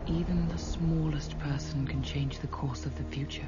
Even the smallest person can change the course of the future.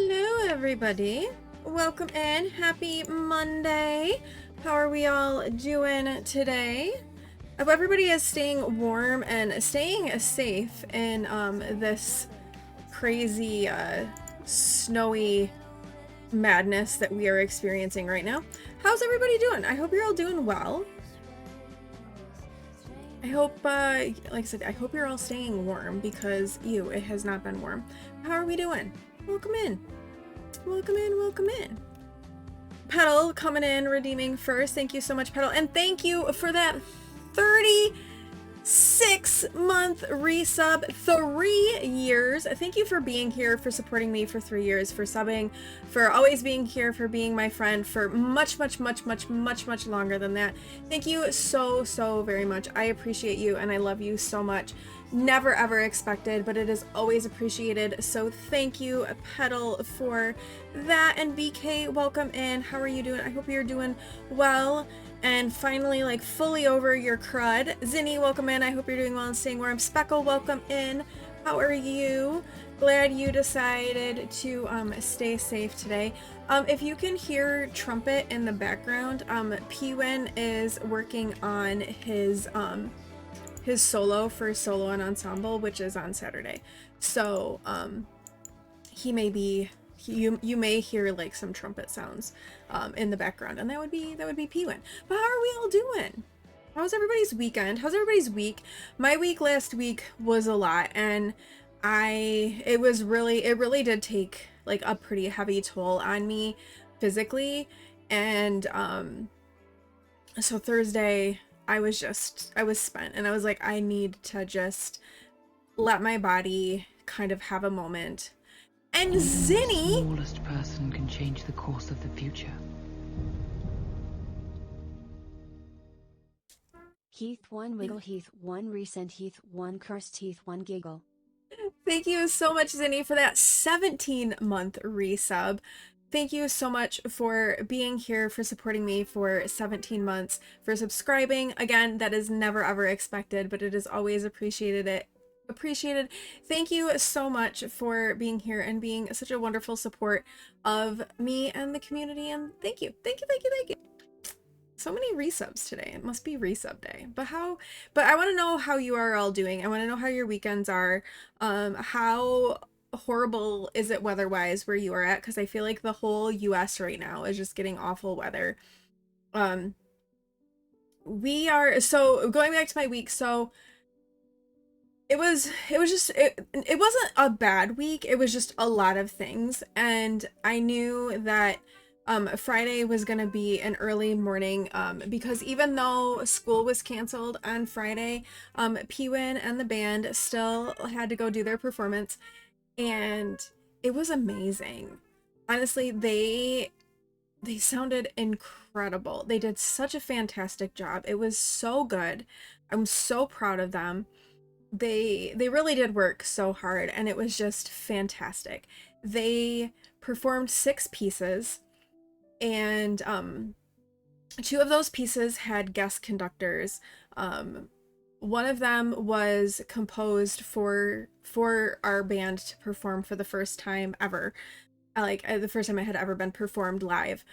Hello, everybody. Welcome in. Happy Monday. How are we all doing today? I hope everybody is staying warm and staying safe in this crazy snowy madness that we are experiencing right now. How's everybody doing? I hope you're all doing well. I hope, like I said, I hope you're all staying warm because, it has not been warm. How are we doing? Welcome in. Welcome in, welcome in. Petal coming in, redeeming first. Thank you so much, Petal. And thank you for that 36-month resub, 3 years. Thank you for being here, for supporting me for 3 years, for subbing, for always being here, for being my friend for much longer than that. Thank you so very much. I appreciate you and I love you so much. Never ever expected, but it is always appreciated. So thank you, Petal, for that. And BK, welcome in. How are you doing? I hope you're doing well and finally like fully over your crud. Zinni, welcome in. I hope you're doing well and staying warm. Speckle, welcome in. How are you? Glad you decided to stay safe today. If you can hear trumpet in the background, P-Win is working on his solo for solo and ensemble, which is on Saturday. So he may be, you may hear like some trumpet sounds in the background, and that would be P-Win. But how are we all doing? How's everybody's weekend? How's everybody's week? My week last week was a lot, and it really did take like a pretty heavy toll on me physically. And so Thursday I was spent, and I was like, I need to just let my body kind of have a moment. And Zinni, the smallest person can change the course of the future. Heath 1 wiggle, Heath 1 resent, Heath 1 cursed, Heath 1 giggle. Thank you so much, Zinni, for that 17-month resub. Thank you so much for being here, for supporting me for 17 months, for subscribing. Again, that is never ever expected, but it is always appreciated. Thank you so much for being here and being such a wonderful support of me and the community. And thank you. So many resubs today. It must be resub day. But I want to know how you are all doing. I want to know how your weekends are. How horrible is it weather-wise where you are at? Because I feel like the whole US right now is just getting awful weather. So going back to my week, so it wasn't a bad week. It was just a lot of things, and I knew that Friday was gonna be an early morning because even though school was canceled on Friday, P-Win and the band still had to go do their performance, and it was amazing. Honestly, they sounded incredible. They did such a fantastic job. It was so good. I'm so proud of them. They really did work so hard, and it was just fantastic. They performed 6 pieces, and 2 of those pieces had guest conductors. One of them was composed for our band to perform for the first time ever, like the first time it had ever been performed live.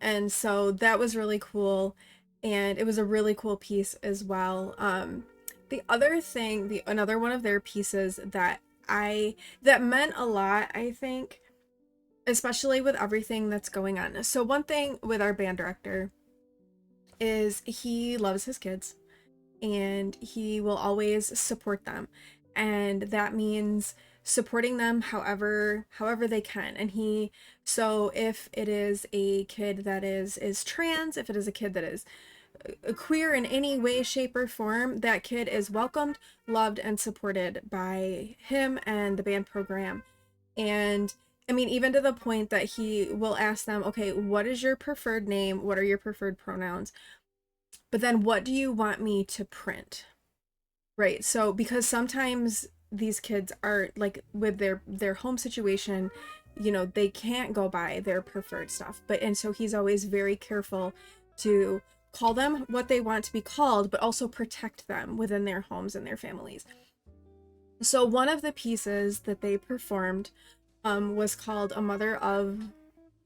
And so that was really cool, and it was a really cool piece as well. The other thing, another one of their pieces that meant a lot, I think, especially with everything that's going on. So one thing with our band director is he loves his kids, and he will always support them, and that means supporting them however they can. And so if it is a kid that is trans, if it is a kid that is queer in any way, shape, or form, that kid is welcomed, loved, and supported by him and the band program. And I mean, even to the point that he will ask them, okay, what is your preferred name? What are your preferred pronouns? But then what do you want me to print? Right. So because sometimes these kids are like, with their home situation, they can't go by their preferred stuff. And so he's always very careful to call them what they want to be called, but also protect them within their homes and their families. So one of the pieces that they performed was called A Mother of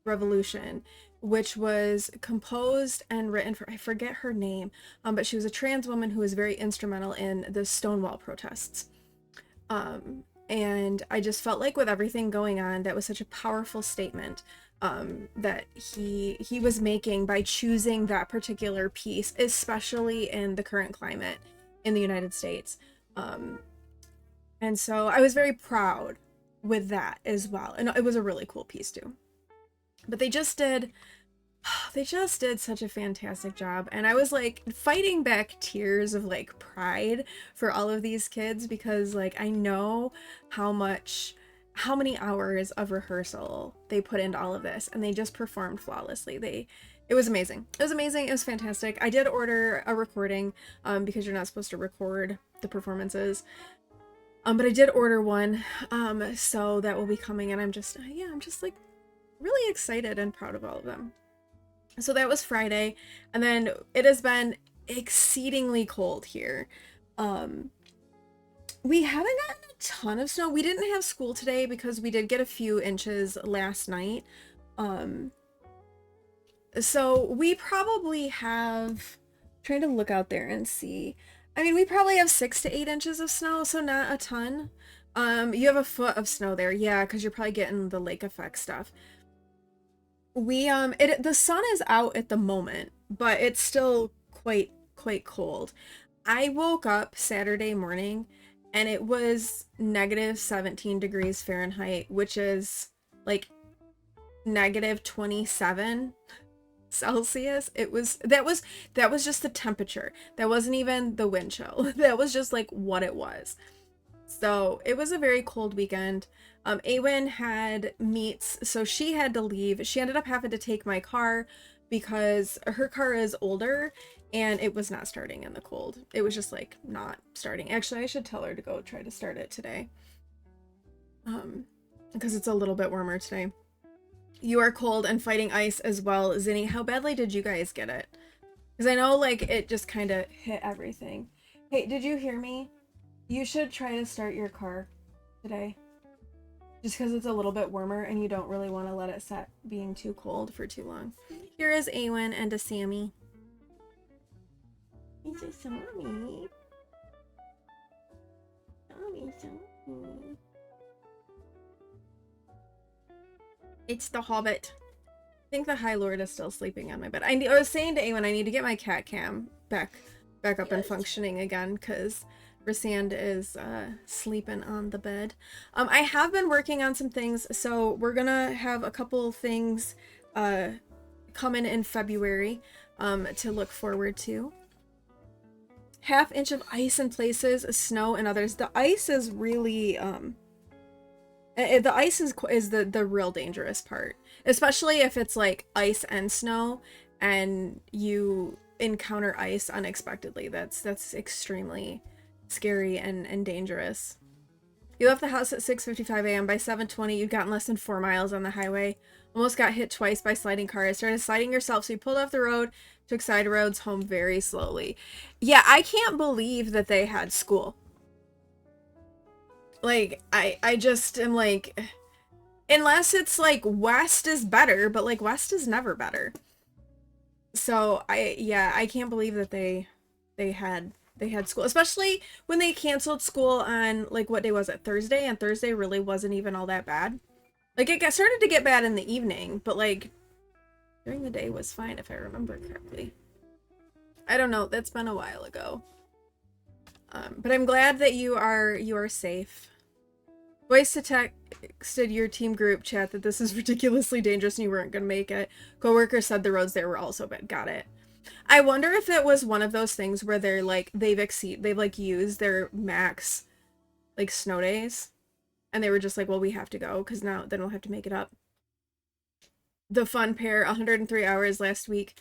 Revolution, which was composed and written for, I forget her name, but she was a trans woman who was very instrumental in the Stonewall protests. And I just felt like with everything going on, that was such a powerful statement that he was making by choosing that particular piece, especially in the current climate in the United States. And so I was very proud with that as well. And it was a really cool piece too. But they just did such a fantastic job. And I was like fighting back tears of like pride for all of these kids, because like I know how many hours of rehearsal they put into all of this, and they just performed flawlessly. It was amazing. It was amazing. It was fantastic. I did order a recording because you're not supposed to record the performances. But I did order one. So that will be coming, and I'm just like really excited and proud of all of them. So that was Friday, and then it has been exceedingly cold here. We haven't gotten a ton of snow. We didn't have school today because we did get a few inches last night. So we probably have, trying to look out there and see. I mean, we probably have 6 to 8 inches of snow, so not a ton. You have a foot of snow there, yeah, because you're probably getting the lake effect stuff. The sun is out at the moment, but it's still quite cold. I woke up Saturday morning and it was negative 17 degrees Fahrenheit, which is like negative 27 Celsius. That was just the temperature. That wasn't even the wind chill. That was just like what it was. So it was a very cold weekend. Awen had meets, so she had to leave. She ended up having to take my car because her car is older and it was not starting in the cold. It was just like not starting. Actually, I should tell her to go try to start it today. Because it's a little bit warmer today. You are cold and fighting ice as well, Zinni. How badly did you guys get it? Because I know like it just kind of hit everything. Hey, did you hear me? You should try to start your car today. Just because it's a little bit warmer and you don't really want to let it set being too cold for too long. Here is Awen and a Sammy. It's a Sammy. Sammy. It's the Hobbit. I think the High Lord is still sleeping on my bed. I was saying to Awen I need to get my cat cam back up and functioning again, because Rysand is sleeping on the bed. I have been working on some things, so we're gonna have a couple things coming in February to look forward to. 1/2 inch of ice in places, snow in others. The ice is really the ice is the real dangerous part, especially if it's like ice and snow and you encounter ice unexpectedly. That's extremely scary and dangerous. You left the house at 6:55 a.m. By 7:20, you'd gotten less than 4 miles on the highway. Almost got hit twice by sliding cars. Started sliding yourself, so you pulled off the road, took side roads home very slowly. Yeah, I can't believe that they had school. Like, I just am like, unless it's like West is better, but like West is never better. So I can't believe that they had school, especially when they canceled school on, like, what day was it? Thursday, and Thursday really wasn't even all that bad. Like, it started to get bad in the evening, but like during the day was fine if I remember correctly. I don't know, that's been a while ago. But I'm glad that you are safe. Voice to texted your team group chat that this is ridiculously dangerous and you weren't gonna make it. Coworker said the roads there were also bad. Got it. I wonder if it was one of those things where they're like they've like used their max like snow days, and they were just like, well, we have to go because now then we'll have to make it up. The fun pair, 103 hours last week.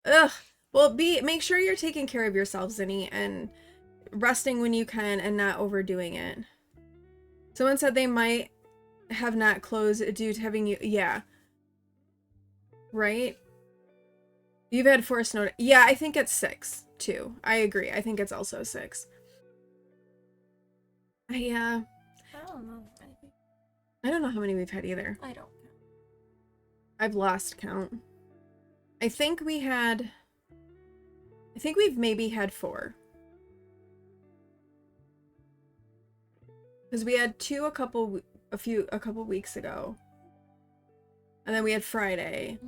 Ugh. Well, make sure you're taking care of yourself, Zinni, and resting when you can and not overdoing it. Someone said they might have not closed due to having you. Yeah. Right? You've had 4 snow. Yeah, I think it's 6 too. I agree. I think it's also 6. I don't know. I don't know how many we've had either. I don't. I've lost count. I think we've maybe had 4. Because we had 2 a couple weeks ago. And then we had Friday.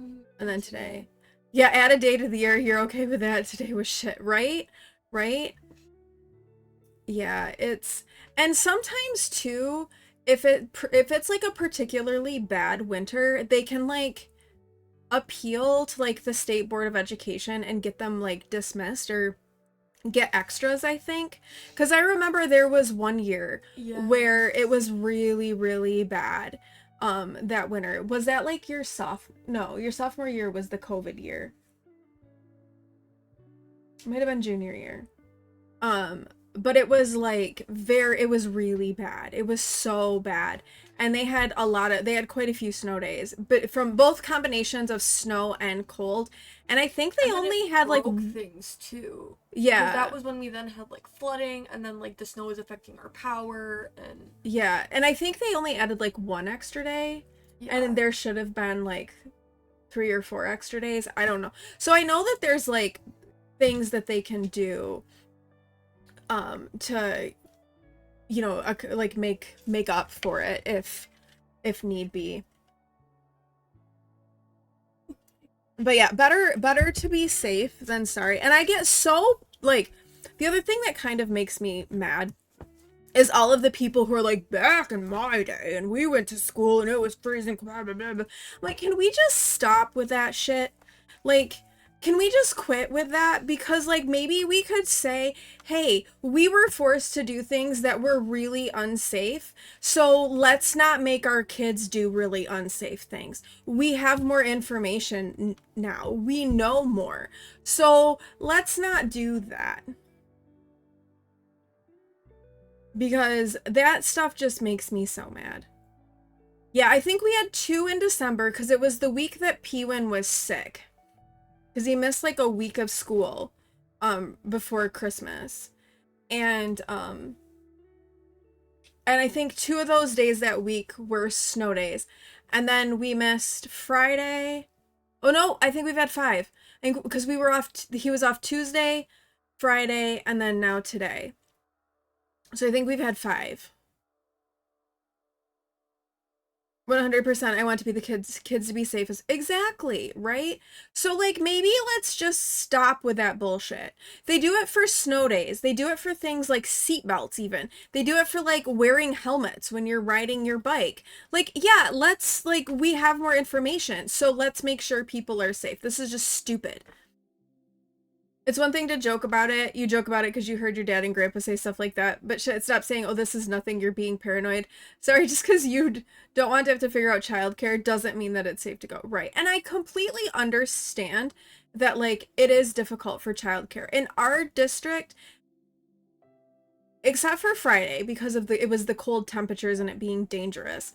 And then today. Yeah, add a day to the year. You're okay with that? Today was shit, right? Right? Yeah, it's... And sometimes, too, if it's, like, a particularly bad winter, they can, like, appeal to, like, the State Board of Education and get them, like, dismissed or get extras, I think. Because I remember there was one year where it was really, really bad. That winter. Was that like your sophomore year was the COVID year. Might have been junior year. But it was like it was really bad. It was so bad. And they had quite a few snow days, but from both combinations of snow and cold. And I think they only had like things too. Yeah. That was when we then had like flooding, and then like the snow was affecting our power, and yeah. And I think they only added like 1 extra day. Yeah. And there should have been like 3 or 4 extra days. I don't know. So I know that there's like things that they can do to, you know, like make up for it if need be. But yeah, better to be safe than sorry. And I get so, like, the other thing that kind of makes me mad is all of the people who are like, back in my day and we went to school and it was freezing, blah, blah, blah, blah. Like, can we just stop with that shit? Like, can we just quit with that? Because, like, maybe we could say, hey, we were forced to do things that were really unsafe, so let's not make our kids do really unsafe things. We have more information now. We know more. So let's not do that. Because that stuff just makes me so mad. Yeah, I think we had 2 in December because it was the week that Pewin was sick. Because he missed like a week of school before Christmas. And I think 2 of those days that week were snow days. And then we missed Friday. Oh no, I think we've had 5. Because we were off, he was off Tuesday, Friday, and then now today. So I think we've had 5. 100%. I want to be the kids to be safe as exactly, right? So like maybe let's just stop with that bullshit. They do it for snow days. They do it for things like seatbelts even. They do it for like wearing helmets when you're riding your bike. Like, yeah, let's like we have more information. So let's make sure people are safe. This is just stupid. It's one thing to joke about it. You joke about it because you heard your dad and grandpa say stuff like that. But shit, stop saying, oh, this is nothing, you're being paranoid. Sorry, just because you don't want to have to figure out childcare doesn't mean that it's safe to go. Right. And I completely understand that, like, it is difficult for childcare. In our district, except for Friday, because of it was the cold temperatures and it being dangerous,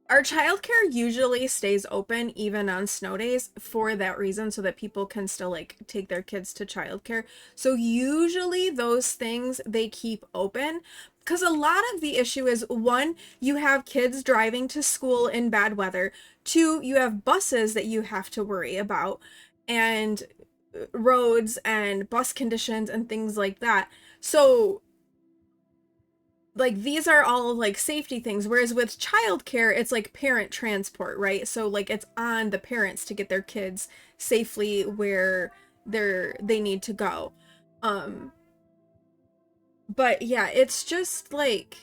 our childcare usually stays open even on snow days for that reason, so that people can still like take their kids to childcare. So usually those things they keep open because a lot of the issue is 1, you have kids driving to school in bad weather. 2, you have buses that you have to worry about and roads and bus conditions and things like that. So like these are all like safety things, whereas with childcare it's like parent transport, right? So like it's on the parents to get their kids safely where they need to go. But yeah, it's just like,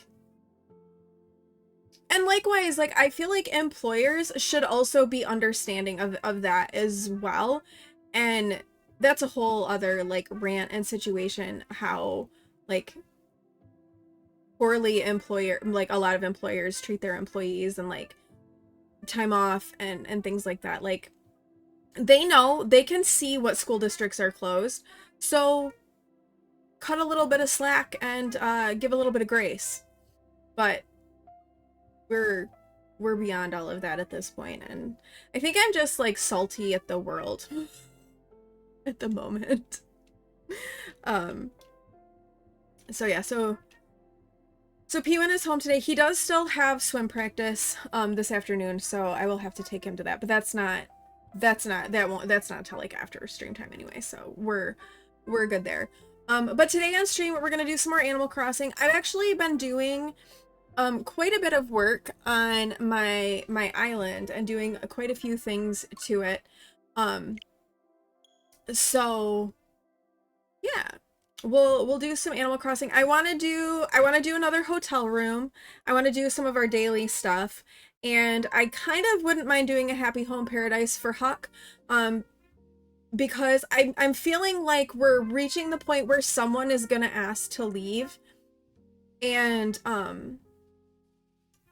and likewise, like I feel like employers should also be understanding of that as well. And that's a whole other like rant and situation, how like poorly like a lot of employers treat their employees and like time off and things like that. Like they know, they can see what school districts are closed, so cut a little bit of slack and give a little bit of grace. But we're beyond all of that at this point, and I think I'm just like salty at the world at the moment. So yeah, so So P1 is home today. He does still have swim practice this afternoon, so I will have to take him to that. But that's not until like after stream time anyway. So we're good there. But today on stream we're gonna do some more Animal Crossing. I've actually been doing quite a bit of work on my island and doing quite a few things to it. So yeah. We'll do some Animal Crossing. I want to do another hotel room. I want to do some of our daily stuff, and I kind of wouldn't mind doing a Happy Home Paradise for Huck, because I'm feeling like we're reaching the point where someone is gonna ask to leave, and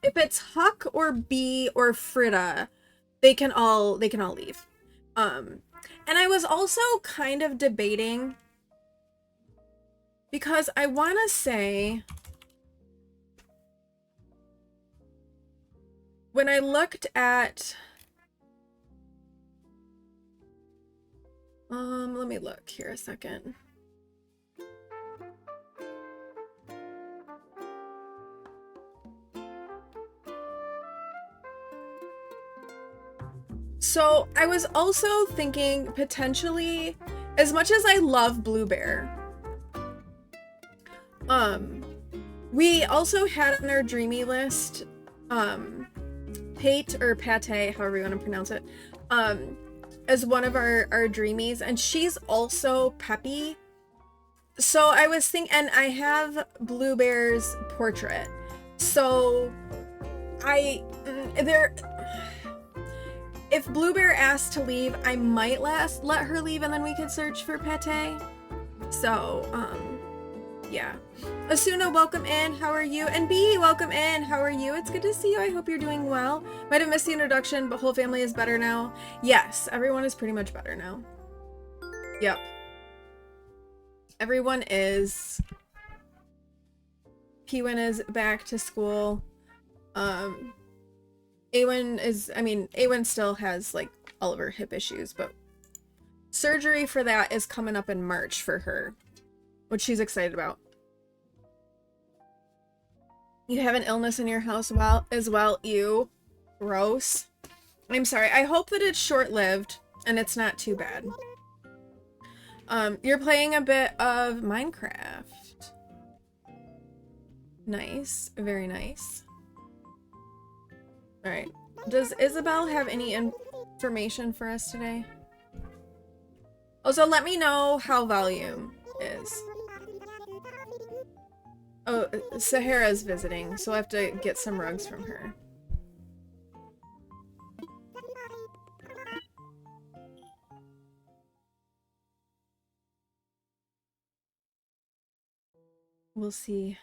if it's Huck or Bee or Fritta, they can all leave. And I was also kind of debating. Because I want to say, when I looked at, let me look here a second. So I was also thinking potentially, as much as I love Blue Bear, we also had on our dreamy list, Pate or Pate, however you want to pronounce it, as one of our dreamies, and she's also peppy. So I was thinking, and I have Blue Bear's portrait, so if Blue Bear asked to leave, I might let her leave, and then we could search for Pate. So, yeah. Asuna, welcome in. How are you? And B, welcome in. How are you? It's good to see you. I hope you're doing well. Might have missed the introduction, but whole family is better now. Yes, everyone is pretty much better now. Yep. Everyone is. P1 is back to school. Awen still has like all of her hip issues, but surgery for that is coming up in March for her, which she's excited about. You have an illness in your house as well. Ew. Gross. I'm sorry. I hope that it's short-lived and it's not too bad. You're playing a bit of Minecraft. Nice. Very nice. Alright. Does Isabel have any information for us today? Also, let me know how volume is. Oh, Sahara's visiting, so I'll have to get some rugs from her. We'll see.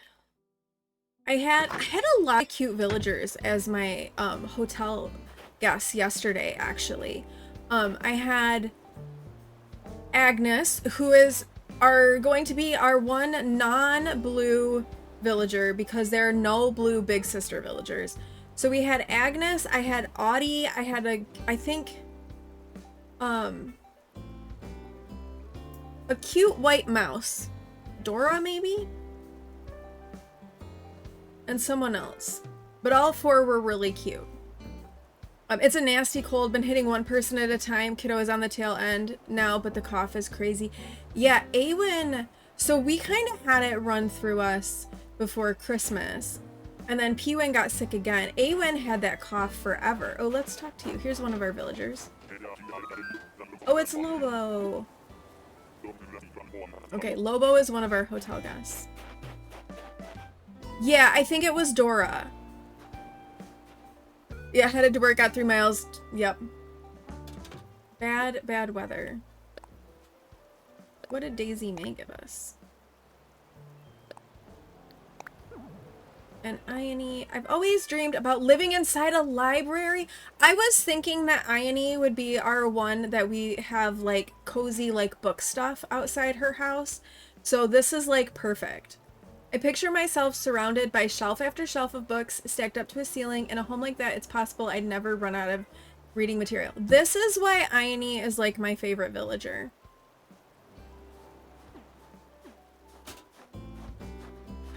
I had a lot of cute villagers as my hotel guests yesterday, actually. I had Agnes, who is going to be our one non-blue villager because there are no blue big sister villagers. So we had Agnes, I had Audie, I had I think a cute white mouse. Dora, maybe? And someone else. But all four were really cute. It's a nasty cold, been hitting one person at a time. Kiddo is on the tail end now, but the cough is crazy. Yeah, Awen, so we kind of had it run through us before Christmas. And then P1 got sick again. Awen had that cough forever. Oh, let's talk to you. Here's one of our villagers. Oh, it's Lobo. Okay, Lobo is one of our hotel guests. Yeah, I think it was Dora. Yeah, headed to work, got 3 miles. Yep. Bad weather. What did Daisy May give us? And Ione, I've always dreamed about living inside a library. I was thinking that Ione would be our one that we have like cozy like book stuff outside her house. So this is like perfect. I picture myself surrounded by shelf after shelf of books stacked up to a ceiling. In a home like that, it's possible I'd never run out of reading material. This is why Ione is like my favorite villager.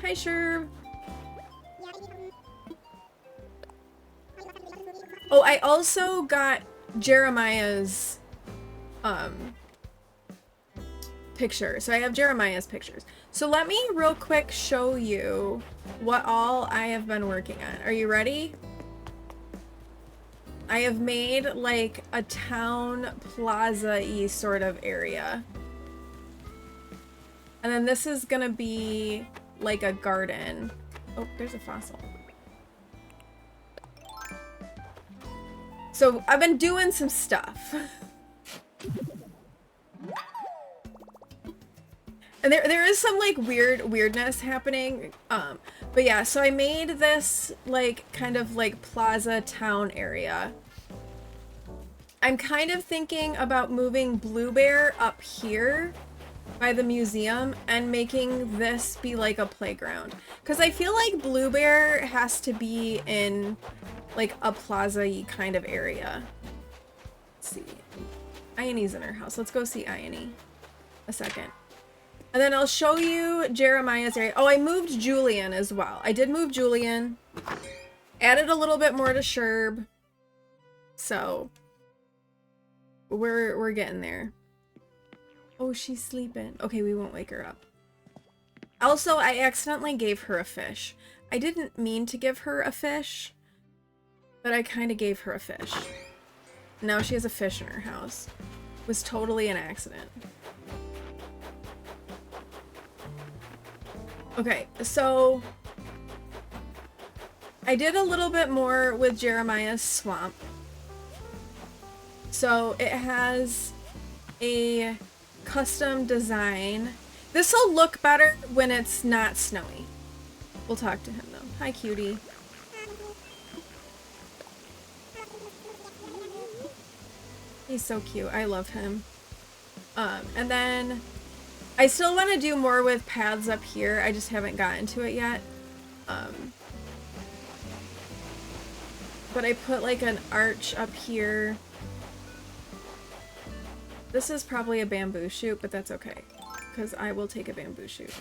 Hi, Sherb. Oh, I also got Jeremiah's picture. So I have Jeremiah's pictures. So let me real quick show you what all I have been working on. Are you ready? I have made like a town plaza-y sort of area. And then this is gonna be like a garden. Oh, there's a fossil. So I've been doing some stuff. And there is some like weirdness happening. But yeah, so I made this like kind of like plaza town area. I'm kind of thinking about moving Blue Bear up here by the museum and making this be like a playground. Because I feel like Blue Bear has to be in like a plaza-y kind of area. Let's see. Ione's in her house. Let's go see Ione. A second. And then I'll show you Jeremiah's area. Oh, I moved Julian as well. I did move Julian. Added a little bit more to Sherb. So we're getting there. Oh, she's sleeping. Okay, we won't wake her up. Also, I accidentally gave her a fish. I didn't mean to give her a fish, but I kind of gave her a fish. Now she has a fish in her house. It was totally an accident. Okay, so I did a little bit more with Jeremiah's swamp. So it has a custom design. This will look better when it's not snowy. We'll talk to him though. Hi, cutie. He's so cute. I love him. And then I still want to do more with paths up here. I just haven't gotten to it yet. But I put like an arch up here. This is probably a bamboo shoot, but that's okay, because I will take a bamboo shoot.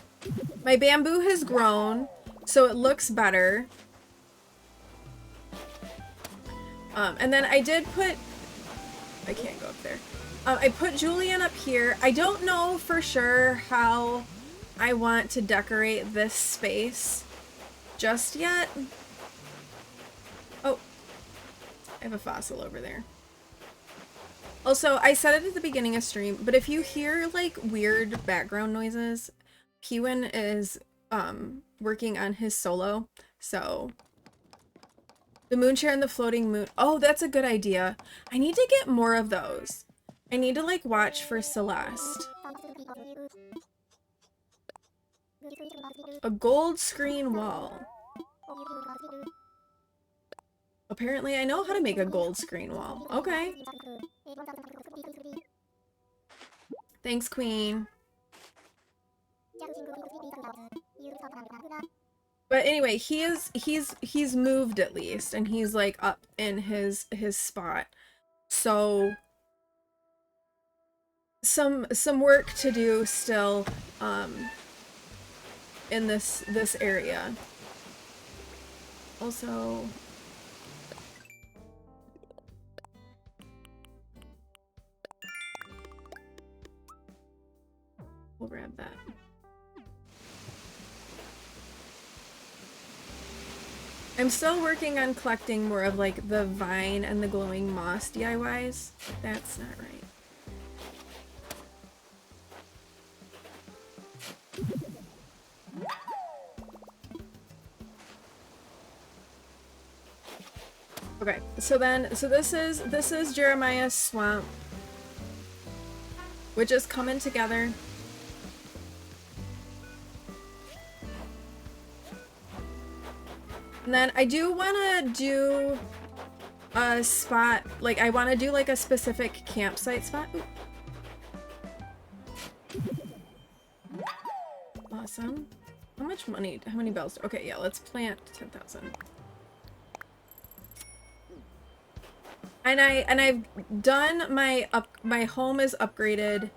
My bamboo has grown, so it looks better. And then I did put... I can't go up there. I put Julian up here. I don't know for sure how I want to decorate this space just yet. Oh, I have a fossil over there. Also, I said it at the beginning of stream, but if you hear like weird background noises, Pewin is working on his solo. So the moon chair and the floating moon. Oh, that's a good idea. I need to get more of those. I need to like watch for Celeste. A gold screen wall. Apparently I know how to make a gold screen wall. Okay. Thanks, Queen. But anyway, he's moved at least, and he's like up in his spot. So some work to do still in this area. Also, we'll grab that. I'm still working on collecting more of like the vine and the glowing moss DIYs. That's not right. Okay, so this is Jeremiah's swamp, which is coming together. And then I do want to do a spot, like I want to do like a specific campsite spot. Ooh. Awesome. How much money, how many bells? Okay, yeah, let's plant 10,000. And I've done my home is upgraded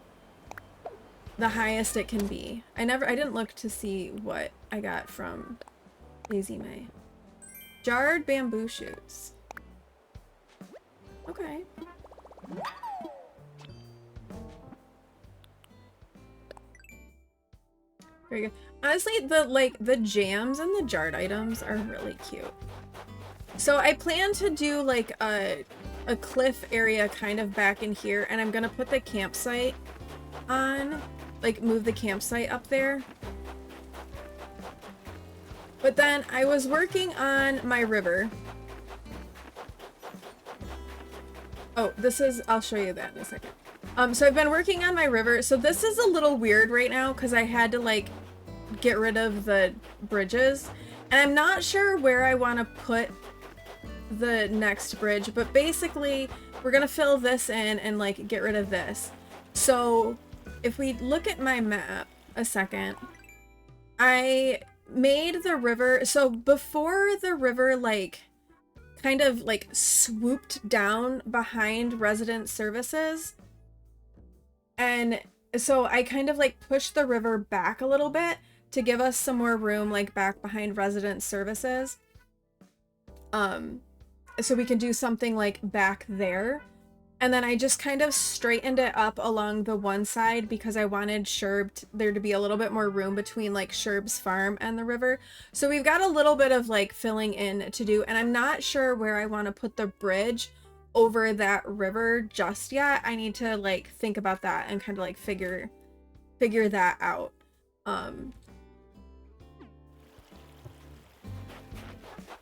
the highest it can be. I didn't look to see what I got from Daisy May. Jarred bamboo shoots. Okay. Very good. Honestly, the jams and the jarred items are really cute. So I plan to do like a cliff area kind of back in here, and I'm gonna put the campsite on, like move the campsite up there. But then I was working on my river. Oh, this is, I'll show you that in a second. So I've been working on my river. So this is a little weird right now because I had to like get rid of the bridges. And I'm not sure where I want to put the next bridge, but basically we're going to fill this in and like get rid of this. So if we look at my map a second, I made the river. So before the river like kind of like swooped down behind resident services, and so I kind of like pushed the river back a little bit to give us some more room like back behind resident services, so we can do something like back there. And then I just kind of straightened it up along the one side because I wanted there to be a little bit more room between like Sherb's farm and the river. So we've got a little bit of like filling in to do, and I'm not sure where I want to put the bridge over that river just yet. I need to like think about that and kind of like figure that out.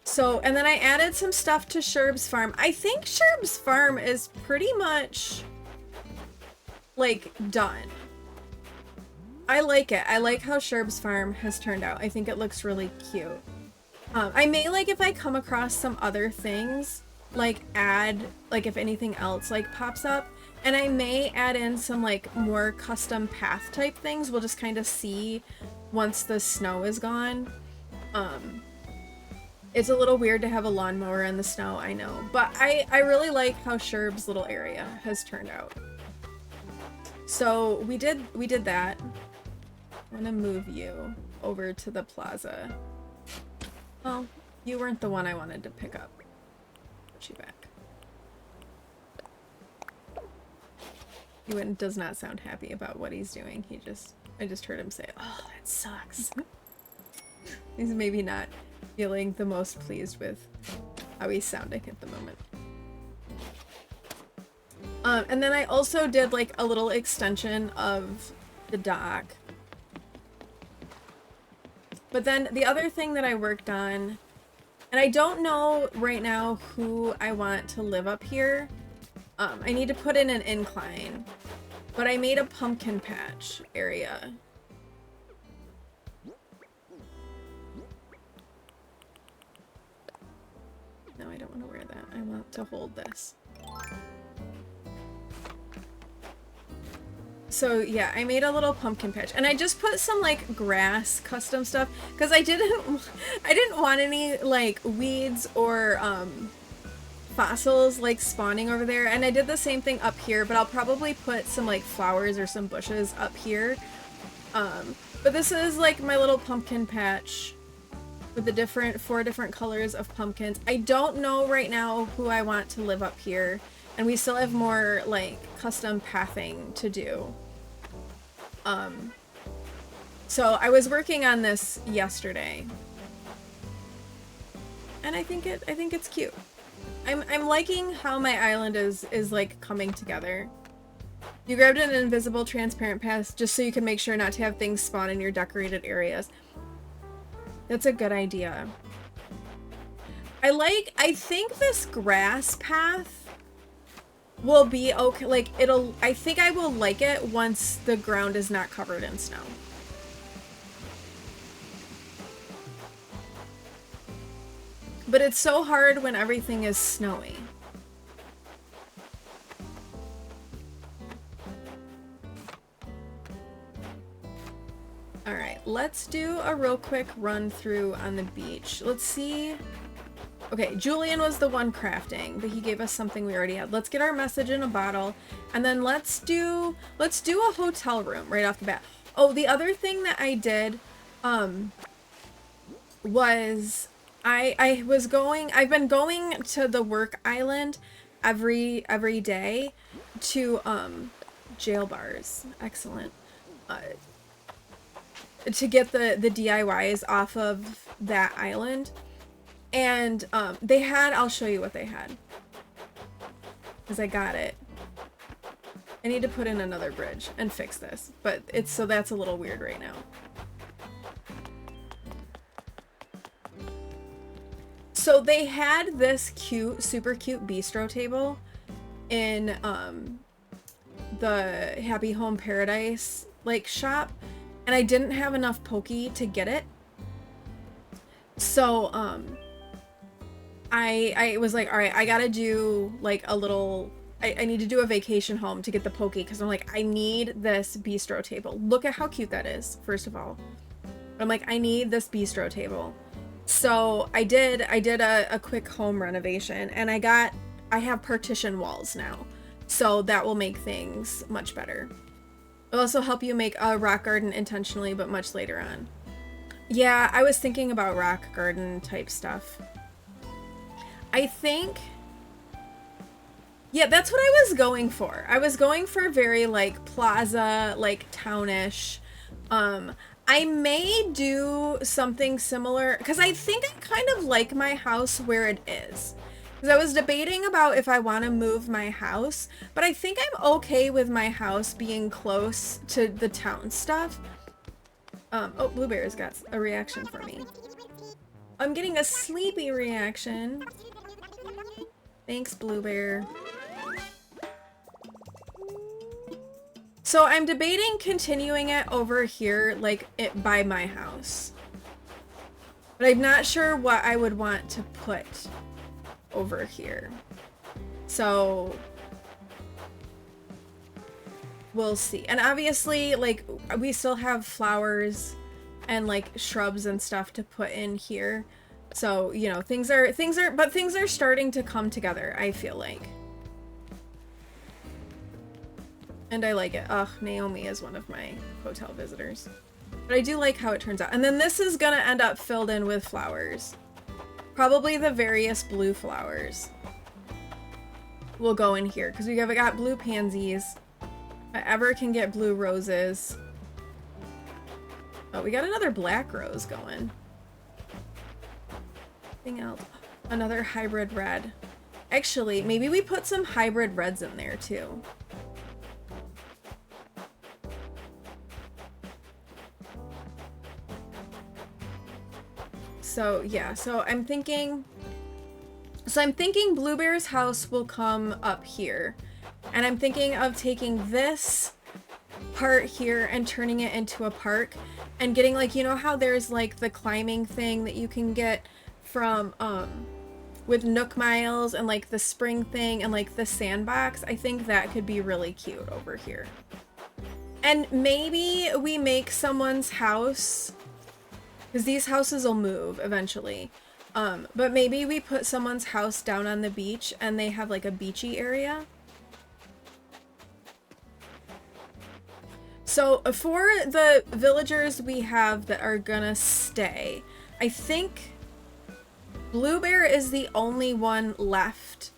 So, and then I added some stuff to Sherb's farm. I think Sherb's farm is pretty much like done. I like it. I like how Sherb's farm has turned out. I think it looks really cute. I may, like, if I come across some other things, like add, like if anything else like pops up, and I may add in some like more custom path type things. We'll just kind of see once the snow is gone. It's a little weird to have a lawnmower in the snow, I know, but I really like how Sherb's little area has turned out. So we did that. I'm gonna move you over to the plaza. Well, you weren't the one I wanted to pick up. Put you back. Ewan does not sound happy about what he's doing. I just heard him say, "Oh, that sucks." He's maybe not feeling the most pleased with how he's sounding at the moment. And then I also did like a little extension of the dock. But then the other thing that I worked on, and I don't know right now who I want to live up here. I need to put in an incline, but I made a pumpkin patch area. No, I don't want to wear that. I want to hold this. So yeah, I made a little pumpkin patch, and I just put some like grass custom stuff because I didn't want any like weeds or fossils like spawning over there. And I did the same thing up here, but I'll probably put some like flowers or some bushes up here. But this is like my little pumpkin patch with the 4 different colors of pumpkins. I don't know right now who I want to live up here, and we still have more like custom pathing to do. So I was working on this yesterday, and I think it's cute. I'm liking how my island is like coming together. You grabbed an invisible transparent path just so you can make sure not to have things spawn in your decorated areas. That's a good idea. I think this grass path will be okay. Like I think I will like it once the ground is not covered in snow. But it's so hard when everything is snowy. All right, let's do a real quick run through on the beach. Let's see. Okay, Julian was the one crafting, but he gave us something we already had. Let's get our message in a bottle, and then let's do a hotel room right off the bat. Oh, the other thing that I did was I've been going to the work island, every day to jail bars. Excellent. To get the DIYs off of that island. And they had, I'll show you what they had. Because I got it. I need to put in another bridge and fix this. But it's, so that's a little weird right now. So they had this cute, super cute bistro table in the Happy Home Paradise like shop, and I didn't have enough pokey to get it. So I was like, all right, I gotta do like a little, I need to do a vacation home to get the pokey, because I'm like, I need this bistro table. Look at how cute that is, first of all. I'm like, I need this bistro table. So I did a quick home renovation, and I have partition walls now. So that will make things much better. It'll also help you make a rock garden intentionally, but much later on. Yeah, I was thinking about rock garden type stuff. I think, yeah, that's what I was going for. I was going for very like plaza, like townish. I may do something similar, because I think I kind of like my house where it is. Because I was debating about if I want to move my house, but I think I'm okay with my house being close to the town stuff. Oh, Bluebear's got a reaction for me. I'm getting a sleepy reaction. Thanks, Bluebear. So I'm debating continuing it over here, like it by my house. But I'm not sure what I would want to put over here. So we'll see. And obviously, like, we still have flowers and like shrubs and stuff to put in here. So, you know, things are starting to come together, I feel like. And I like it. Ugh, Naomi is one of my hotel visitors. But I do like how it turns out. And then this is gonna end up filled in with flowers. Probably the various blue flowers will go in here, because we have got blue pansies. If I ever can get blue roses. Oh, we got another black rose going. Anything else? Another hybrid red. Actually, maybe we put some hybrid reds in there too. So yeah, so I'm thinking Bluebear's house will come up here. And I'm thinking of taking this part here and turning it into a park and getting, like, you know how there's like the climbing thing that you can get from with Nook Miles, and like the spring thing and like the sandbox. I think that could be really cute over here. And maybe we make someone's house, because these houses will move eventually. But maybe we put someone's house down on the beach and they have like a beachy area. So for the villagers we have that are gonna stay, I think Bluebear is the only one left.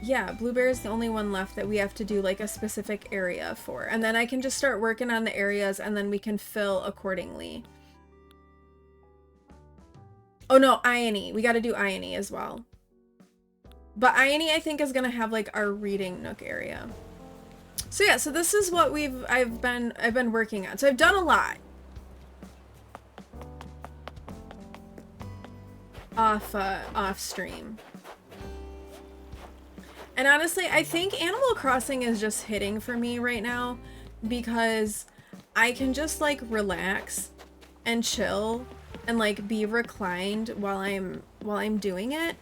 Yeah, Bluebear is the only one left that we have to do like a specific area for. And then I can just start working on the areas and then we can fill accordingly. Oh no, Ione. We gotta do Ione as well. But Ione, I think, is gonna have like our reading nook area. So yeah, so this is what I've been working on. So I've done a lot. Off stream. And honestly, I think Animal Crossing is just hitting for me right now, because I can just like relax and chill and like be reclined while I'm doing it.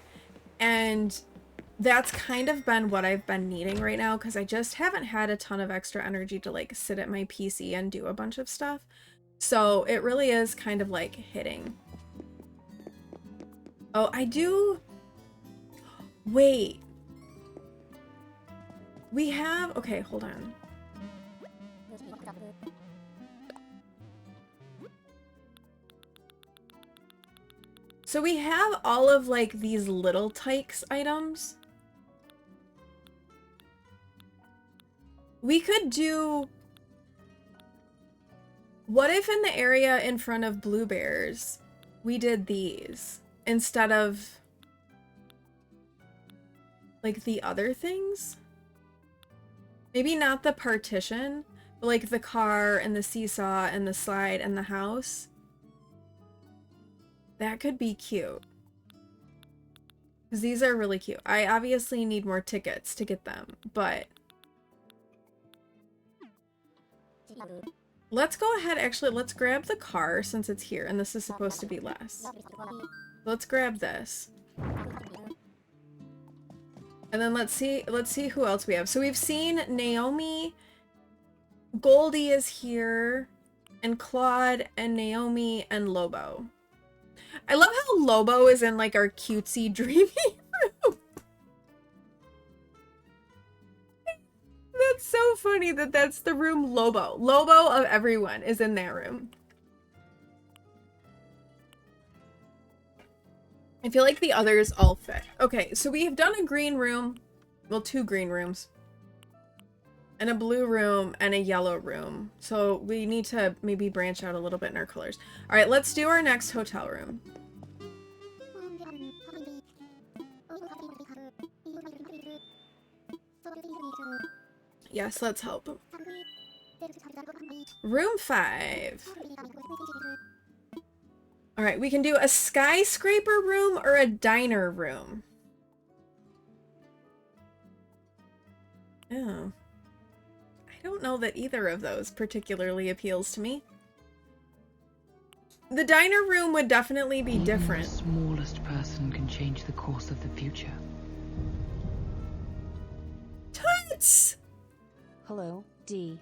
And that's kind of been what I've been needing right now, because I just haven't had a ton of extra energy to like sit at my PC and do a bunch of stuff. So it really is kind of like hitting. Oh, I do. Wait. We have, okay, hold on. So we have all of like these little Tykes items. We could do... What if in the area in front of Blue Bears, we did these instead of like the other things? Maybe not the partition, but like the car and the seesaw and the slide and the house. That could be cute. Because these are really cute. I obviously need more tickets to get them, but... Let's go ahead, actually, let's grab the car since it's here, and this is supposed to be less. Let's grab this. And then let's see who else we have. So we've seen Naomi, Goldie is here, and Claude, and Naomi, and Lobo. I love how Lobo is in like our cutesy dreamy room. That's so funny that that's the room Lobo. Lobo of everyone is in that room. I feel like the others all fit. Okay, so we have done a green room. Well, 2 green rooms. And a blue room and a yellow room. So we need to maybe branch out a little bit in our colors. All right, let's do our next hotel room. Yes, let's help. Room 5. All right, we can do a skyscraper room or a diner room. Oh. I don't know that either of those particularly appeals to me. The diner room would definitely be different. The smallest person can change the course of the future. Toots! Hello, D.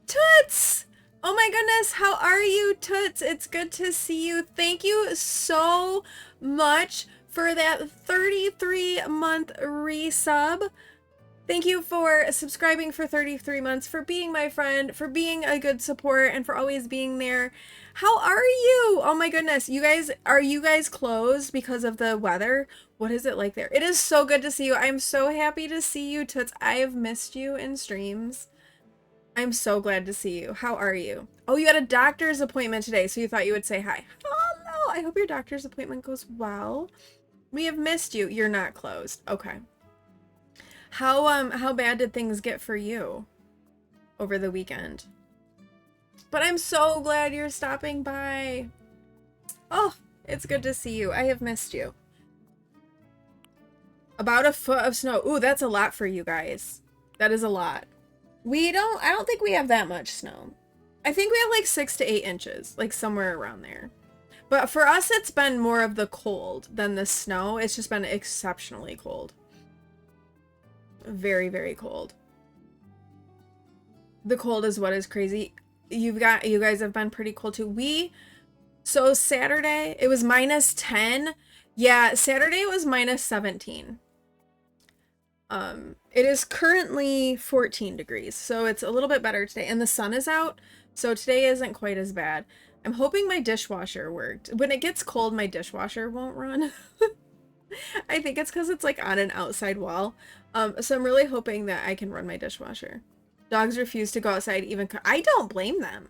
Toots! Oh my goodness, how are you, Toots? It's good to see you. Thank you so much for that 33-month resub. Thank you for subscribing for 33 months, for being my friend, for being a good support, and for always being there. How are you? Oh my goodness, you guys, are you guys closed because of the weather? What is it like there? It is so good to see you. I'm so happy to see you, Toots. I have missed you in streams. I'm so glad to see you. How are you? Oh, you had a doctor's appointment today, so you thought you would say hi. Hello. I hope your doctor's appointment goes well. We have missed you. You're not closed. Okay. How bad did things get for you over the weekend? But I'm so glad you're stopping by. Oh, it's good to see you. I have missed you. About a foot of snow. Ooh, that's a lot for you guys. That is a lot. I don't think we have that much snow. I think we have like 6 to 8 inches, like somewhere around there. But for us, it's been more of the cold than the snow. It's just been exceptionally cold. Very, very cold. The cold is what is crazy. You guys have been pretty cold too. So Saturday, it was -10. Yeah, Saturday it was -17. It is currently 14 degrees, so it's a little bit better today. And the sun is out, so today isn't quite as bad. I'm hoping my dishwasher worked. When it gets cold, my dishwasher won't run. I think it's because it's like on an outside wall. So I'm really hoping that I can run my dishwasher. Dogs refuse to go outside even. I don't blame them.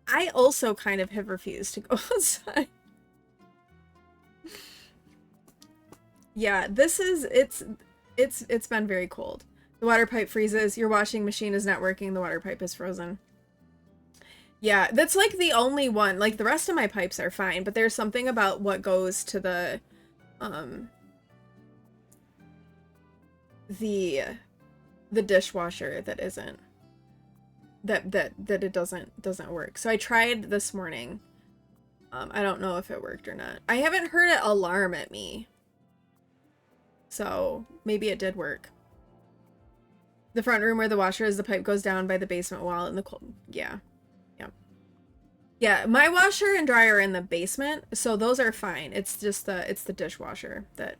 I also kind of have refused to go outside. Yeah, it's been very cold. The water pipe freezes. Your washing machine is not working. The water pipe is frozen. Yeah, that's like the only one. Like the rest of my pipes are fine, but there's something about what goes to the dishwasher that isn't that it doesn't work. So I tried this morning. I don't know if it worked or not. I haven't heard it alarm at me. So maybe it did work. The front room where the washer is, the pipe goes down by the basement wall in the cold. Yeah. Yeah, my washer and dryer are in the basement, so those are fine. It's just it's the dishwasher that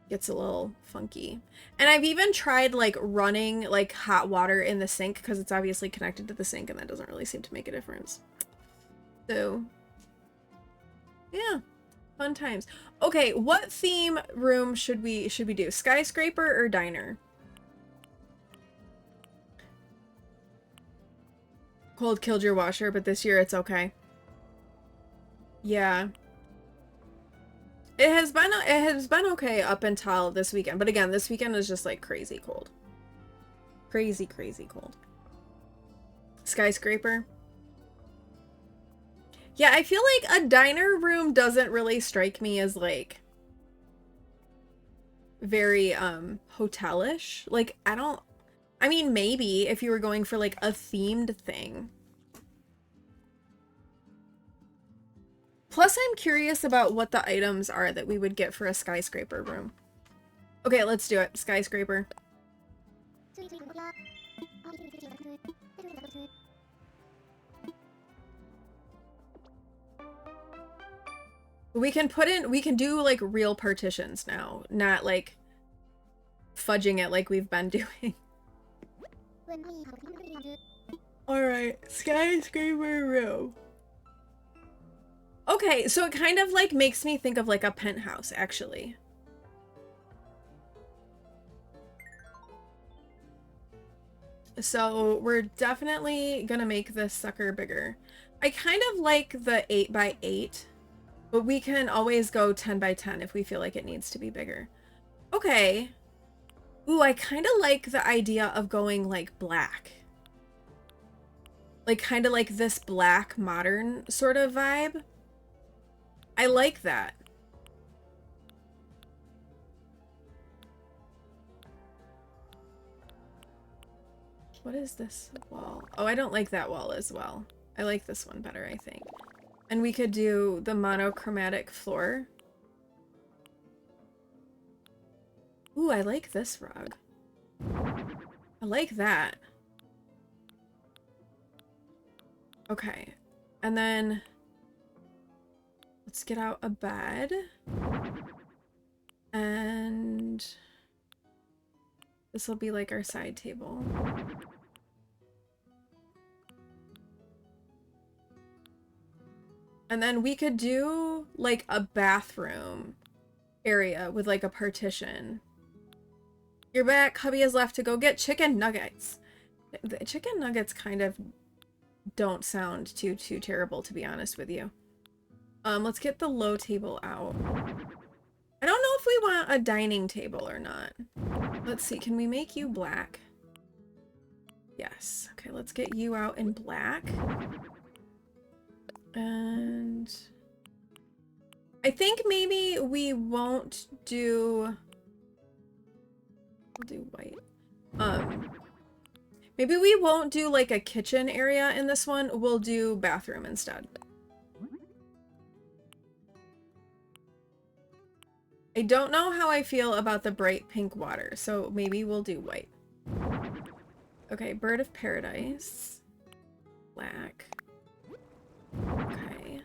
gets a little funky. And I've even tried like running like hot water in the sink because it's obviously connected to the sink, and that doesn't really seem to make a difference. So yeah. Fun times. Okay, what theme room should we do? Skyscraper or diner? Cold killed your washer, but this year it's okay. Yeah. It has been okay up until this weekend, but again, this weekend is just like crazy cold. Crazy, crazy cold. Skyscraper. Yeah, I feel like a diner room doesn't really strike me as like very hotelish. Like I mean maybe if you were going for like a themed thing. Plus I'm curious about what the items are that we would get for a skyscraper room. Okay, let's do it. Skyscraper. We can do like real partitions now, not like fudging it like we've been doing. Alright, skyscraper room. Okay, so it kind of like makes me think of like a penthouse, actually. So we're definitely gonna make this sucker bigger. I kind of like the 8x8, but we can always go 10x10 if we feel like it needs to be bigger. Okay. Ooh, I kind of like the idea of going like black. Like kind of like this black modern sort of vibe. I like that. What is this wall? Oh, I don't like that wall as well. I like this one better, I think. And we could do the monochromatic floor. Ooh, I like this rug. I like that. Okay. And then let's get out a bed. And this will be like our side table. And then we could do like a bathroom area with like a partition. You're back. Hubby has left to go get chicken nuggets. The chicken nuggets kind of don't sound too terrible, to be honest with you. Let's get the low table out. I don't know if we want a dining table or not. Let's see. Can we make you black? Yes. Okay, let's get you out in black. And I think maybe we won't do... We'll do white. Maybe we won't do like a kitchen area in this one. We'll do bathroom instead. I don't know how I feel about the bright pink water, so maybe we'll do white. Okay, bird of paradise. Black. Okay.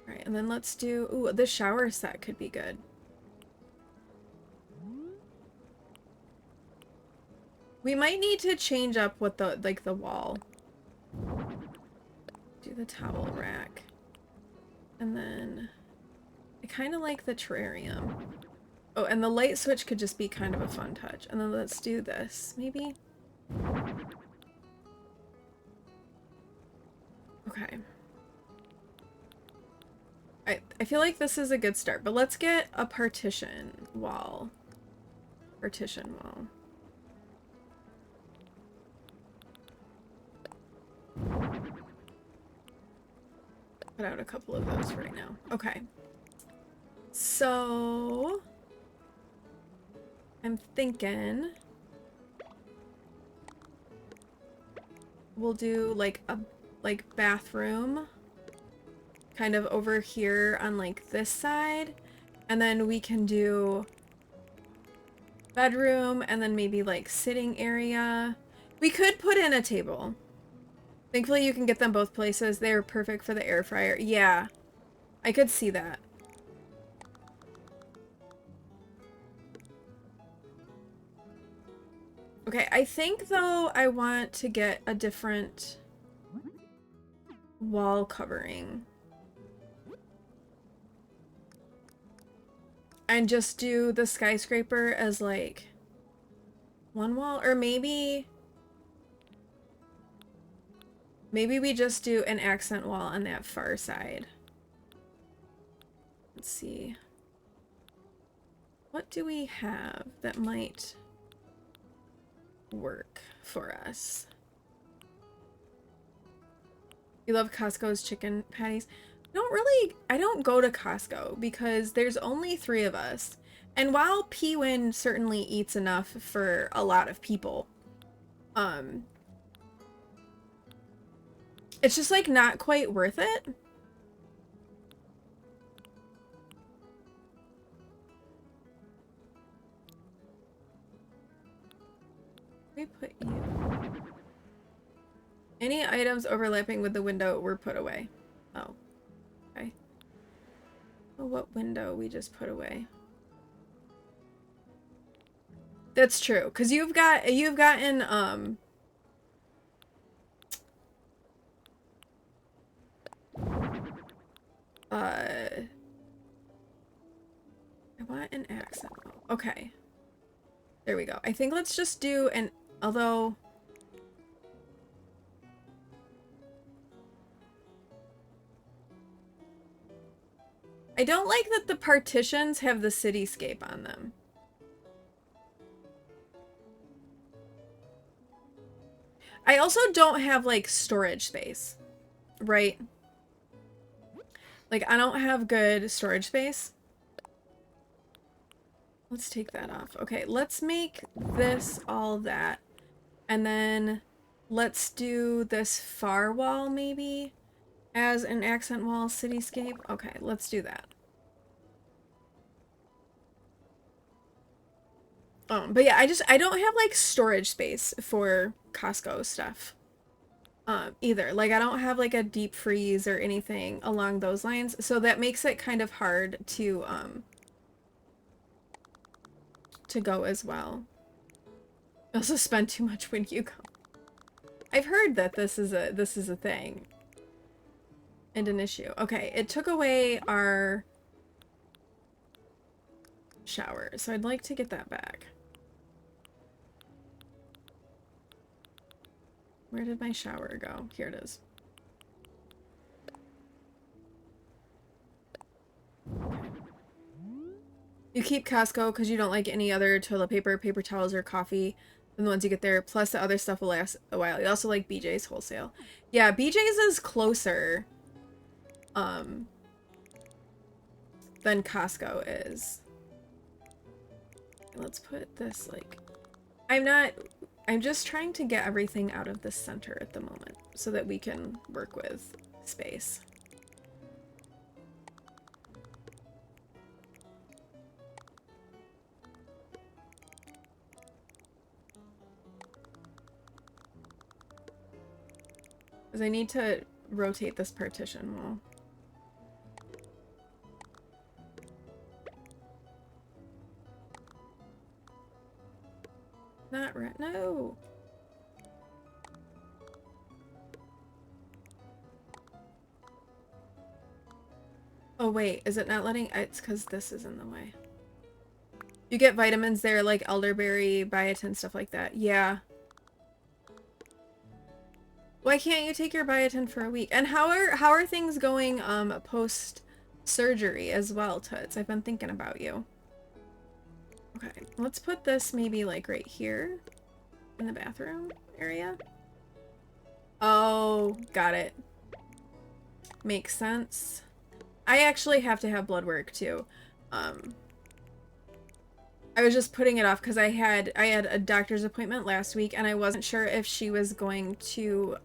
Alright, and then let's do... Ooh, the shower set could be good. We might need to change up what the, like, the wall. Do the towel rack. And then... I kind of like the terrarium. Oh, and the light switch could just be kind of a fun touch. And then let's do this, maybe? Okay. I feel like this is a good start, but let's get a partition wall. Partition wall. Put out a couple of those right now. Okay. So... I'm thinking... We'll do like a bathroom kind of over here on like this side, and then we can do bedroom and then maybe like sitting area. We could put in a table. Thankfully you can get them both places. They're perfect for the air fryer. Yeah, I could see that. Okay, I think though I want to get a different wall covering. And just do the skyscraper as like one wall, or maybe we just do an accent wall on that far side. Let's see. What do we have that might work for us? You love Costco's chicken patties? I don't go to Costco because there's only 3 of us. And while P-Win certainly eats enough for a lot of people, it's just like not quite worth it. We put you. Any items overlapping with the window were put away. Oh. Okay. Oh, what window we just put away? That's true, because you've gotten I want an accent. Okay. There we go. I think let's just do an, although I don't like that the partitions have the cityscape on them. I also don't have like storage space, right? Like I don't have good storage space. Let's take that off. Okay, let's make this all that. And then let's do this far wall maybe as an accent wall cityscape. Okay, let's do that. But yeah, I don't have like storage space for Costco stuff. Either. Like I don't have like a deep freeze or anything along those lines. So that makes it kind of hard to go as well. Also spend too much when you go. I've heard that this is a thing. And an issue. Okay, it took away our shower, so I'd like to get that back. Where did my shower go? Here it is. You keep Costco because you don't like any other toilet paper, paper towels, or coffee than the ones you get there. Plus, the other stuff will last a while. You also like BJ's wholesale. Yeah, BJ's is closer than Costco is. Let's put this like... I'm just trying to get everything out of the center at the moment so that we can work with space. Because I need to rotate this partition wall. Not right. No. Oh wait, is it not letting? It's because this is in the way. You get vitamins there like elderberry, biotin, stuff like that. Yeah. Why can't you take your biotin for a week? And how are things going post surgery as well, Toots? I've been thinking about you. Okay, let's put this maybe like right here in the bathroom area. Oh, got it. Makes sense. I actually have to have blood work too. I was just putting it off because I had a doctor's appointment last week and I wasn't sure if she was going to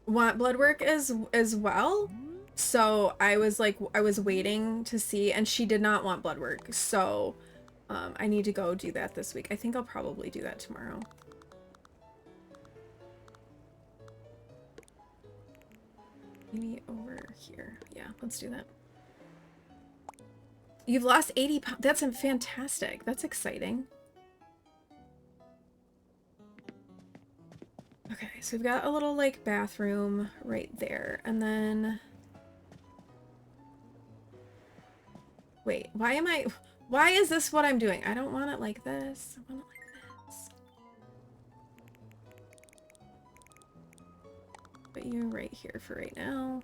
want blood work as well. So I was waiting to see, and she did not want blood work. So I need to go do that this week. I think I'll probably do that tomorrow. Maybe over here. Yeah, let's do that. You've lost 80 pounds. That's fantastic. That's exciting. Okay. Okay, so we've got a little like bathroom right there, and then wait, why is this what I'm doing? I don't want it like this. I want it like this. Put you right here for right now.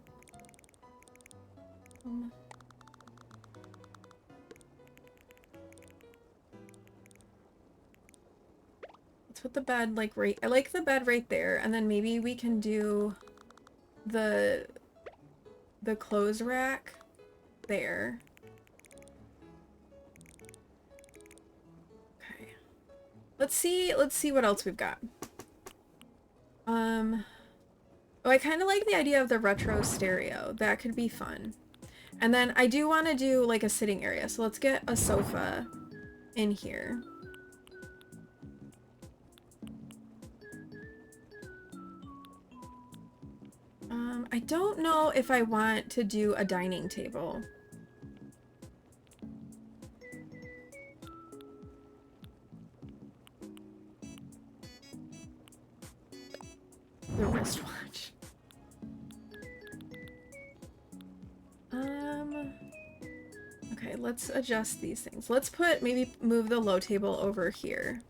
Let's put the bed like right, I like the bed right there, and then maybe we can do the clothes rack there. Okay. Let's see what else we've got. Oh, I kind of like the idea of the retro stereo. That could be fun. And then I do want to do like a sitting area. So let's get a sofa in here. I don't know if I want to do a dining table. The wristwatch. Okay, let's adjust these things. Let's maybe move the low table over here.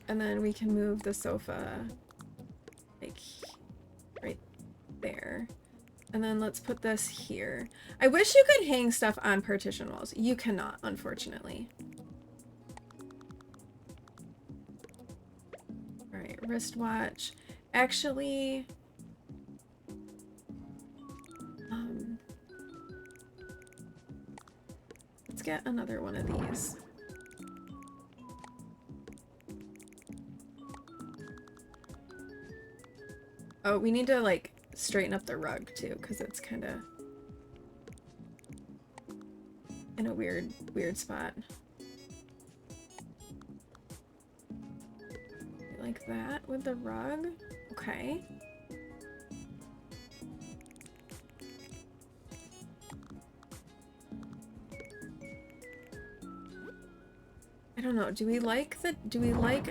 And then we can move the sofa like right there. And then let's put this here. I wish you could hang stuff on partition walls. You cannot, unfortunately. All right, wristwatch. Actually, let's get another one of these. Oh, we need to like straighten up the rug too, because it's kind of in a weird spot. Like that with the rug. Okay. I don't know. Do we like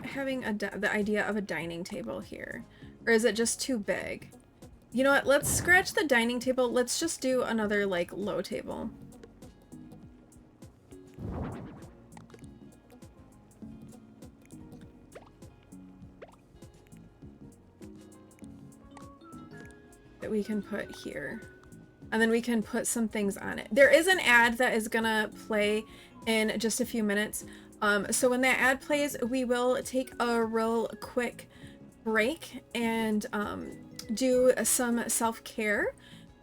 having the idea of a dining table here? Or is it just too big? You know what? Let's scratch the dining table. Let's just do another like low table. That we can put here. And then we can put some things on it. There is an ad that is gonna play in just a few minutes. So when that ad plays, we will take a real quick break and do some self-care.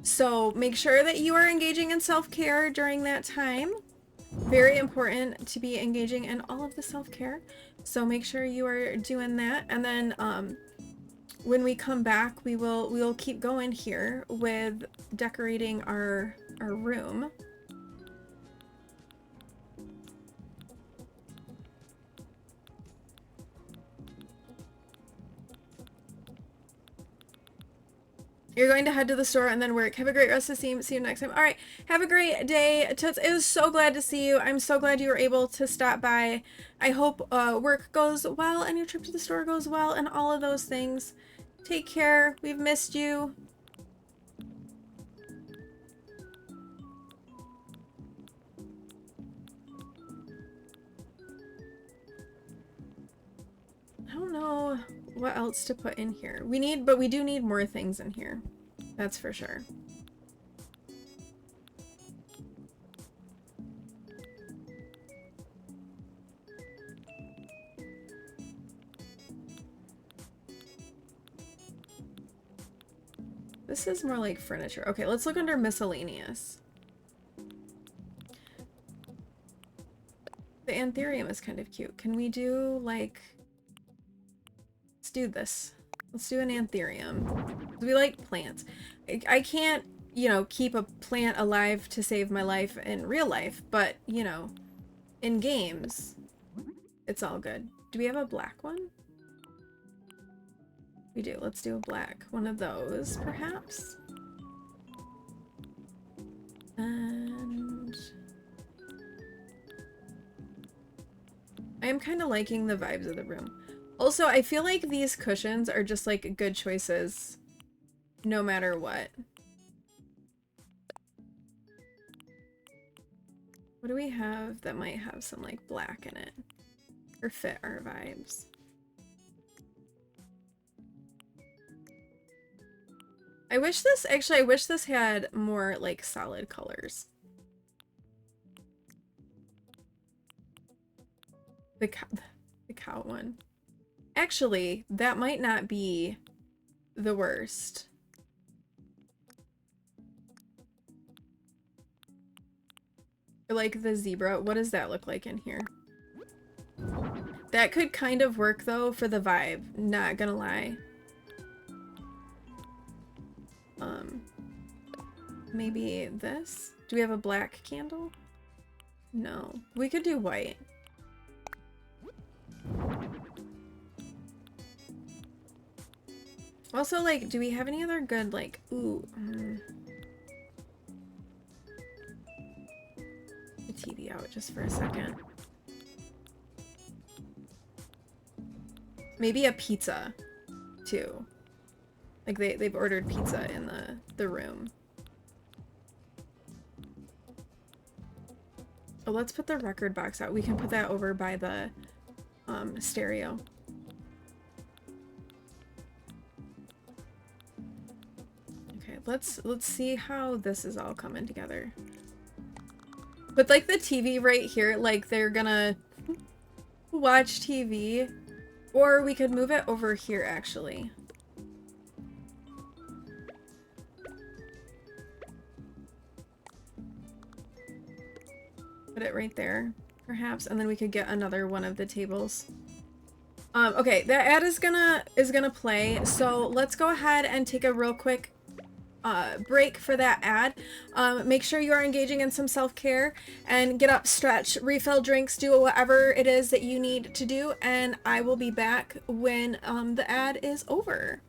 So make sure that you are engaging in self-care during that time. Very important to be engaging in all of the self-care. So make sure you are doing that. And then when we come back, we'll keep going here with decorating our room. You're going to head to the store and then work. Have a great rest of the see you next time. All right, have a great day, Toots. It was so glad to see you. I'm so glad you were able to stop by. I hope work goes well and your trip to the store goes well and all of those things. Take care. We've missed you. I don't know what else to put in here. But we do need more things in here. That's for sure. This is more like furniture. Okay, let's look under miscellaneous. The anthurium is kind of cute. Can we do like... Let's do this. Let's do an anthurium. We like plants. I can't, you know, keep a plant alive to save my life in real life, but, you know, in games, it's all good. Do we have a black one? We do. Let's do a black. One of those, perhaps. And... I am kind of liking the vibes of the room. Also, I feel like these cushions are just like good choices no matter what. What do we have that might have some like black in it or fit our vibes? I wish this had more like solid colors. The cow one. Actually, that might not be the worst. Or like the zebra. What does that look like in here? That could kind of work though for the vibe, not gonna lie. Maybe this? Do we have a black candle? No. We could do white. Also, like, do we have any other good, like, ooh. The TV out just for a second. Maybe a pizza, too. Like, they've ordered pizza in the room. Oh, let's put the record box out. We can put that over by the stereo. Okay, let's see how this is all coming together. But like the TV right here, like they're gonna watch TV, or we could move it over here actually. Put it right there, perhaps, and then we could get another one of the tables. Okay, that ad is gonna play, so let's go ahead and take a real quick break for that ad. Make sure you are engaging in some self-care and get up, stretch, refill drinks, do whatever it is that you need to do, and I will be back when the ad is over.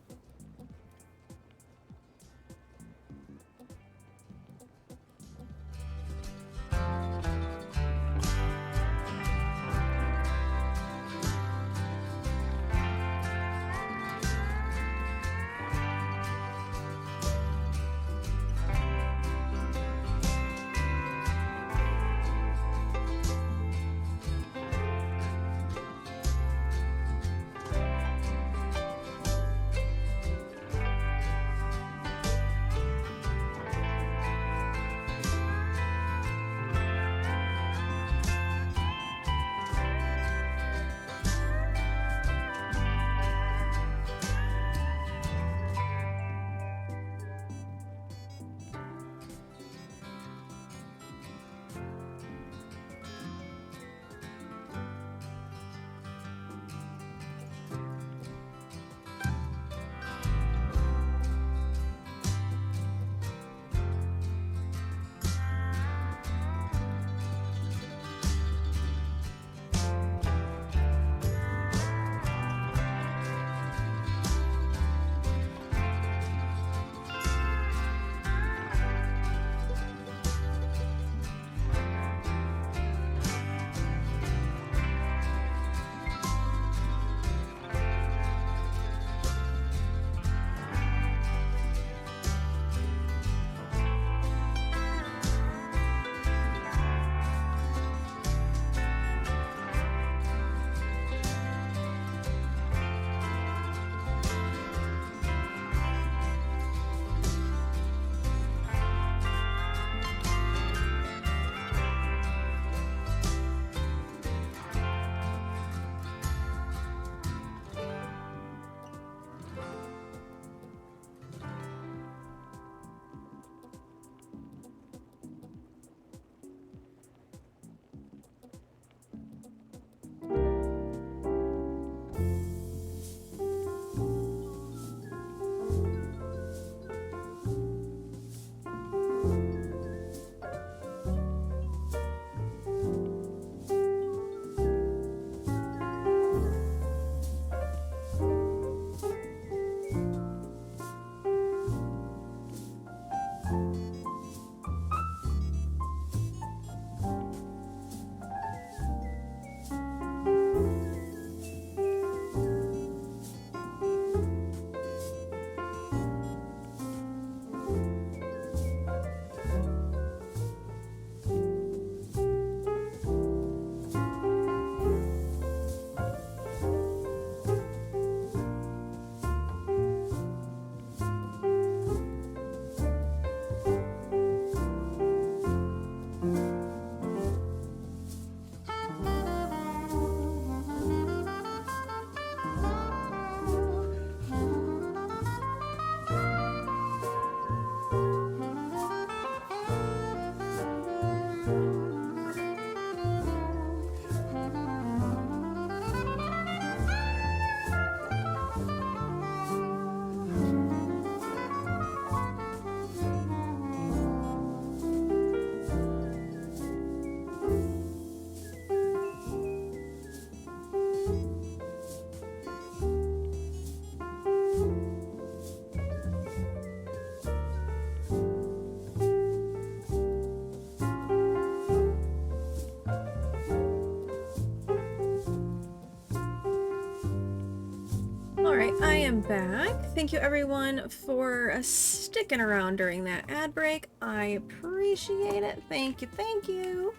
I am back. Thank you everyone for sticking around during that ad break. I appreciate it. Thank you, thank you.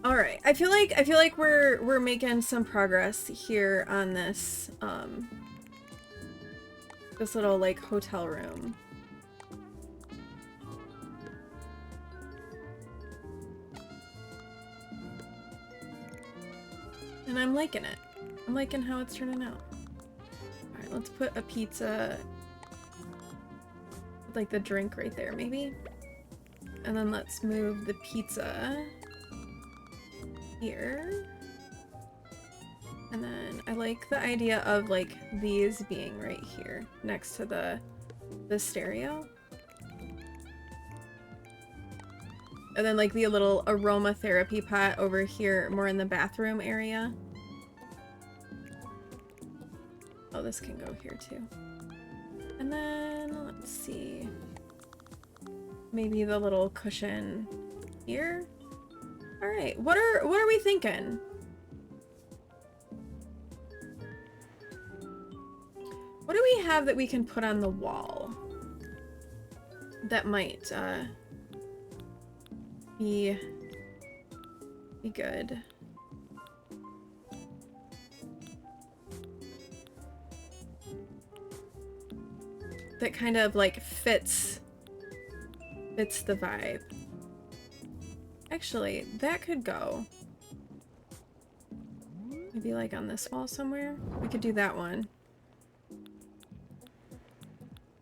All right, I feel like we're making some progress here on this this little like hotel room. And I'm liking it. I'm liking how it's turning out. Alright, let's put a pizza with like the drink right there, maybe. And then let's move the pizza here. And then I like the idea of like these being right here next to the stereo. And then like the little aromatherapy pot over here more in the bathroom area. Oh, this can go here too. And then let's see. Maybe the little cushion here. All right, what are we thinking? What do we have that we can put on the wall that might be good? That kind of like fits the vibe. Actually, that could go. Maybe like on this wall somewhere. We could do that one.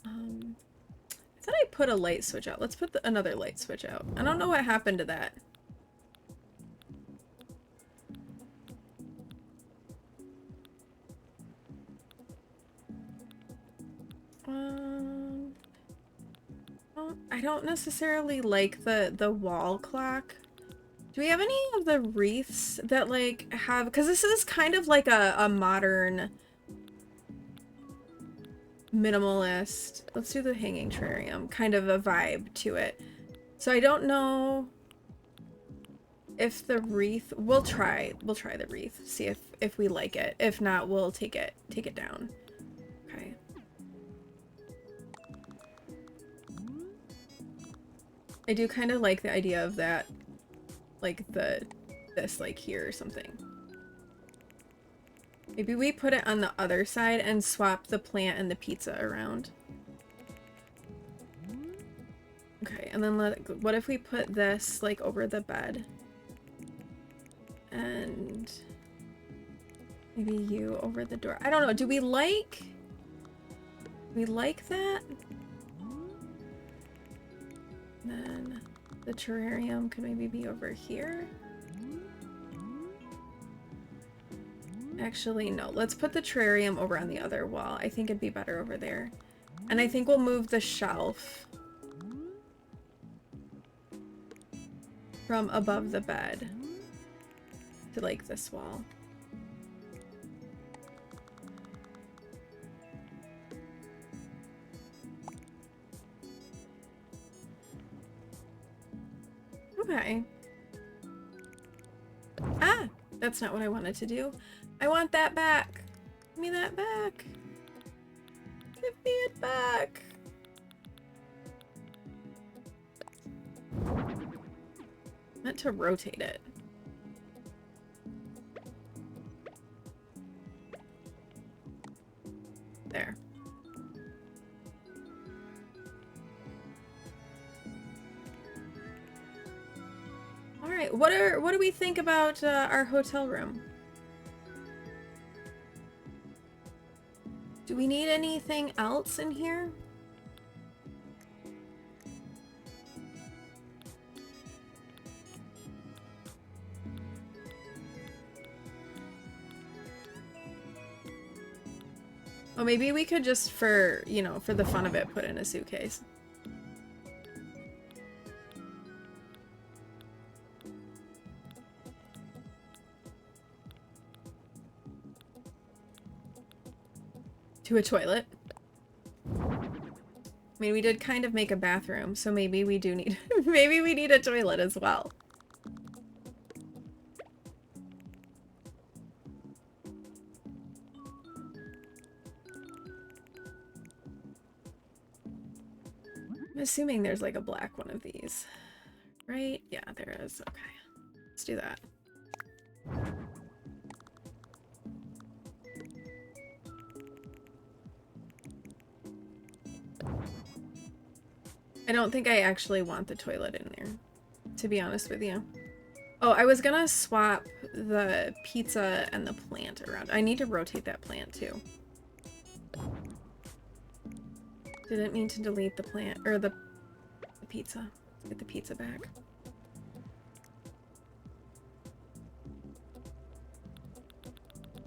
I thought I put a light switch out. Let's put another light switch out. I don't know what happened to that. I don't necessarily like the wall clock. Do we have any of the wreaths that like have, because this is kind of like a modern minimalist, let's do the hanging terrarium, kind of a vibe to it. So I don't know if the wreath, we'll try the wreath, see if we like it. If not, we'll take it down. Okay. I do kind of like the idea of that, like this like here or something. Maybe we put it on the other side and swap the plant and the pizza around. Okay, and then what if we put this like over the bed? And maybe you over the door. I don't know. Do we like that? And then the terrarium could maybe be over here. Actually, no. Let's put the terrarium over on the other wall. I think it'd be better over there. And I think we'll move the shelf from above the bed to like this wall. Okay. Ah! That's not what I wanted to do. I want that back. Give me that back. Give me it back. I meant to rotate it. There. All right. What do we think about our hotel room? Do we need anything else in here? Oh, maybe we could just for the fun of it, put in a suitcase. To a toilet. I mean, we did kind of make a bathroom, so maybe we do need maybe we need a toilet as well. I'm assuming there's like a black one of these, right? Yeah, there is. Okay, let's do that. I don't think I actually want the toilet in there, to be honest with you. Oh, I was gonna swap the pizza and the plant around. I need to rotate that plant too. Didn't mean to delete the plant, or the pizza. Let's get the pizza back.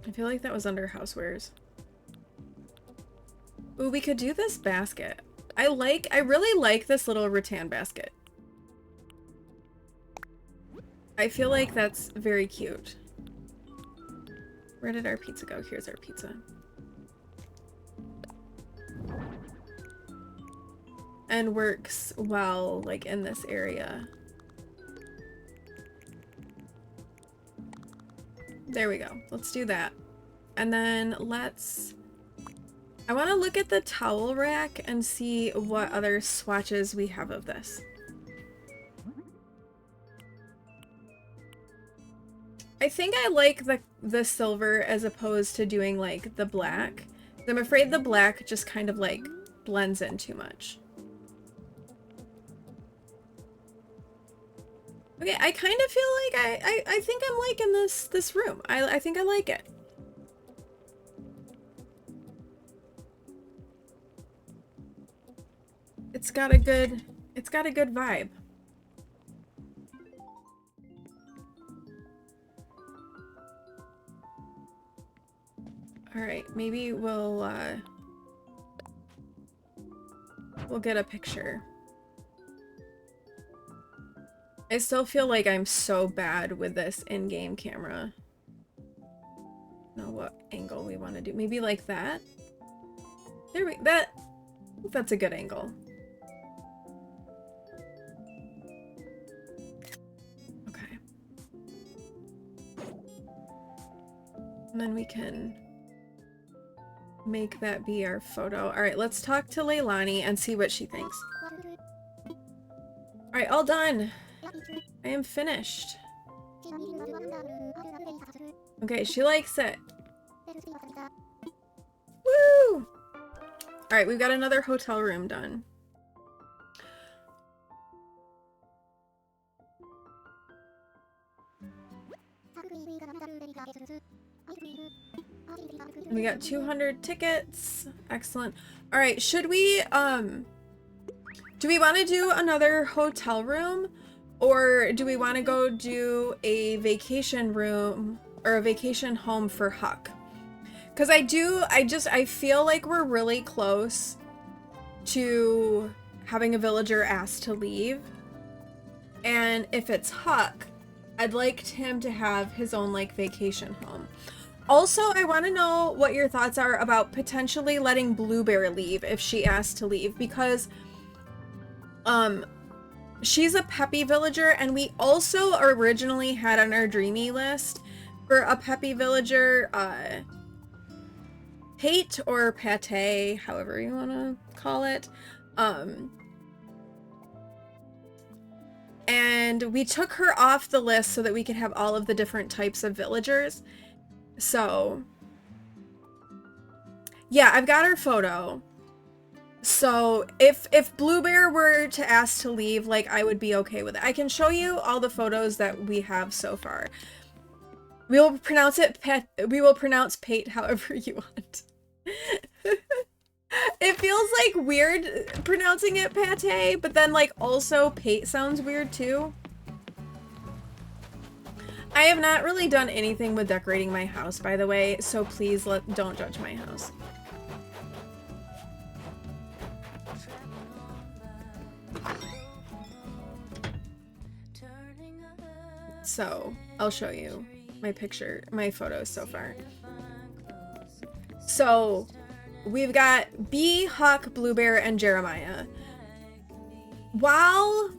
I feel like that was under housewares. Ooh, we could do this basket. I really like this little rattan basket. I feel like that's very cute. Where did our pizza go? Here's our pizza. And works well, like, in this area. There we go. Let's do that. And then let's... I want to look at the towel rack and see what other swatches we have of this. I think I like the silver as opposed to doing like the black. I'm afraid the black just kind of like blends in too much. Okay, I kind of feel like I think I'm liking this room. I think I like it. It's got a good vibe. All right, maybe we'll get a picture. I still feel like I'm so bad with this in-game camera. Know what angle we want to do. Maybe like that. That's a good angle. Okay. And then we can make that be our photo. All right, let's talk to Leilani and see what she thinks. All right, all done. I am finished. Okay, she likes it. Woo! All right, we've got another hotel room done. We got 200 tickets. Excellent. All right, should we do we want to do another hotel room, or do we want to go do a vacation room or a vacation home for Huck? Because I feel like we're really close to having a villager ask to leave. And if it's Huck, I'd like him to have his own like vacation home. Also, I want to know what your thoughts are about potentially letting Bluebear leave if she asks to leave, because she's a peppy villager, and we also originally had on our dreamy list for a peppy villager, Pate or Pate, however you want to call it. And we took her off the list so that we could have all of the different types of villagers. So, yeah, I've got her photo. So if Bluebear were to ask to leave, like, I would be okay with it. I can show you all the photos that we have so far. We will pronounce Pate however you want. It feels like weird pronouncing it Pate, but then like also Pate sounds weird too. I have not really done anything with decorating my house, by the way, so please don't judge my house. So, I'll show you my photos so far. So, we've got Bee, Huck, Bluebear, and Jeremiah. While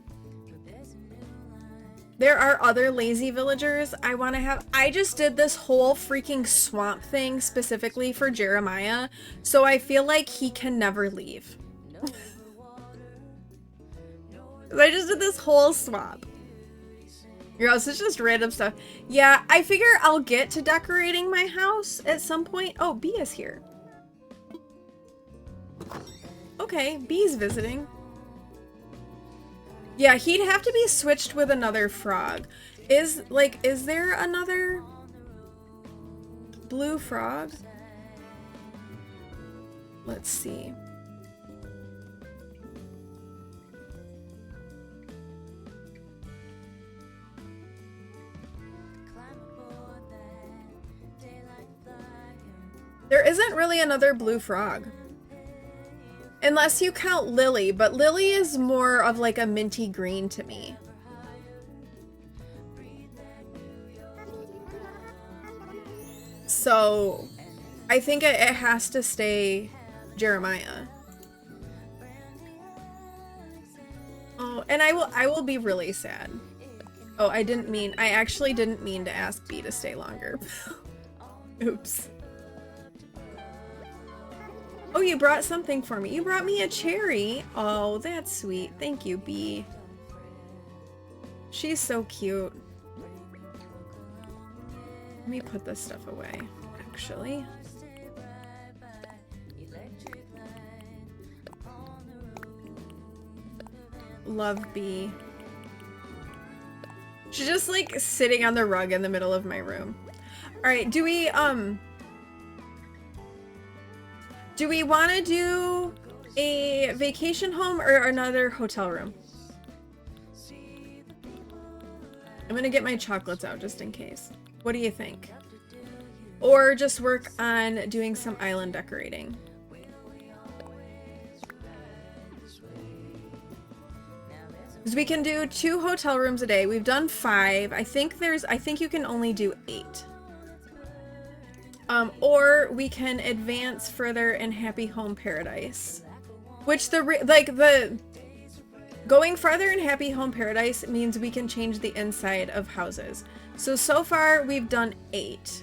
there are other lazy villagers I just did this whole freaking swamp thing specifically for Jeremiah, so I feel like he can never leave. I just did this whole swap. Gross, it's just random stuff. Yeah, I figure I'll get to decorating my house at some point. Oh, B is here. Okay, B's visiting. Yeah, he'd have to be switched with another frog. Is there another blue frog? Let's see. There isn't really another blue frog. Unless you count Lily, but Lily is more of like a minty green to me. So, I think it has to stay Jeremiah. Oh, and I will be really sad. Oh, I actually didn't mean to ask B to stay longer. Oops. Oh, you brought something for me. You brought me a cherry. Oh, that's sweet. Thank you, B. She's so cute. Let me put this stuff away, actually. Love B. She's just like sitting on the rug in the middle of my room. All right, do we want to do a vacation home or another hotel room? I'm gonna get my chocolates out just in case. What do you think? Or just work on doing some island decorating. Because we can do 2 hotel rooms a day. We've done 5. I think you can only do 8. Or we can advance further in Happy Home Paradise. Which going farther in Happy Home Paradise means we can change the inside of houses. So far we've done 8.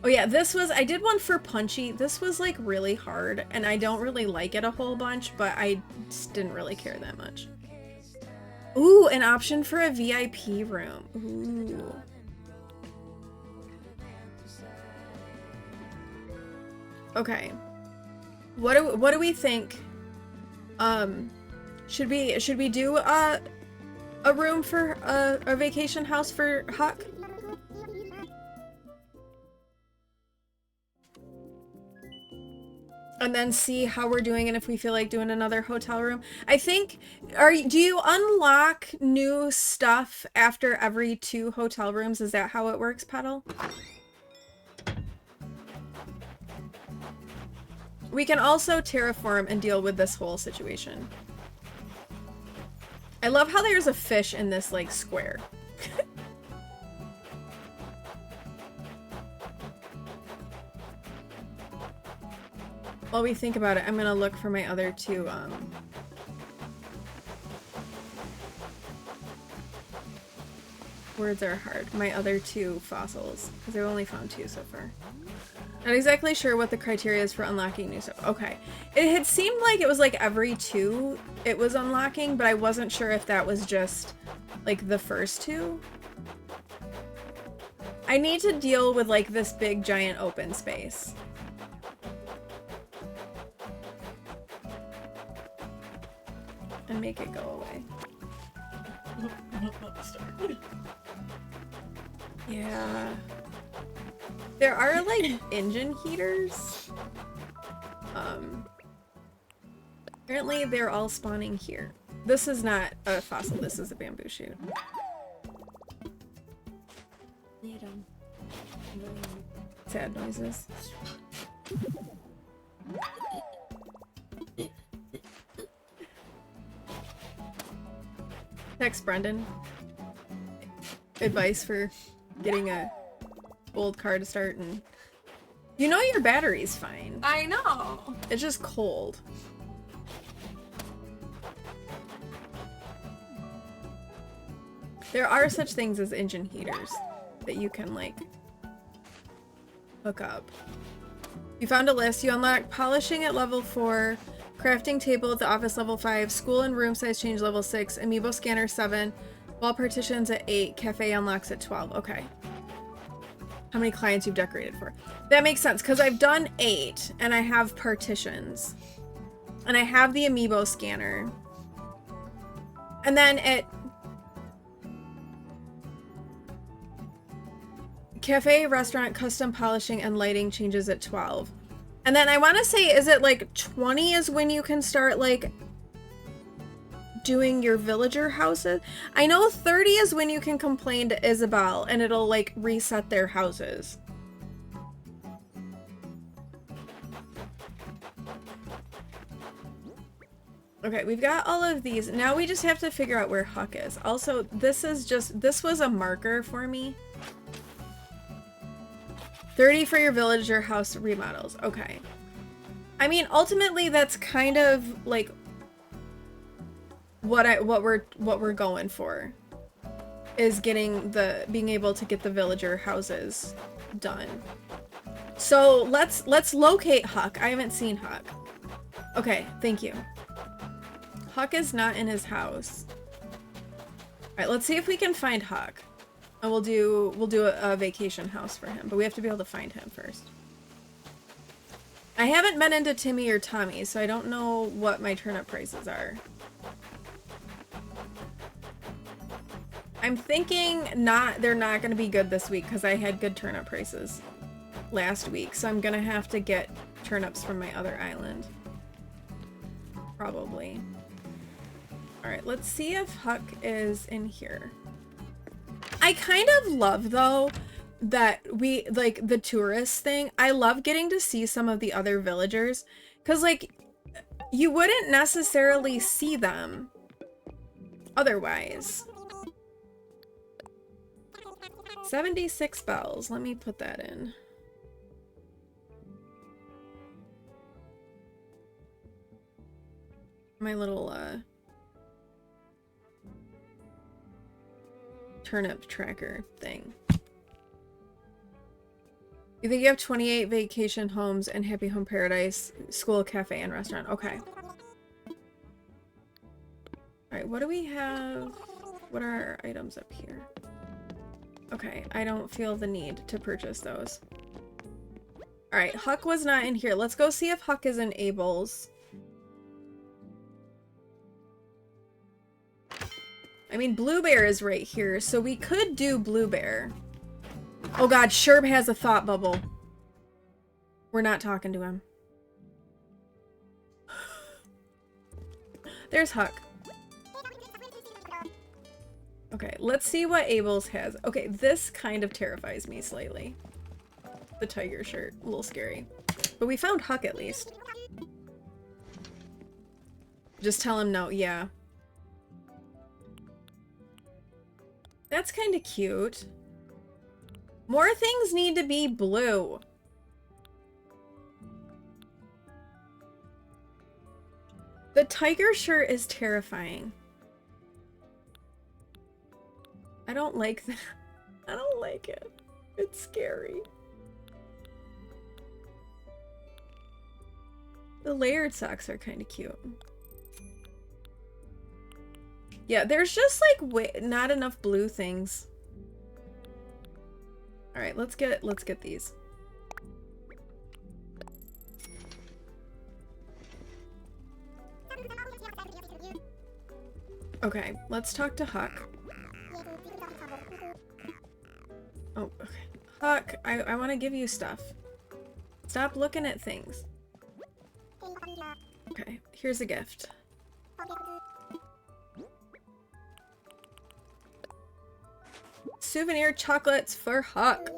Oh yeah, I did one for Punchy. This was like really hard and I don't really like it a whole bunch, but I just didn't really care that much. Ooh, an option for a VIP room. Ooh. Okay. What do we think? Should we do a room for a vacation house for Huck? And then see how we're doing and if we feel like doing another hotel room. I think, do you unlock new stuff after every 2 hotel rooms? Is that how it works, Petal? We can also terraform and deal with this whole situation. I love how there's a fish in this, like, square. While we think about it, I'm gonna look for my other 2, words are hard. My other 2 fossils, because I've only found 2 so far. Not exactly sure what the criteria is for unlocking new stuff. Okay. It had seemed like it was like every 2 it was unlocking, but I wasn't sure if that was just like the first 2. I need to deal with like this big giant open space. And make it go away. Yeah. There are like engine heaters. Apparently they're all spawning here. This is not a fossil, this is a bamboo shoot. Sad noises. Text Brendan. Advice for getting a old car to start, and you know your battery's fine. I know. It's just cold. There are such things as engine heaters that you can like hook up. You found a list. You unlock polishing at level 4, Crafting table at the office level 5. School and room size change level 6. Amiibo scanner 7. Wall partitions at 8. Cafe unlocks at 12. Okay. How many clients you've decorated for? That makes sense because I've done 8 and I have partitions. And I have the Amiibo scanner. And then at cafe, restaurant, custom polishing, and lighting changes at 12. And then I want to say, is it like 20 is when you can start like doing your villager houses? I know 30 is when you can complain to Isabel and it'll like reset their houses. Okay, we've got all of these. Now we just have to figure out where Huck is. Also, this was a marker for me. 30 for your villager house remodels. Okay. I mean, ultimately that's kind of like what we're going for is being able to get the villager houses done. So let's locate Huck. I haven't seen Huck. Okay, thank you. Huck is not in his house. Alright, let's see if we can find Huck. And we'll do a vacation house for him, but we have to be able to find him first. I haven't been into Timmy or Tommy, so I don't know what my turnip prices are. I'm thinking they're not gonna be good this week because I had good turnip prices last week, so I'm gonna have to get turnips from my other island. Probably. Alright, let's see if Huck is in here. I kind of love, though, that we, like, the tourist thing. I love getting to see some of the other villagers. Because, like, you wouldn't necessarily see them otherwise. 76 bells. Let me put that in. My little, turnip tracker thing. You think you have 28 vacation homes and Happy Home Paradise, school, cafe, and restaurant. Okay. Alright, what do we have? What are our items up here? Okay, I don't feel the need to purchase those. Alright, Huck was not in here. Let's go see if Huck is in Abel's. I mean, Blue Bear is right here, so we could do Blue Bear. Oh god, Sherb has a thought bubble. We're not talking to him. There's Huck. Okay, let's see what Abel's has. Okay, this kind of terrifies me slightly. The tiger shirt, a little scary. But we found Huck at least. Just tell him no, yeah. That's kind of cute. More things need to be blue. The tiger shirt is terrifying. I don't like that. I don't like it. It's scary. The layered socks are kind of cute. Yeah, there's just like not enough blue things. All right, let's get these. Okay, let's talk to Huck. Oh, okay. Huck, I want to give you stuff. Stop looking at things. Okay, here's a gift. Souvenir chocolates for Huck.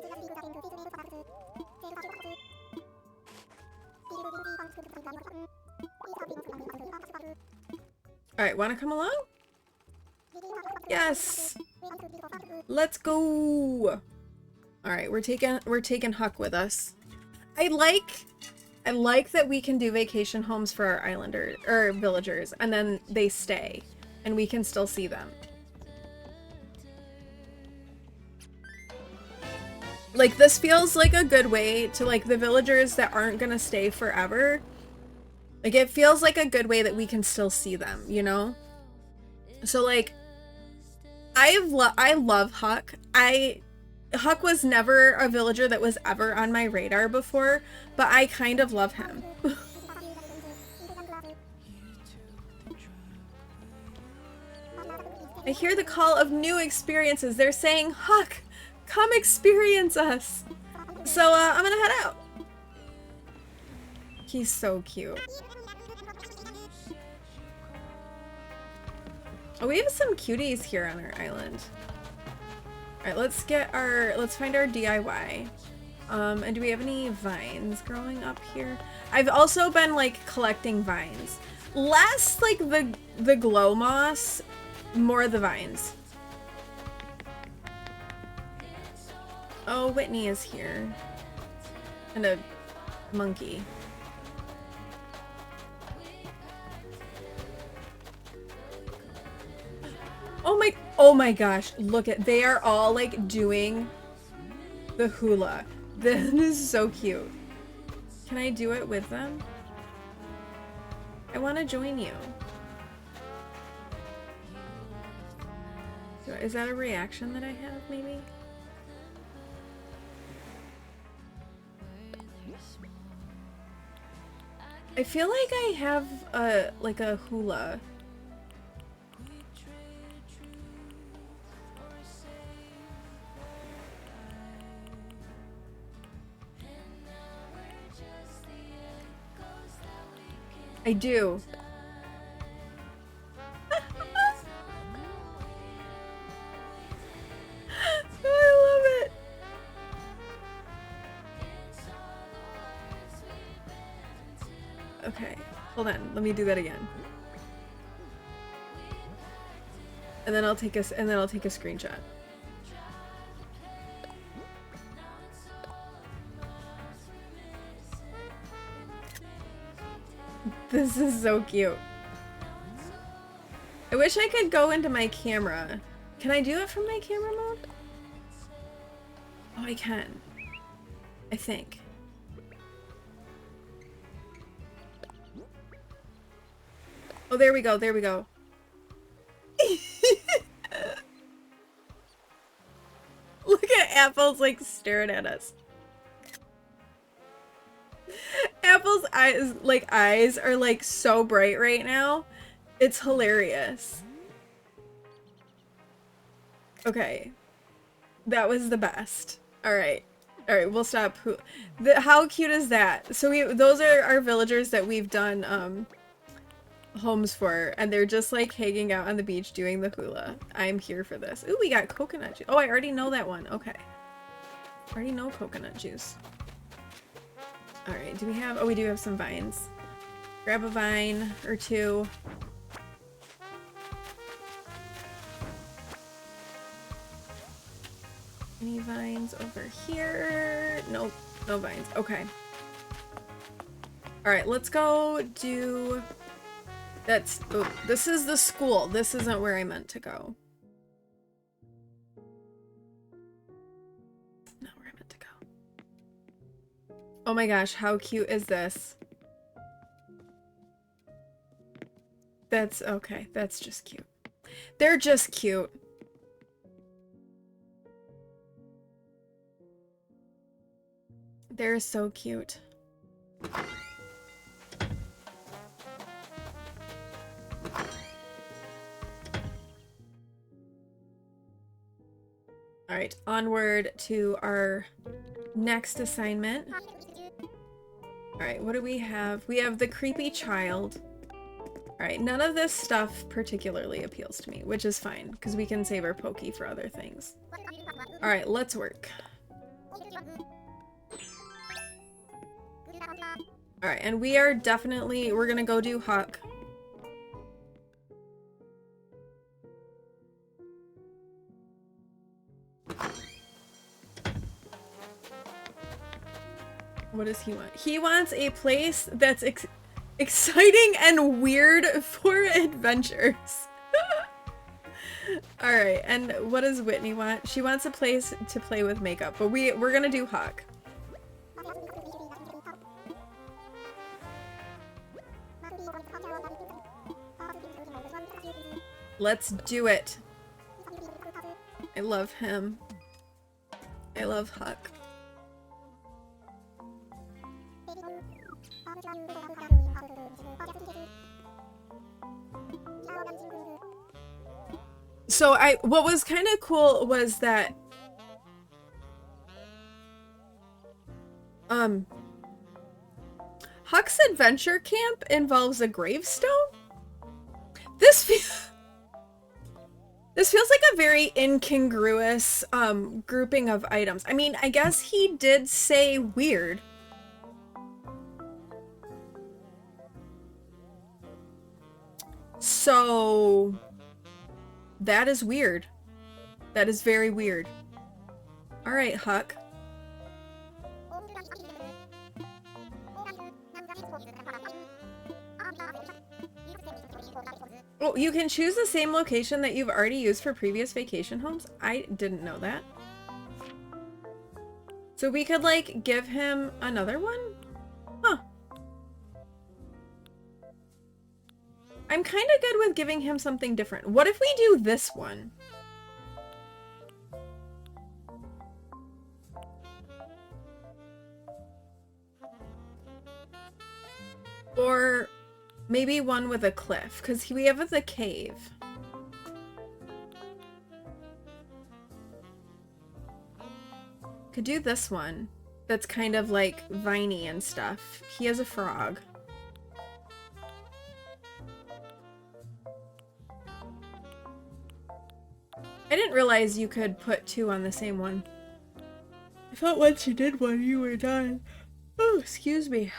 Alright, wanna come along? Yes! Let's go! Alright, we're taking Huck with us. I like that we can do vacation homes for our islanders or villagers and then they stay and we can still see them. Like, this feels like a good way to, like, the villagers that aren't gonna stay forever, Like, it feels like a good way that we can still see them, you know? So, like, I love Huck. Huck was never a villager that was ever on my radar before, but I kind of love him. I hear the call of new experiences. They're saying, Huck, come experience us. So, I'm gonna head out. He's so cute. Oh, we have some cuties here on our island. Alright, let's find our DIY. And do we have any vines growing up here? I've also been, like, collecting vines. Less, like, the glow moss, more the vines. Oh, Whitney is here. And a monkey. Oh my gosh, look at, they are all like doing the hula. This is so cute. Can I do it with them? I want to join you. Is that a reaction that I have, maybe? I feel like I have like a hula. I do. I love it. Okay, hold on. Let me do that again. And then I'll take a screenshot. This is so cute. I wish I could go into my camera. Can I do it from my camera mode? Oh, I can. I think. Oh, there we go. There we go. Look at Apple's like staring at us. Apple's eyes are like so bright right now. It's hilarious. Okay. That was the best. Alright. Alright, we'll stop. How cute is that? So those are our villagers that we've done homes for, and they're just like hanging out on the beach doing the hula. I'm here for this. Ooh, we got coconut juice. Oh, I already know that one. Okay. I already know coconut juice. Alright, do we have... Oh, we do have some vines. Grab a vine or two. Any vines over here? Nope, no vines. Okay. Alright, let's go do... That's... Oh, this is the school. This isn't where I meant to go. Oh my gosh, how cute is this? That's okay, that's just cute. They're just cute. They're so cute. Alright, onward to our next assignment. Alright, what do we have? We have the creepy child. Alright, none of this stuff particularly appeals to me, which is fine, because we can save our pokey for other things. Alright, let's work. Alright, and we are definitely... We're gonna go do Huck. What does he want? He wants a place that's exciting and weird for adventures. Alright, and what does Whitney want? She wants a place to play with makeup, but we're gonna do Huck. Let's do it. I love him. I love Huck. So what was kind of cool was that Huck's adventure camp involves a gravestone? This feels like a very incongruous grouping of items. I mean, I guess he did say weird. So that is weird. That is very weird. All right, Huck. Oh, you can choose the same location that you've already used for previous vacation homes? I didn't know that. So we could, like, give him another one? Huh. I'm kind of good with giving him something different. What if we do this one? Or maybe one with a cliff, because we have the cave. Could do this one. That's kind of like viney and stuff. He has a frog. I didn't realize you could put two on the same one. I thought once you did one, you were done. Oh, excuse me.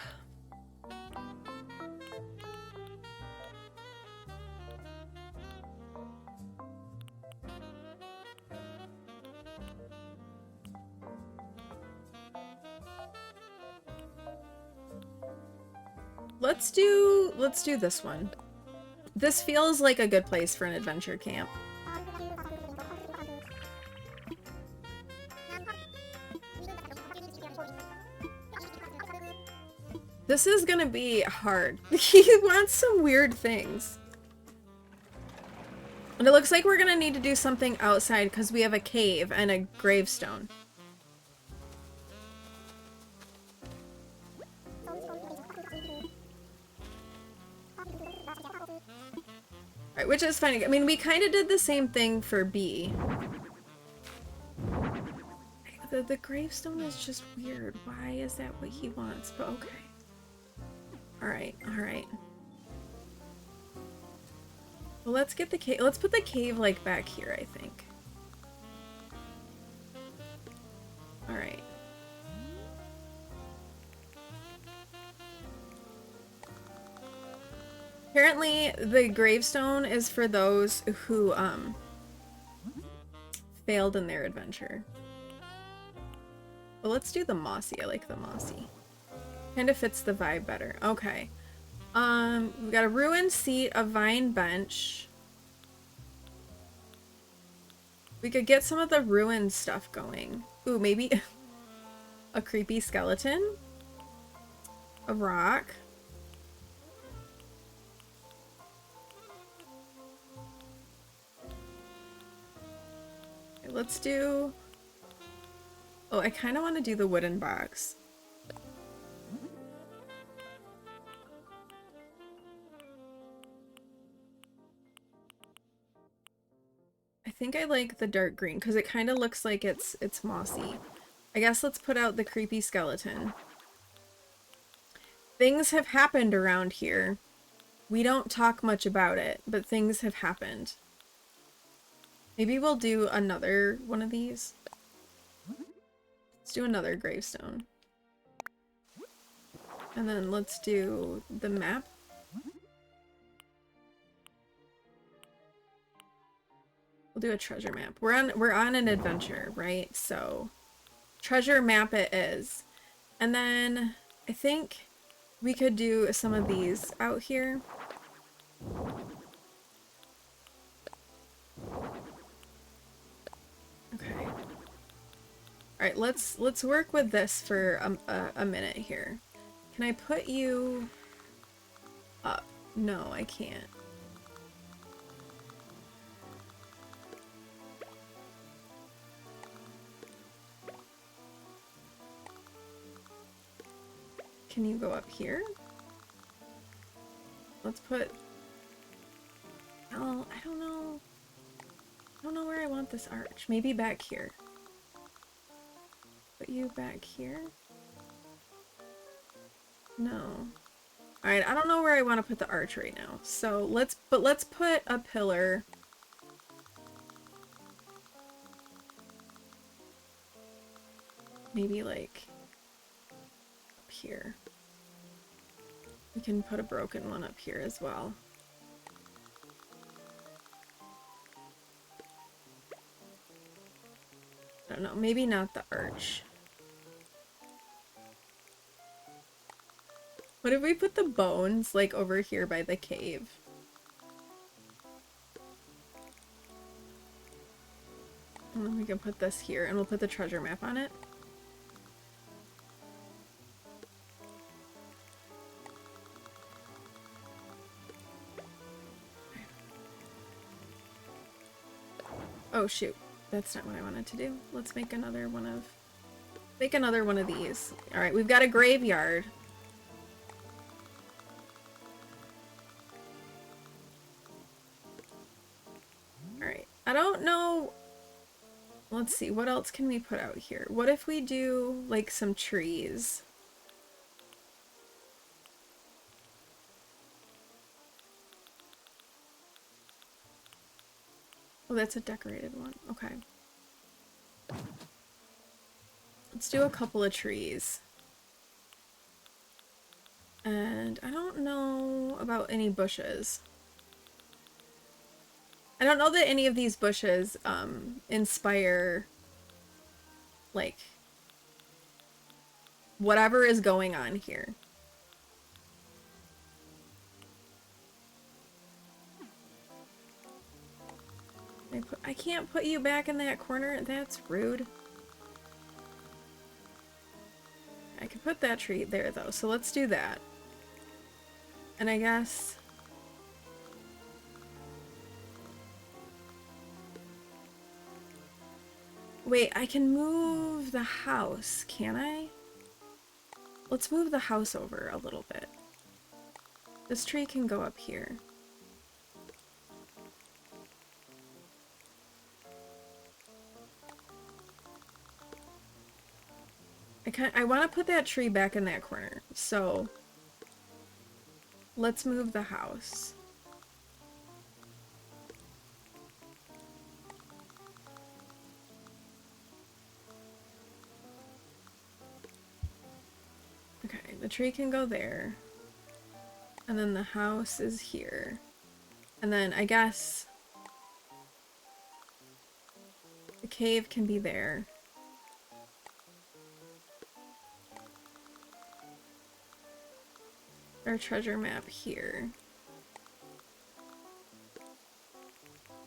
Let's do this one. This feels like a good place for an adventure camp. This is gonna be hard. He wants some weird things. And it looks like we're gonna need to do something outside because we have a cave and a gravestone. Right, which is fine. I mean, we kind of did the same thing for B. The gravestone is just weird. Why is that what he wants? But okay. Alright, alright. Well, let's get the cave. Let's put the cave, like, back here, I think. Alright. Apparently, the gravestone is for those who, failed in their adventure. Well, let's do the mossy. I like the mossy. Kind of fits the vibe better. Okay. We've got a ruined seat, a vine bench. We could get some of the ruined stuff going. Ooh, maybe a creepy skeleton? A rock? Okay, let's do... Oh, I kind of want to do the wooden box. I think I like the dark green because it kind of looks like it's mossy. I guess let's put out the creepy skeleton. Things have happened around here. We don't talk much about it, but things have happened. Maybe we'll do another one of these. Let's do another gravestone. And then let's do the map. We'll do a treasure map. We're on an adventure, right? So treasure map it is. And then I think we could do some of these out here. Okay. All right, let's work with this for a minute here. Can I put you up? No, I can't. can you go up here? Let's put... Oh, I don't know. I don't know where I want this arch. Maybe back here. Put you back here? No. Alright, I don't know where I want to put the arch right now. So let's put a pillar. Maybe like up here. We can put a broken one up here as well. I don't know, maybe not the arch. What if we put the bones like over here by the cave? And then we can put this here and we'll put the treasure map on it. Oh shoot, that's not what I wanted to do. Let's make another one of these. All right, we've got a graveyard. All right, I don't know. Let's see, what else can we put out here? What if we do like some trees? Oh, that's a decorated one. Okay. Let's do a couple of trees. And I don't know about any bushes. I don't know that any of these bushes inspire like whatever is going on here. I can't put you back in that corner. That's rude. I could put that tree there though, so let's do that. And I guess... Wait, I can move the house, can I? Let's move the house over a little bit. This tree can go up here. I want to put that tree back in that corner, so let's move the house. Okay, the tree can go there, and then the house is here, and then I guess the cave can be there. Our treasure map here.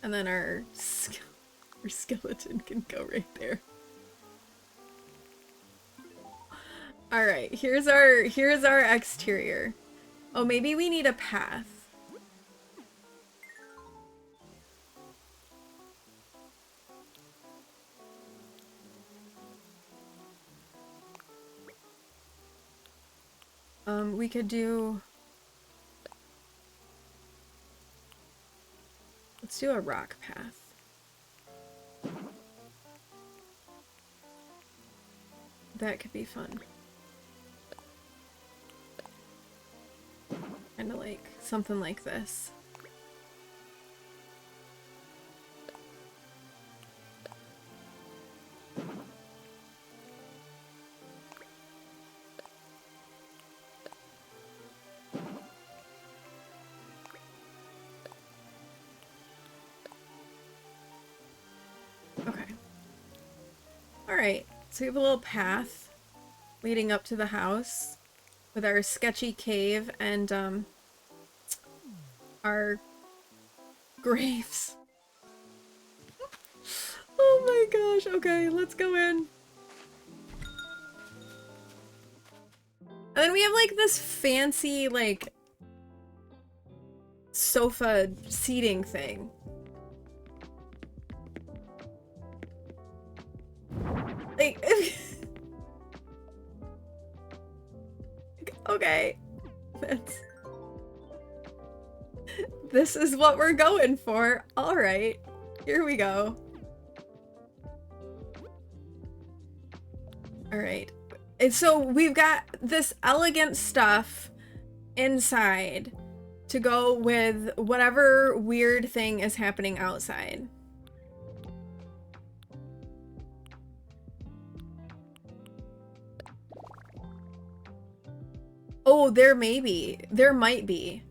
And then our skeleton can go right there. Alright, here's our exterior. Oh, maybe we need a path. We could do... Let's do a rock path. That could be fun. Kinda like something like this. Alright, so we have a little path leading up to the house with our sketchy cave and our graves. Oh my gosh, okay, let's go in. And then we have like this fancy like sofa seating thing. Like, Okay. This is what we're going for. All right. Here we go. All right. And so we've got this elegant stuff inside to go with whatever weird thing is happening outside. Oh, there might be.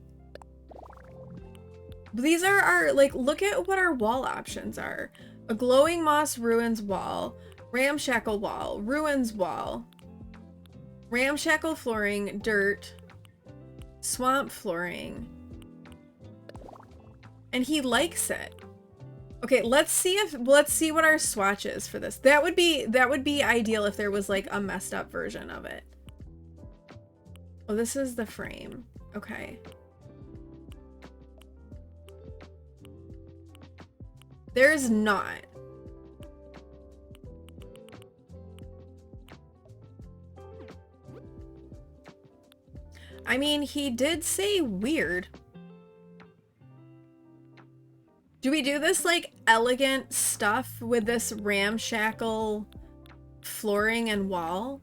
These are our, like, look at what our wall options are. A glowing moss ruins wall, ramshackle wall, ruins wall, ramshackle flooring, dirt, swamp flooring. And he likes it. Okay, let's see what our swatch is for this. That would be ideal if there was like a messed up version of it. Oh, this is the frame. Okay. There's not. I mean, he did say weird. Do we do this like elegant stuff with this ramshackle flooring and wall?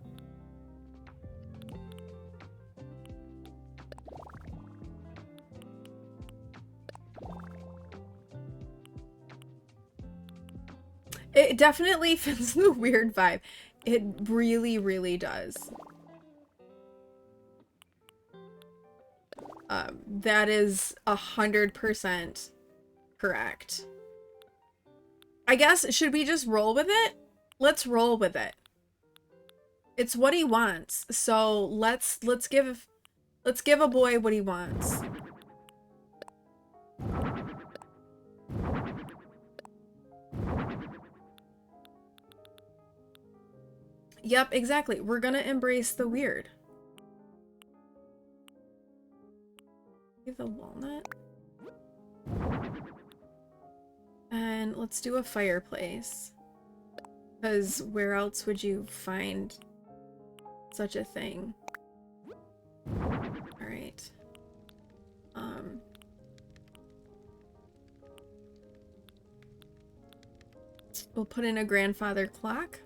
It definitely fits the weird vibe. It really, really does. That is 100% correct. I guess, should we just roll with it? Let's roll with it. It's what he wants. So let's give a boy what he wants. Yep, exactly. We're gonna embrace the weird. Give the walnut. And let's do a fireplace. Because where else would you find such a thing? Alright. We'll put in a grandfather clock.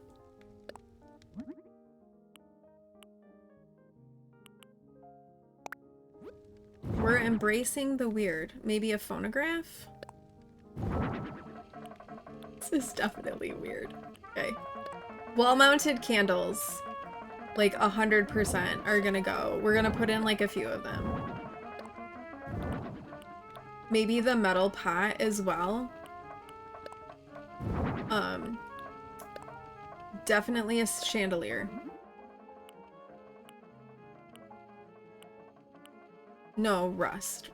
We're embracing the weird. Maybe a phonograph? This is definitely weird. Okay. Wall-mounted candles, like 100% are gonna go. We're gonna put in like a few of them. Maybe the metal pot as well. Definitely a chandelier. No, rust.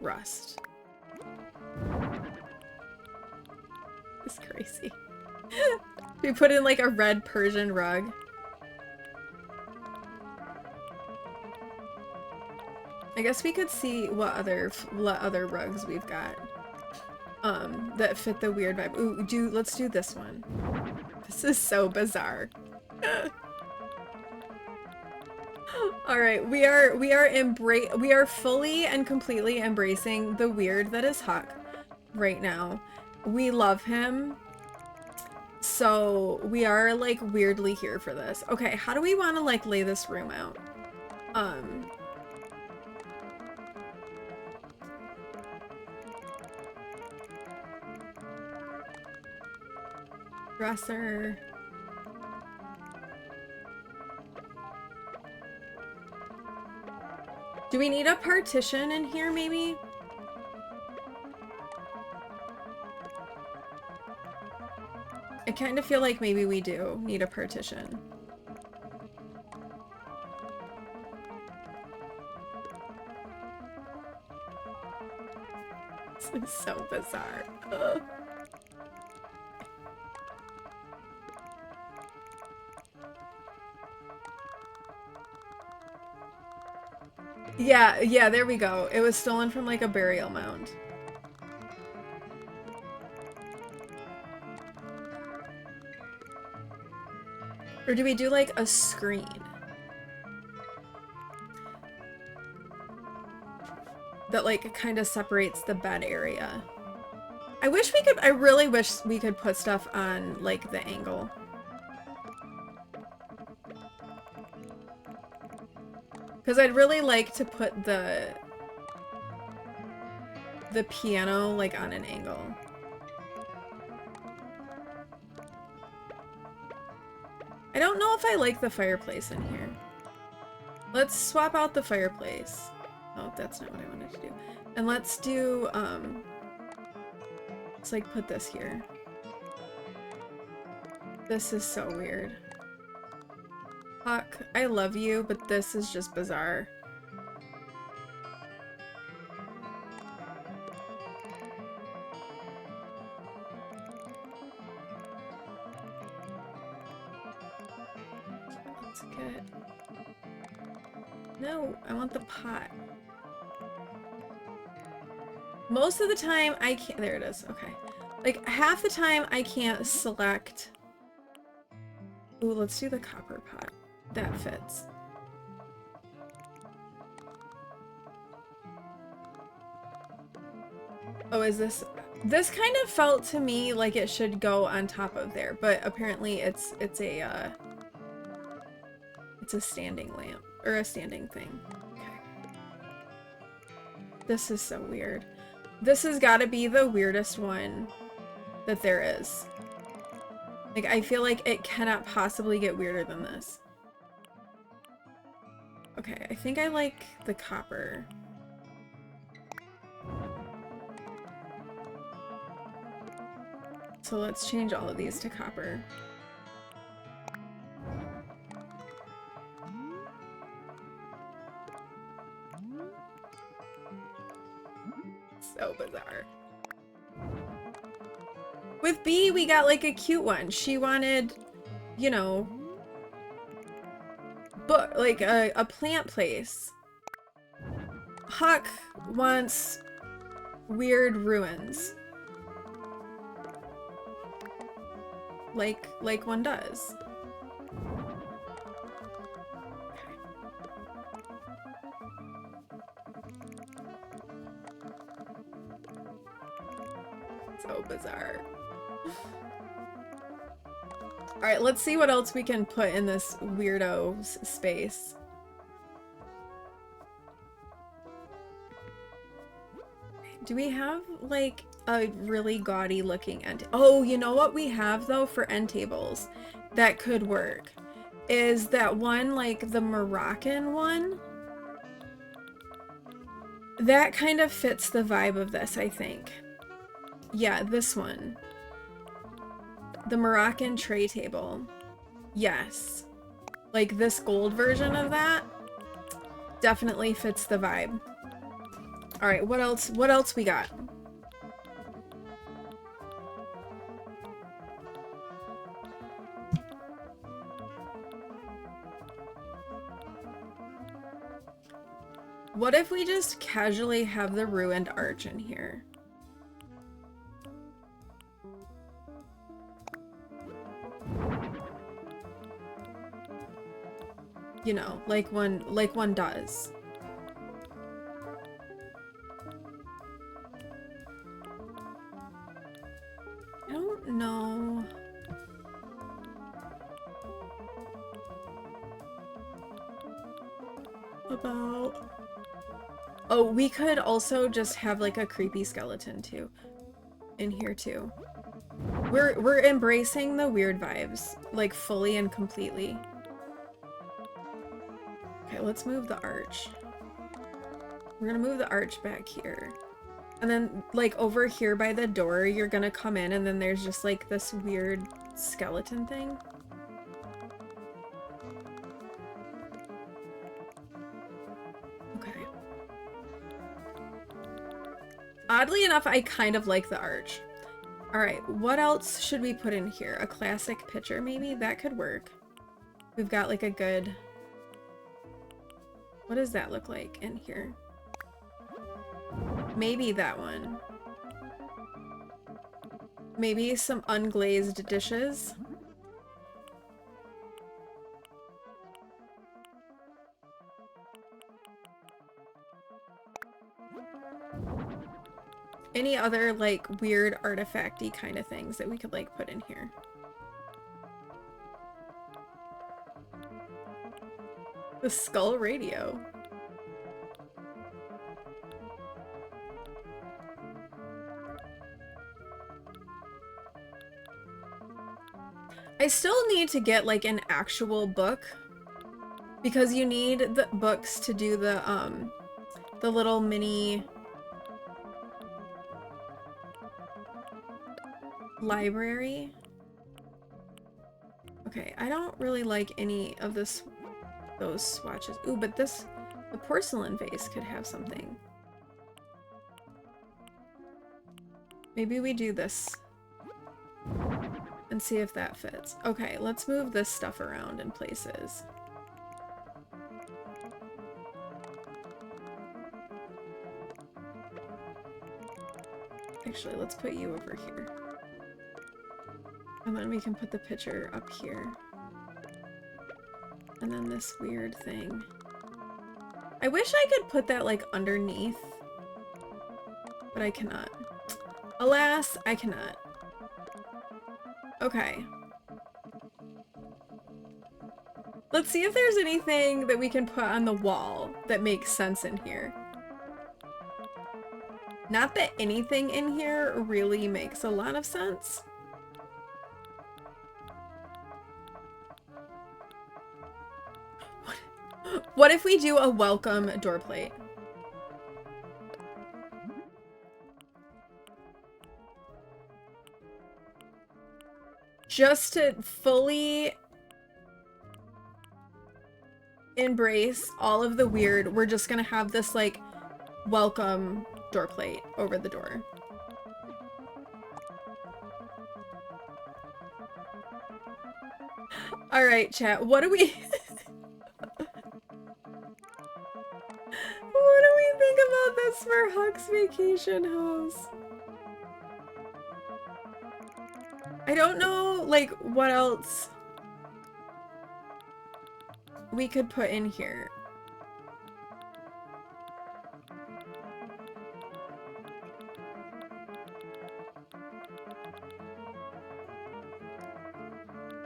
It's crazy. We put in like a red Persian rug. I guess we could see what other rugs we've got that fit the weird vibe. Ooh, let's do this one. This is so bizarre. All right, we are fully and completely embracing the weird that is Huck right now. We love him. So we are like weirdly here for this. Okay, how do we want to like lay this room out? Dresser. Do we need a partition in here, maybe? I kind of feel like maybe we do need a partition. This is so bizarre. Ugh. Yeah, there we go. It was stolen from like a burial mound. Or do we do like a screen? that like kind of separates the bed area. I really wish we could put stuff on like the angle. Because I'd really like to put the piano like on an angle. I don't know if I like the fireplace in here. Let's swap out the fireplace. Oh, that's not what I wanted to do. And let's do, let's like put this here. This is so weird. Huck, I love you, but this is just bizarre. Let's get... No, I want the pot. Most of the time I can't... There it is. Okay. Like, half the time I can't select... Ooh, let's do the copper pot. That fits. Oh, is this... This kind of felt to me like it should go on top of there, but apparently it's a standing lamp. Or a standing thing. Okay. This is so weird. This has got to be the weirdest one that there is. Like, I feel like it cannot possibly get weirder than this. Okay, I think I like the copper. So let's change all of these to copper. So bizarre. With B, we got like a cute one. She wanted, you know, like a plant place. Huck wants weird ruins. Like one does. So bizarre. Alright, let's see what else we can put in this weirdo's space. Do we have, like, a really gaudy looking end? Oh, you know what we have, though, for end tables that could work? Is that one, like, the Moroccan one? That kind of fits the vibe of this, I think. Yeah, this one. The Moroccan tray table. Yes. Like, this gold version of that definitely fits the vibe. Alright, what else? What else we got? What if we just casually have the ruined arch in here? You know, like one does. I don't know. About... Oh, we could also just have like a creepy skeleton too. In here too. We're embracing the weird vibes, like fully and completely. Okay, let's move the arch. We're gonna move the arch back here. And then, like, over here by the door, you're gonna come in and then there's just, like, this weird skeleton thing. Okay. Oddly enough, I kind of like the arch. Alright, what else should we put in here? A classic picture, maybe? That could work. We've got, like, a good... What does that look like in here? Maybe that one. Maybe some unglazed dishes. any other like weird artifacty kind of things that we could like put in here. The skull radio. I still need to get like an actual book because you need the books to do the little mini library. Okay, I don't really like any of those swatches. Ooh, but the porcelain vase could have something. Maybe we do this and see if that fits. Okay, let's move this stuff around in places. Actually, let's put you over here. And then we can put the picture up here. And then this weird thing. I wish I could put that like underneath, but I cannot. Alas, I cannot. Okay. Let's see if there's anything that we can put on the wall that makes sense in here. Not that anything in here really makes a lot of sense. What if we do a welcome door plate? Just to fully embrace all of the weird, we're just gonna have this like welcome door plate over the door. All right, chat. What do we what do we think about this for Huck's vacation house? I don't know, like, what else we could put in here.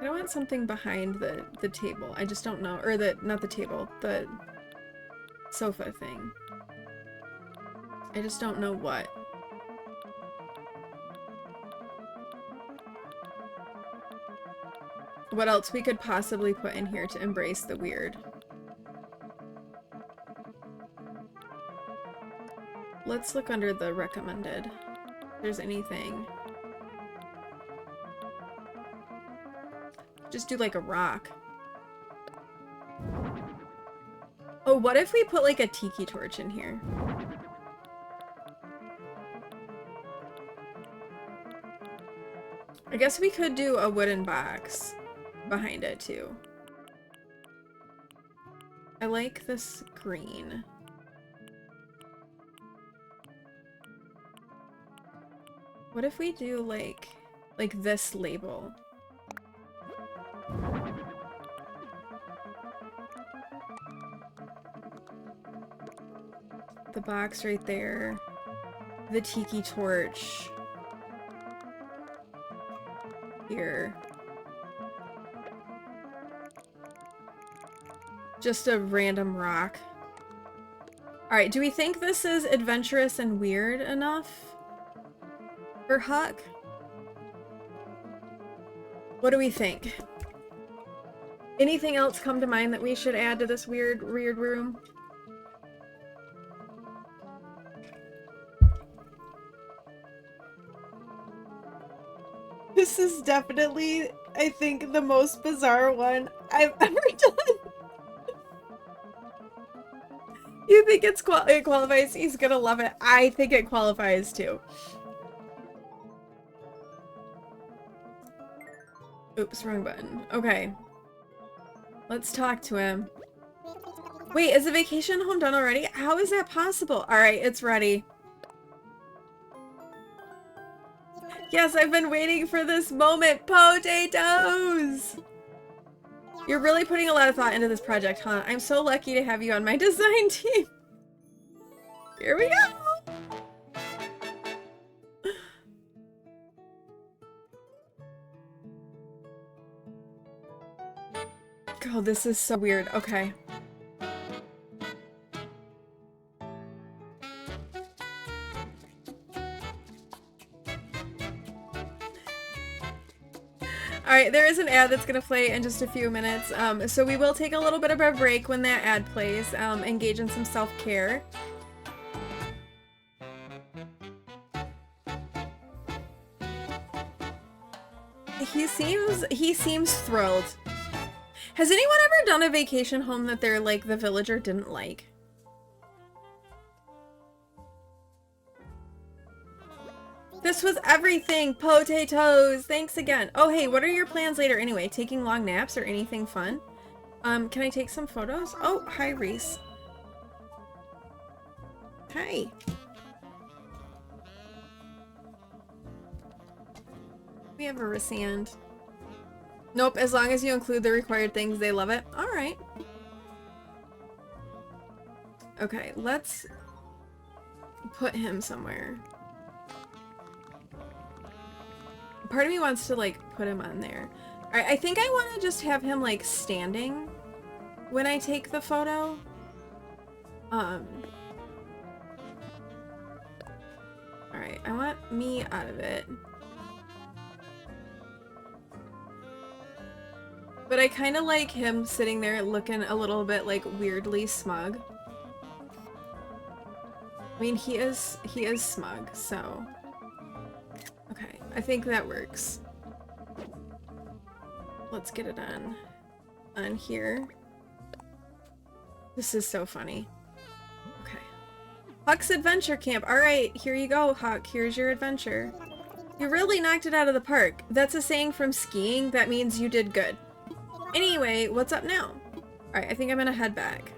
I want something behind the table. I just don't know. Or not the table, the sofa thing. I just don't know what. What else we could possibly put in here to embrace the weird. Let's look under the recommended. If there's anything. Just do like a rock. Oh, what if we put like a tiki torch in here? I guess we could do a wooden box behind it too. I like this green. What if we do like this label? The box right there. The tiki torch. Here. Just a random rock. Alright, do we think this is adventurous and weird enough for Huck? What do we think? Anything else come to mind that we should add to this weird room? This is definitely, I think, the most bizarre one I've ever done. You think it qualifies? He's gonna love it. I think it qualifies too. Oops, wrong button. Okay. Let's talk to him. Wait, is the vacation home done already? How is that possible? Alright, it's ready. Yes, I've been waiting for this moment. Potatoes! You're really putting a lot of thought into this project, huh? I'm so lucky to have you on my design team. Here we go! Oh, this is so weird. Okay. Alright, there is an ad that's gonna play in just a few minutes. So we will take a little bit of a break when that ad plays, engage in some self-care. He seems thrilled. Has anyone ever done a vacation home that they're like the villager didn't like? This was everything. Potatoes. Thanks again. Oh, hey, what are your plans later anyway? Taking long naps or anything fun? Can I take some photos? Oh, hi, Reese. Hi. We have a Resand. Nope, as long as you include the required things, they love it. Alright. Okay, let's put him somewhere. Part of me wants to, like, put him on there. Alright, I think I want to just have him, like, standing when I take the photo. Alright, I want me out of it. But I kind of like him sitting there looking a little bit, like, weirdly smug. I mean, he is smug, so... Okay, I think that works. Let's get it on here. This is so funny. Okay. Huck's Adventure Camp. Alright, here you go, Huck. Here's your adventure. You really knocked it out of the park. That's a saying from skiing. That means you did good. Anyway, what's up now? Alright, I think I'm gonna head back.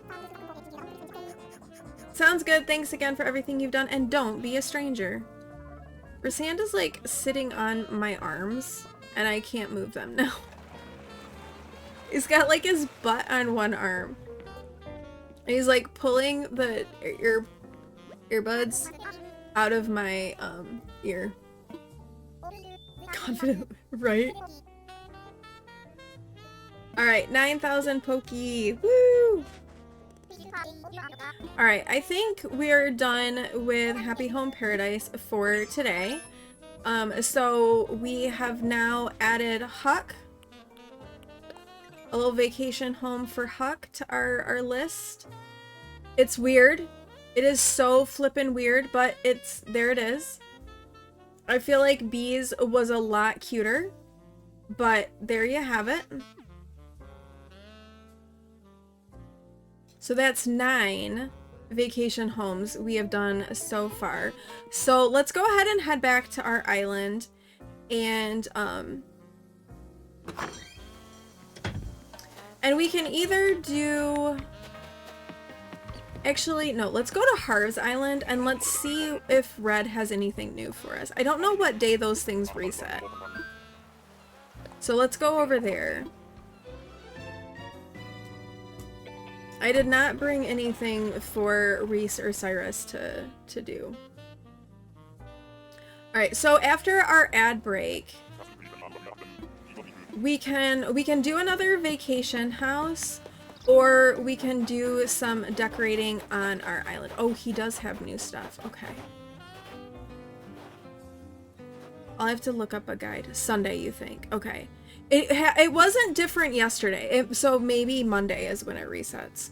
Sounds good. Thanks again for everything you've done, and don't be a stranger. Resand is like sitting on my arms, and I can't move them now. He's got like his butt on one arm. And he's like pulling the earbuds out of my ear. Confident, right? Alright, 9,000 Pokey. Woo! Alright, I think we are done with Happy Home Paradise for today. So we have now added Huck. A little vacation home for Huck to our list. It's weird. It is so flippin' weird, but there it is. I feel like Bees was a lot cuter, but there you have it. So that's 9 vacation homes we have done so far. So let's go ahead and head back to our island and we can either do... Actually, no, let's go to Harv's Island and let's see if Red has anything new for us. I don't know what day those things reset. So let's go over there. I did not bring anything for Reese or Cyrus to do. Alright, so after our ad break, we can do another vacation house, or we can do some decorating on our island. Oh, he does have new stuff. Okay. I'll have to look up a guide. Sunday, you think? Okay. It wasn't different yesterday, so maybe Monday is when it resets.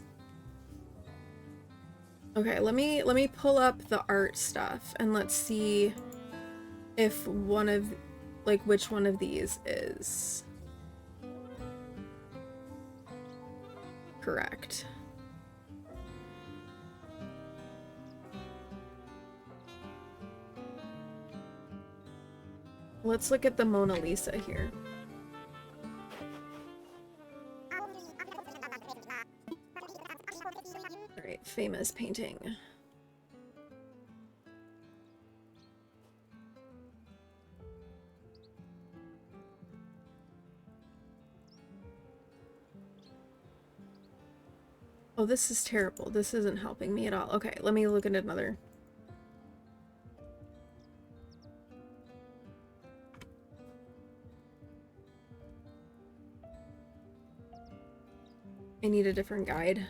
Okay, let me pull up the art stuff and let's see if one of, like, which one of these is correct. Let's look at the Mona Lisa here. Alright, famous painting. Oh, this is terrible. This isn't helping me at all. Okay, let me look at another. I need a different guide.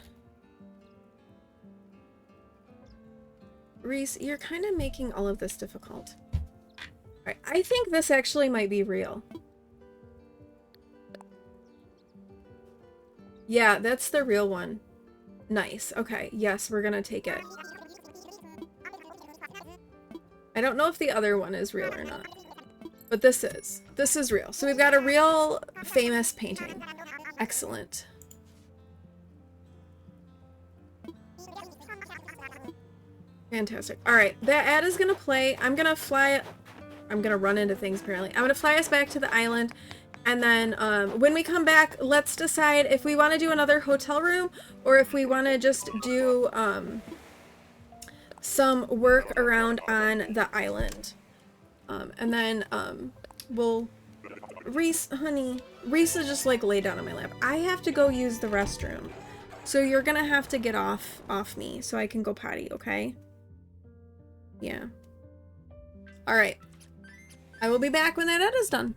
Reese, you're kind of making all of this difficult. Alright, I think this actually might be real. Yeah, that's the real one. Nice. Okay, yes, we're gonna take it. I don't know if the other one is real or not. But this is. This is real. So we've got a real famous painting. Excellent. Fantastic. Alright, that ad is gonna play. I'm gonna run into things apparently. I'm gonna fly us back to the island. And then when we come back, let's decide if we want to do another hotel room or if we want to just do some work around on the island. And then we'll... Reese, honey. Reese is just like laid down on my lap. I have to go use the restroom. So you're gonna have to get off me so I can go potty, okay? Yeah. Alright. I will be back when that ad is done.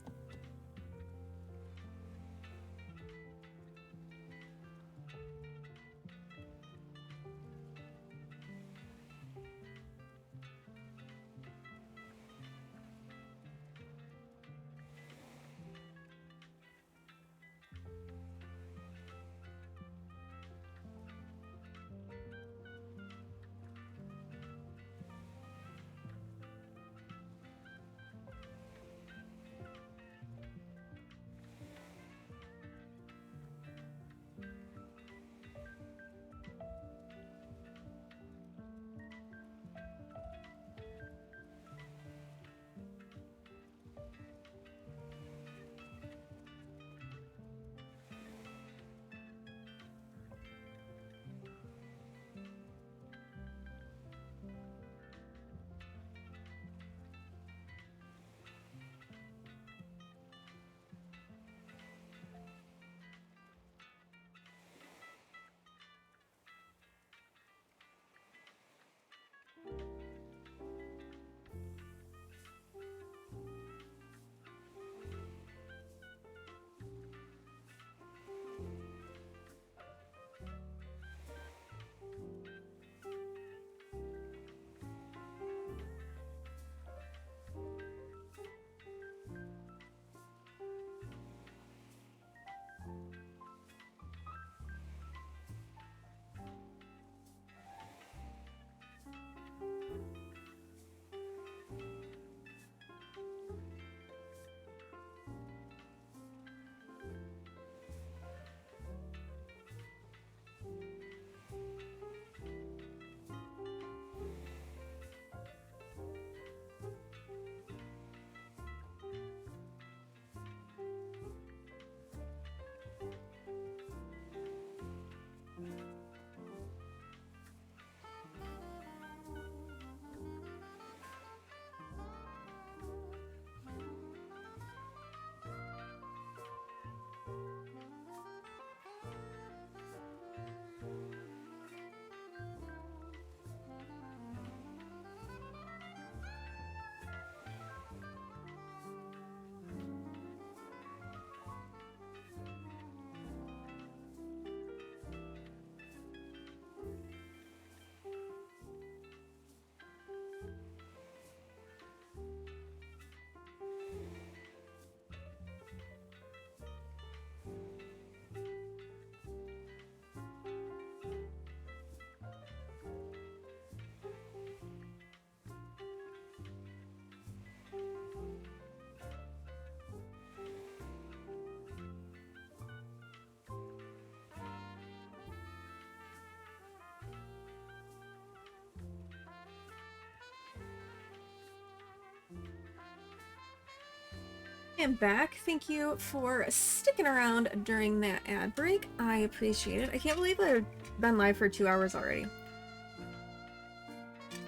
I am back. Thank you for sticking around during that ad break. I appreciate it. I can't believe I've been live for 2 hours already.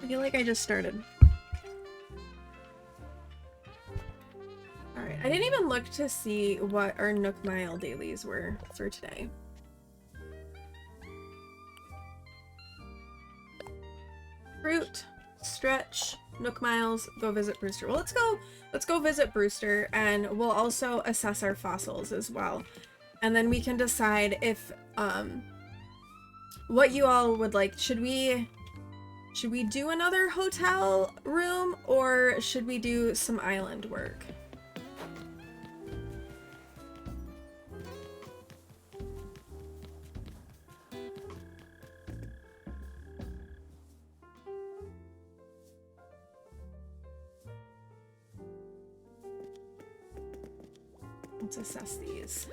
I feel like I just started. Alright, I didn't even look to see what our Nook Mile dailies were for today. Fruit, stretch, Nook Miles, go visit Brewster. Well, let's go visit Brewster, and we'll also assess our fossils as well. And then we can decide if what you all would like. Should we do another hotel room, or should we do some island work? Let's assess these.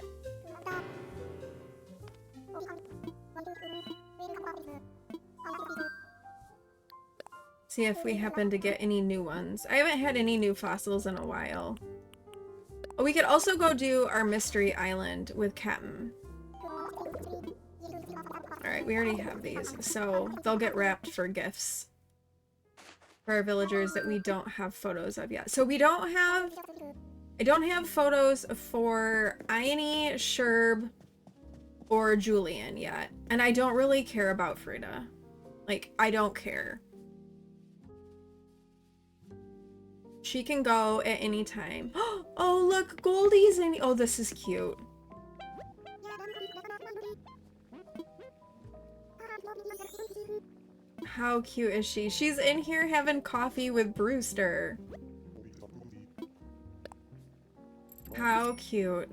See if we happen to get any new ones. I haven't had any new fossils in a while. Oh, we could also go do our mystery island with Captain. Alright, we already have these, so they'll get wrapped for gifts for our villagers that we don't have photos of yet. So we don't have... I don't have photos for Ione, Sherb, or Julian yet. And I don't really care about Frida. Like, I don't care. She can go at any time. Oh, look, Goldie's in... Oh, this is cute. How cute is she? She's in here having coffee with Brewster. How cute.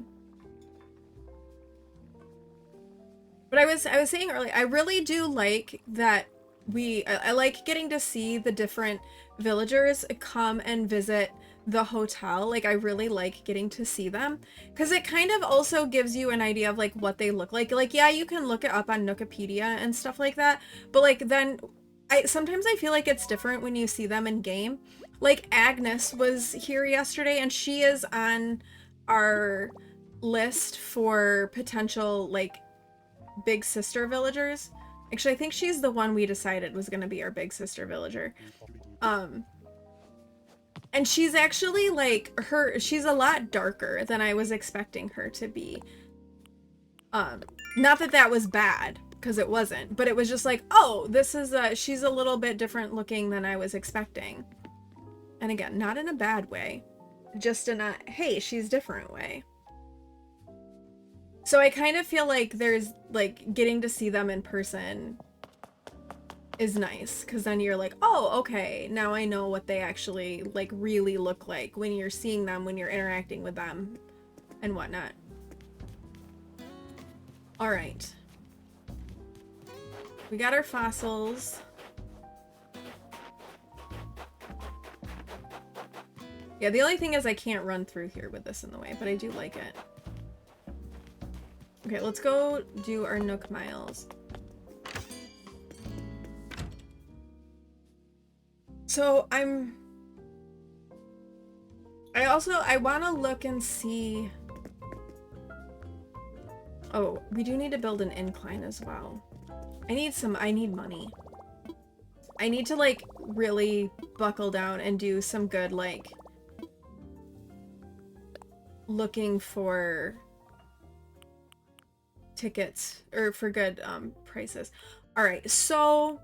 But I was saying earlier, I really do like that I like getting to see the different villagers come and visit the hotel. Like, I really like getting to see them because it kind of also gives you an idea of like what they look like. Like, yeah, you can look it up on Wikipedia and stuff like that, but like then sometimes I feel like it's different when you see them in game. Like, Agnes was here yesterday and she is on our list for potential like big sister villagers. Actually, I think she's the one we decided was going to be our big sister villager. And she's actually like she's a lot darker than I was expecting her to be. Not that that was bad, because it wasn't, but it was just like, oh, this is she's a little bit different looking than I was expecting. And again, not in a bad way. Just in a, hey, she's different way. So I kind of feel like there's, like, getting to see them in person is nice. Because then you're like, oh, okay, now I know what they actually, like, really look like when you're seeing them, when you're interacting with them, and whatnot. Alright. We got our fossils. Yeah, the only thing is I can't run through here with this in the way, but I do like it. Okay, let's go do our Nook Miles. So I want to look and see... Oh, we do need to build an incline as well. I need money. I need to, like, really buckle down and do some good, like... looking for tickets or for good prices. All right, so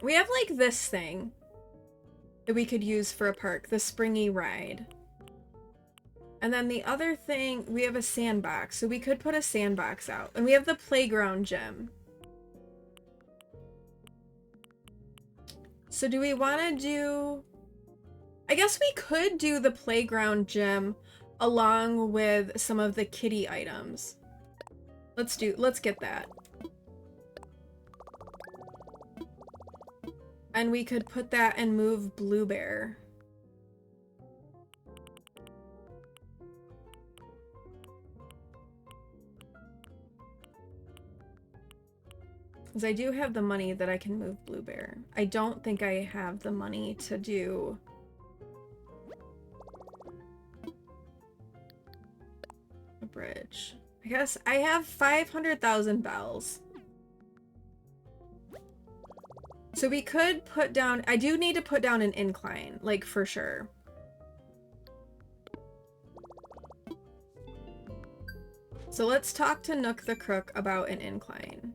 we have like this thing that we could use for a park, the springy ride. And then the other thing, we have a sandbox, so we could put a sandbox out. And we have the playground gym. So do we want to do... I guess we could do the playground gym along with some of the kitty items. Let's get that. And we could put that and move Blue Bear. Because I do have the money that I can move Blue Bear. I don't think I have the money to do... a bridge. I guess I have 500,000 bells. So we could put down... I do need to put down an incline, like, for sure. So let's talk to Nook the Crook about an incline.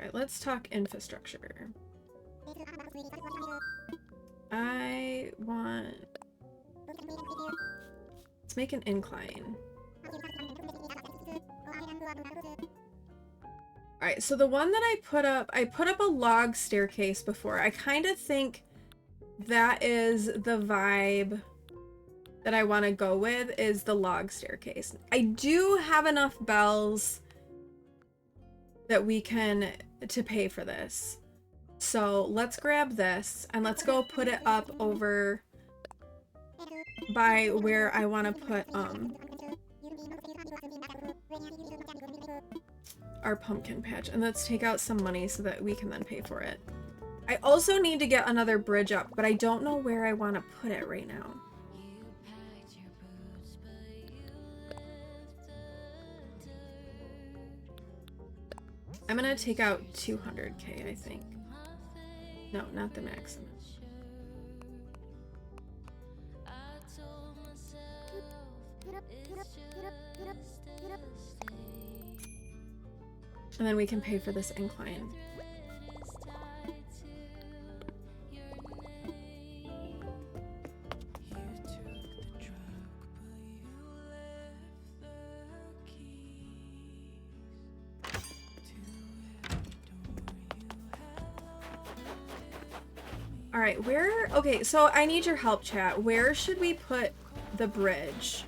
Okay, let's talk infrastructure. I want... Let's make an incline. Alright, so the one that I put up a log staircase before. I kind of think that is the vibe that I want to go with, is the log staircase. I do have enough bells that we can to pay for this. So let's grab this and let's go put it up over by where I want to put our pumpkin patch, and let's take out some money so that we can then pay for it. I also need to get another bridge up, but I don't know where I want to put it right now. I'm gonna take out 200k, I think. No, not the maximum. And then we can pay for this incline. All right, where? Okay, so I need your help, chat. Where should we put the bridge?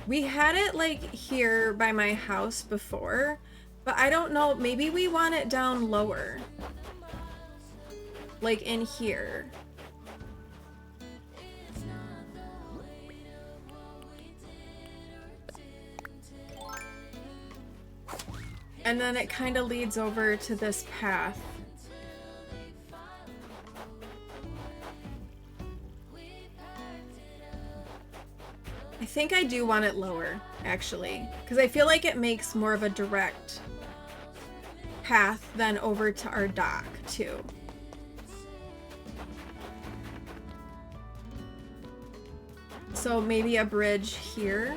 We had it like here by my house before, but I don't know. Maybe we want it down lower, like in here. And then it kind of leads over to this path. I think I do want it lower, actually, because I feel like it makes more of a direct path than over to our dock, too. So maybe a bridge here.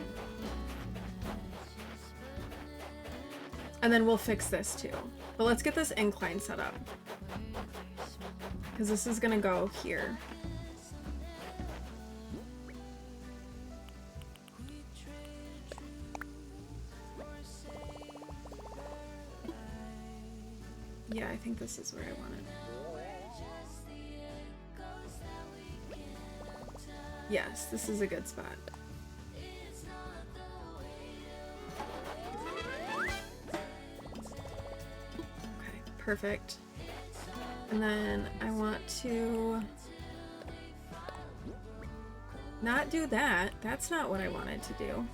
And then we'll fix this, too. But let's get this incline set up, because this is going to go here. Yeah, I think this is where I want it. Yes, this is a good spot. Okay, perfect. And then I want to not do that. That's not what I wanted to do.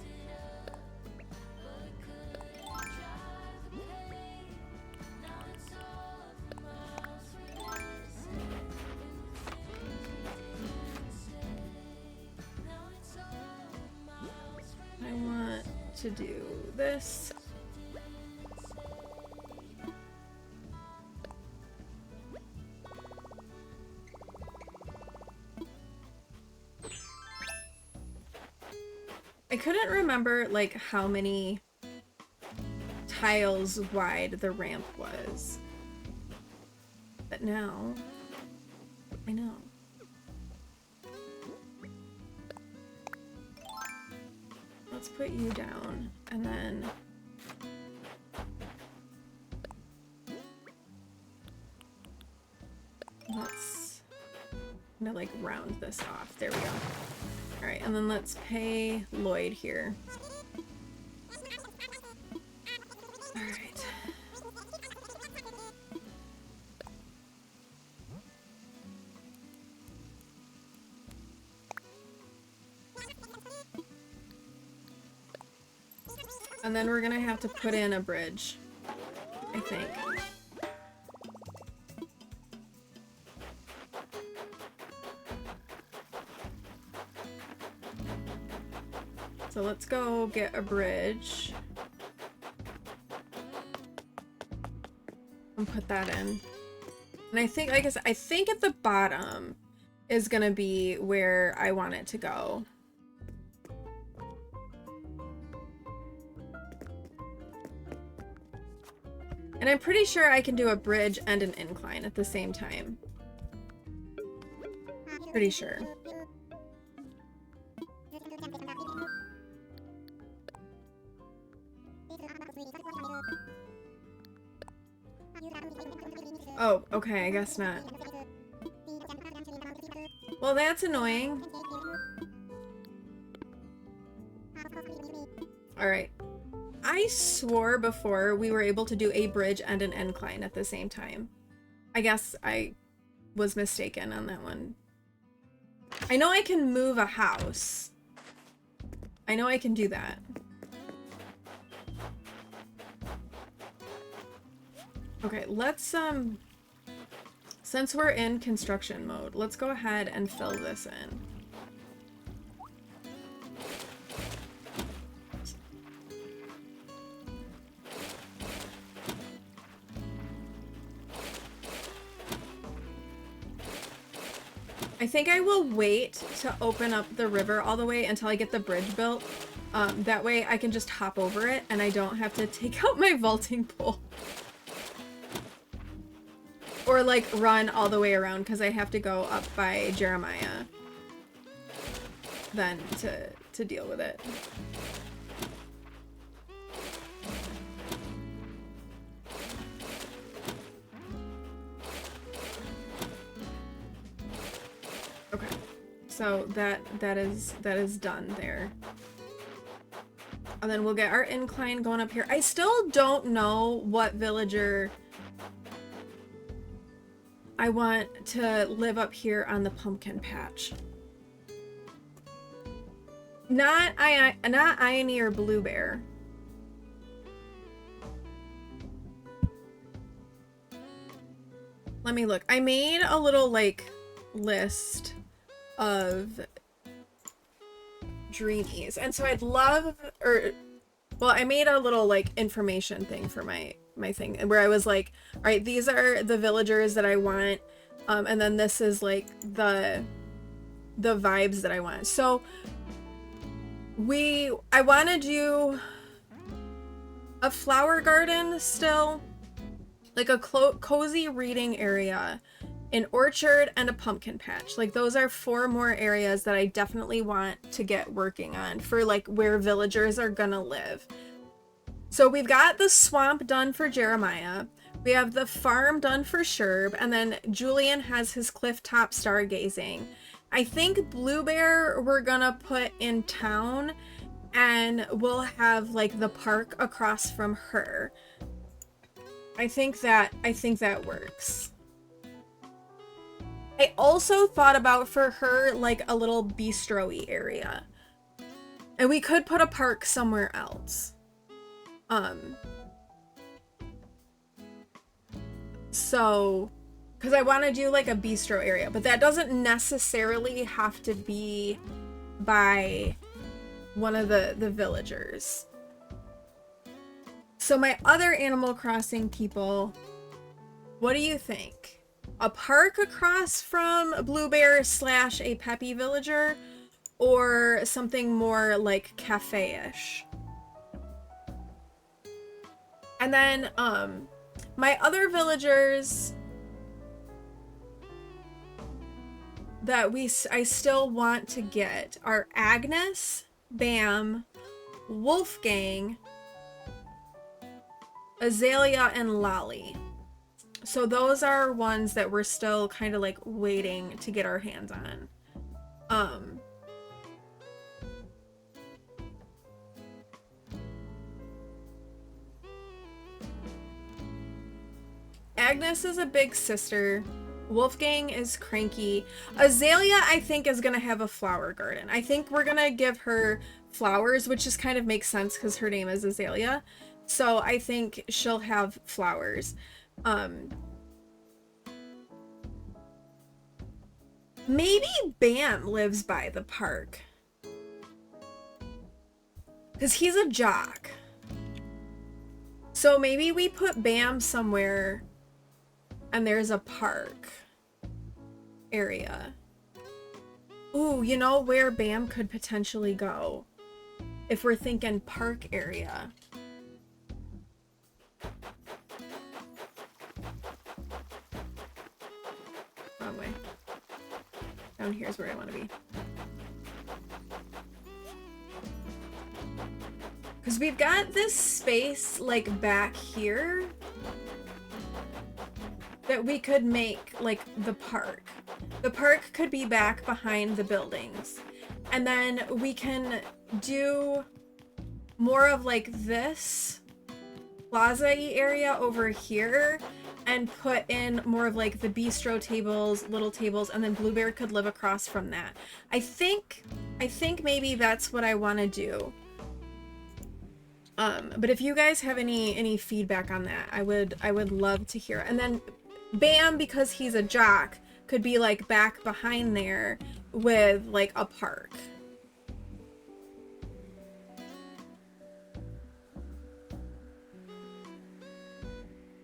To do this. I couldn't remember like how many tiles wide the ramp was, but now I know. Let's put you down, and then let's I'm gonna like round this off. There we go. All right, and then let's pay Lloyd here. All right. And then we're gonna have to put in a bridge, I think. So let's go get a bridge and put that in. And I think, like I said, I think at the bottom is gonna be where I want it to go. And I'm pretty sure I can do a bridge and an incline at the same time. Pretty sure. Oh, okay, I guess not. Well, that's annoying. Alright. I swore before we were able to do a bridge and an incline at the same time. I guess I was mistaken on that one. I know I can move a house. I know I can do that. Okay, let's, since we're in construction mode, let's go ahead and fill this in. I think I will wait to open up the river all the way until I get the bridge built. That way I can just hop over it and I don't have to take out my vaulting pole. Or like run all the way around because I have to go up by Jeremiah then to deal with it. Okay, so that is done there. And then we'll get our incline going up here. I still don't know what villager I want to live up here on the pumpkin patch. Not Ione or Blue Bear. Let me look. I made a little like list of dreamies, and so I'd love, well, I made a little like information thing for my thing where I was like, all right, these are the villagers that I want, and then this is like the vibes that I want. So I want to do a flower garden still, like a cozy reading area, an orchard, and a pumpkin patch. Like those are 4 more areas that I definitely want to get working on for like where villagers are gonna live. So we've got the swamp done for Jeremiah. We have the farm done for Sherb, and then Julian has his clifftop stargazing. I think Blue Bear we're gonna put in town, and we'll have like the park across from her. I think that works. I also thought about for her like a little bistro-y area. And we could put a park somewhere else. So, because I want to do like a bistro area, but that doesn't necessarily have to be by one of the villagers. So my other Animal Crossing people, what do you think? A park across from Blue Bear / a peppy villager, or something more like cafe-ish? And then my other villagers that I still want to get are Agnes, Bam, Wolfgang, Azalea, and Lolly. So those are ones that we're still kind of like waiting to get our hands on. Agnes is a big sister. Wolfgang is cranky. Azalea, I think, is gonna have a flower garden. I think we're gonna give her flowers, which just kind of makes sense because her name is Azalea. So I think she'll have flowers. Maybe Bam lives by the park, because he's a jock. So maybe we put Bam somewhere and there's a park area. Ooh, you know where Bam could potentially go if we're thinking park area? Down here is where I want to be. Because we've got this space, like, back here that we could make, like, the park. The park could be back behind the buildings. And then we can do more of, like, this plaza-y area over here and put in more of, like, the bistro tables, little tables, and then Bluebeard could live across from that. I think maybe that's what I want to do. But if you guys have any feedback on that, I would love to hear it. And then Bam, because he's a jock, could be like back behind there with like a park.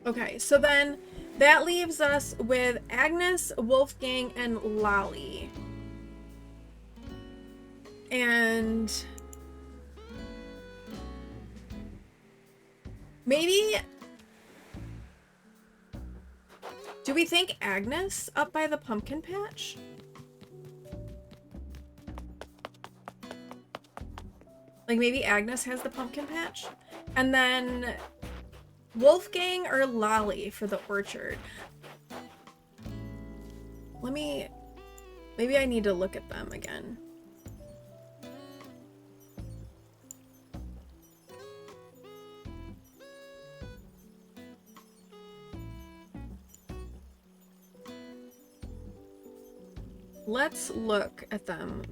Okay, so then that leaves us with Agnes, Wolfgang, and Lolly. And maybe, do we think Agnes up by the pumpkin patch? Like maybe Agnes has the pumpkin patch? And then Wolfgang or Lolly for the orchard? Maybe I need to look at them again. Let's look at them.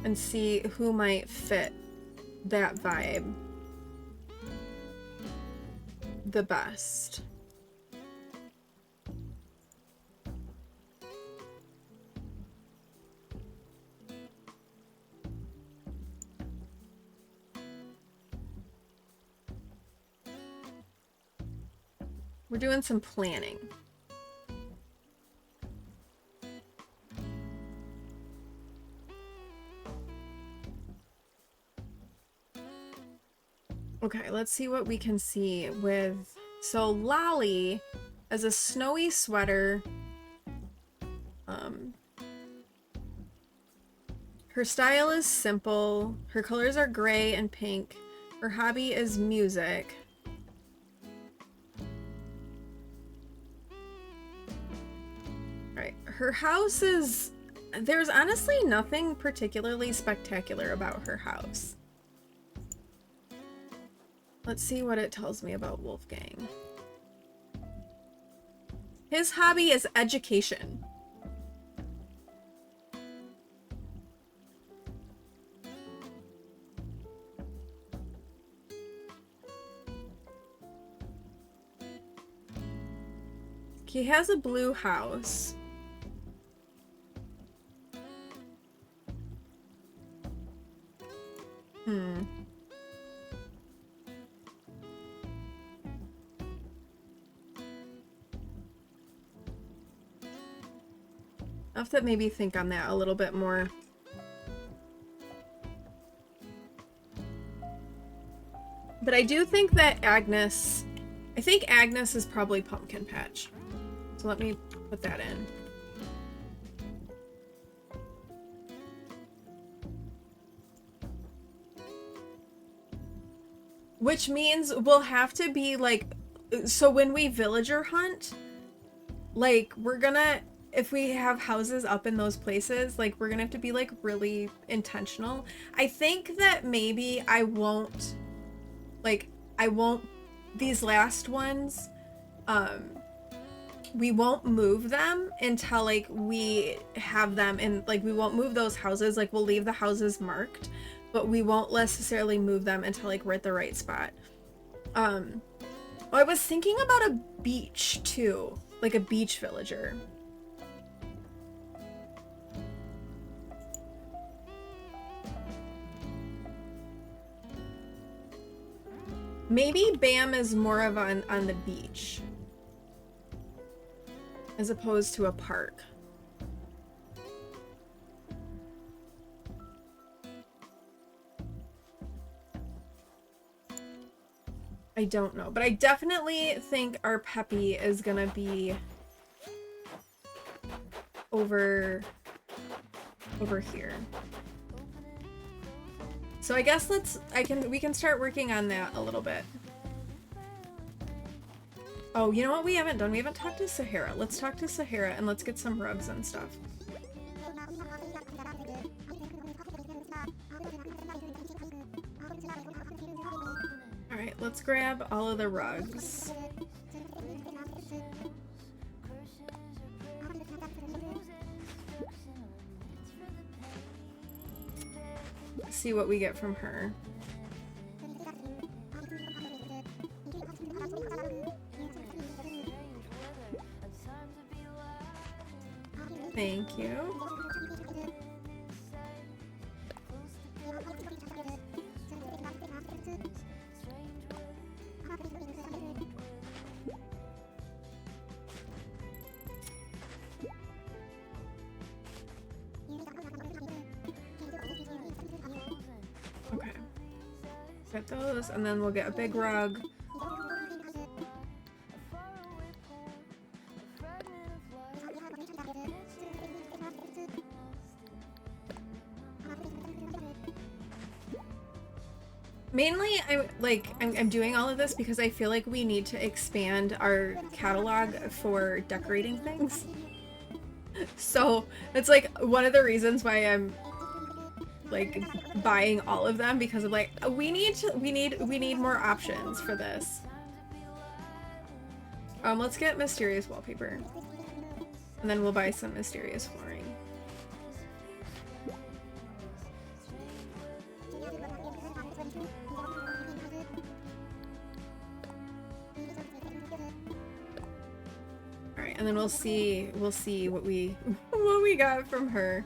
And see who might fit that vibe the best. We're doing some planning. Okay, let's see what we can see with... So Lolly has a snowy sweater. Her style is simple. Her colors are gray and pink. Her hobby is music. Right. Her house is... There's honestly nothing particularly spectacular about her house. Let's see what it tells me about Wolfgang. His hobby is education. He has a blue house. I'll have to maybe think on that a little bit more. But I do think that Agnes... I think Agnes is probably Pumpkin Patch. So let me put that in. Which means we'll have to be like... So when we villager hunt, like we're gonna... If we have houses up in those places, like we're gonna have to be like really intentional. I think that maybe I won't... These last ones, we won't move them until like we have them in, like we won't move those houses, like we'll leave the houses marked, but we won't necessarily move them until like we're at the right spot. I was thinking about a beach too, like a beach villager. Maybe Bam is more of on the beach as opposed to a park. I don't know, but I definitely think our Peppy is gonna be over here. So I guess we can start working on that a little bit. Oh, you know what we haven't done? We haven't talked to Sahara. Let's talk to Sahara and let's get some rugs and stuff. Alright, let's grab all of the rugs. See what we get from her. Thank you. Okay. Get those, and then we'll get a big rug. Mainly, I'm doing all of this because I feel like we need to expand our catalog for decorating things. So it's like one of the reasons why I'm like buying all of them, because of like we need more options for this. Let's get mysterious wallpaper, and then we'll buy some mysterious flooring. Alright, and then we'll see what we got from her.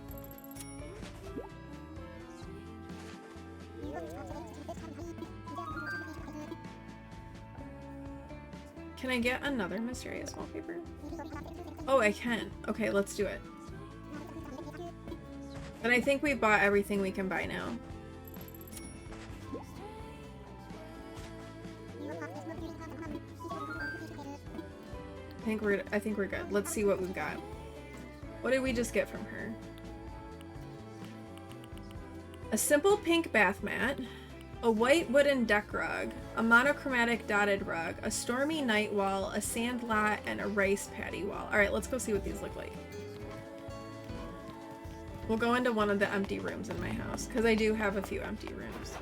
Can I get another mysterious wallpaper? Oh, I can. Okay, let's do it. And I think we bought everything we can buy now. I think we're good. Let's see what we've got. What did we just get from her? A simple pink bath mat, a white wooden deck rug, a monochromatic dotted rug, a stormy night wall, a sand lot, and a rice paddy wall. Alright, let's go see what these look like. We'll go into one of the empty rooms in my house, because I do have a few empty rooms.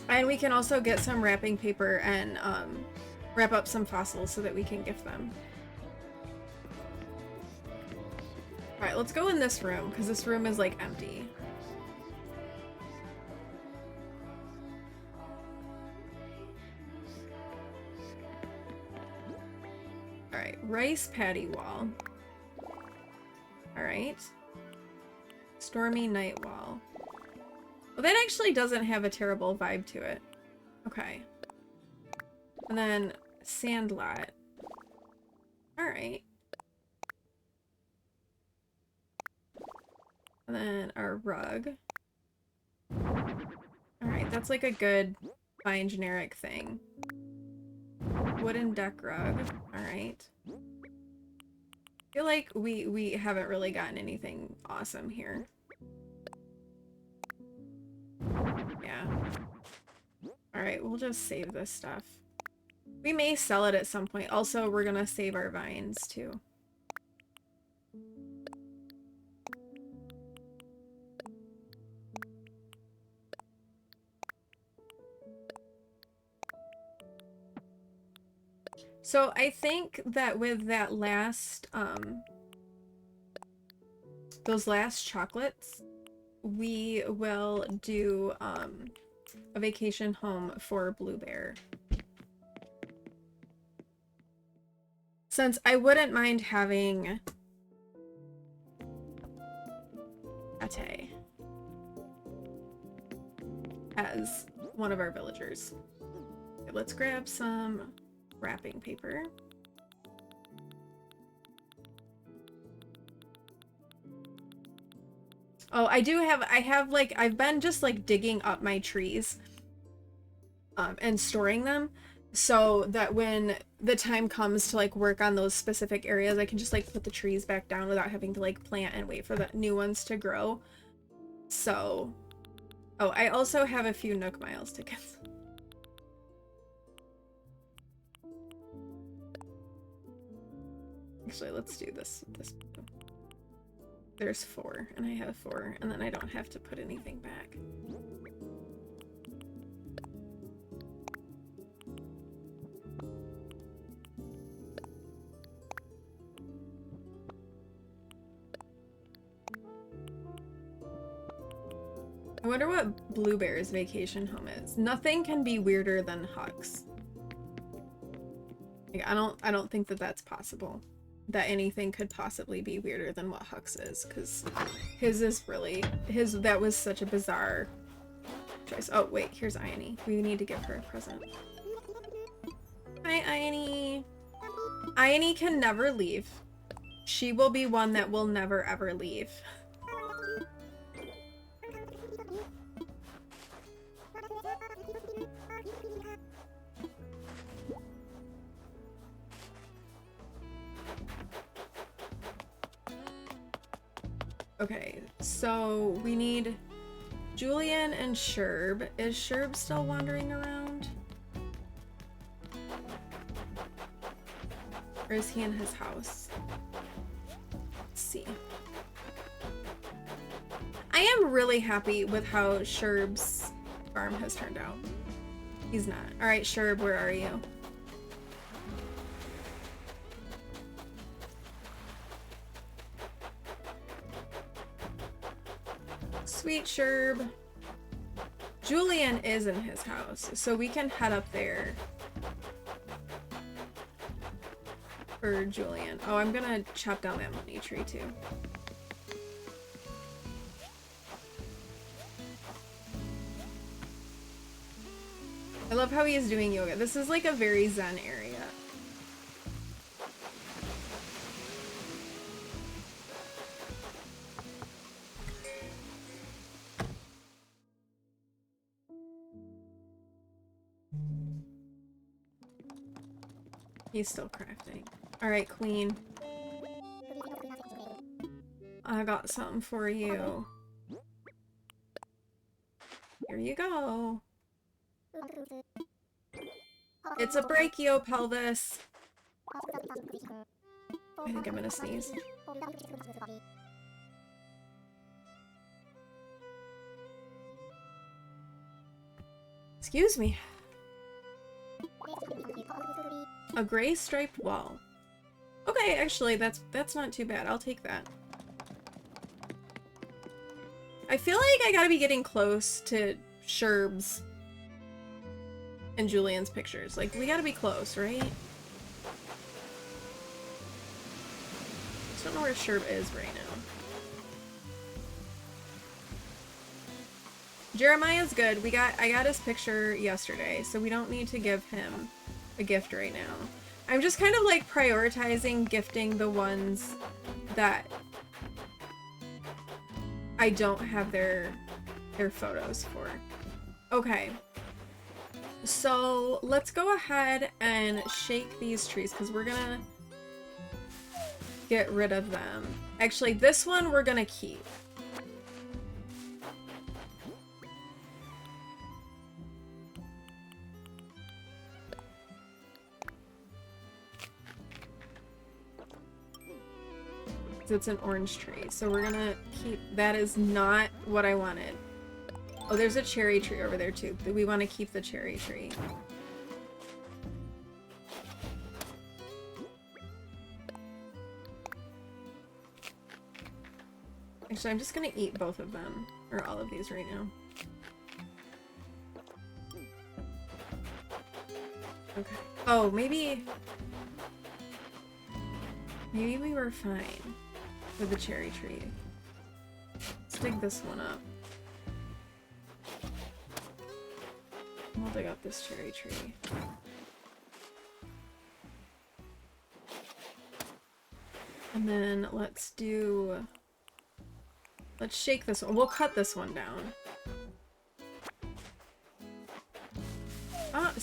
And we can also get some wrapping paper and wrap up some fossils so that we can gift them. Alright, let's go in this room, because this room is like empty. Alright, rice paddy wall. Alright. Stormy night wall. Well, that actually doesn't have a terrible vibe to it. Okay. And then sand lot. Alright. And then our rug. Alright, that's like a good, fine, generic thing. Wooden deck rug. Alright. I feel like we haven't really gotten anything awesome here. Yeah. Alright, we'll just save this stuff. We may sell it at some point. Also, we're gonna save our vines, too. So I think that with that last, those last chocolates, we will do, a vacation home for Blue Bear. Since I wouldn't mind having Ate as one of our villagers. Okay, let's grab some wrapping paper. Oh, I have like, I've been just like digging up my trees and storing them so that when the time comes to like work on those specific areas, I can just like put the trees back down without having to like plant and wait for the new ones to grow. So, oh, I also have a few Nook miles tickets. Actually, let's do this. There's 4, and I have 4, and then I don't have to put anything back. I wonder what Blue Bear's vacation home is. Nothing can be weirder than Huck's. Like, I don't think that that's possible. That anything could possibly be weirder than what Huck's is, because his is really that was such a bizarre choice. Oh wait, here's Ione. We need to give her a present. Hi Ione. Ione can never leave. She will be one that will never ever leave. Okay, so we need Julian and Sherb. Is Sherb still wandering around? Or is he in his house? Let's see. I am really happy with how Sherb's farm has turned out. He's not. Alright, Sherb, where are you? Sweet Sherb. Julian is in his house, so we can head up there for Julian. Oh, I'm gonna chop down that money tree too. I love how he is doing yoga. This is like a very zen area. He's still crafting. Alright, Queen. I got something for you. Here you go. It's a brachiopelvis. I think I'm gonna sneeze. Excuse me. A gray striped wall. Okay, actually, that's not too bad. I'll take that. I feel like I gotta be getting close to Sherb's and Julian's pictures. Like, we gotta be close, right? Just don't know where Sherb is right now. Jeremiah's good. I got his picture yesterday, so we don't need to give him a gift right now. I'm just kind of like prioritizing gifting the ones that I don't have their photos for. Okay. So let's go ahead and shake these trees because we're gonna get rid of them. Actually, this one we're gonna keep. It's an orange tree, so we're gonna keep. That is not what I wanted. Oh, there's a cherry tree over there too. We want to keep the cherry tree. Actually, I'm just gonna eat both of them, or all of these right now. Okay. Oh, maybe we were fine with the cherry tree. Let's dig this one up. We'll dig up this cherry tree. And then let's shake this one. We'll cut this one down.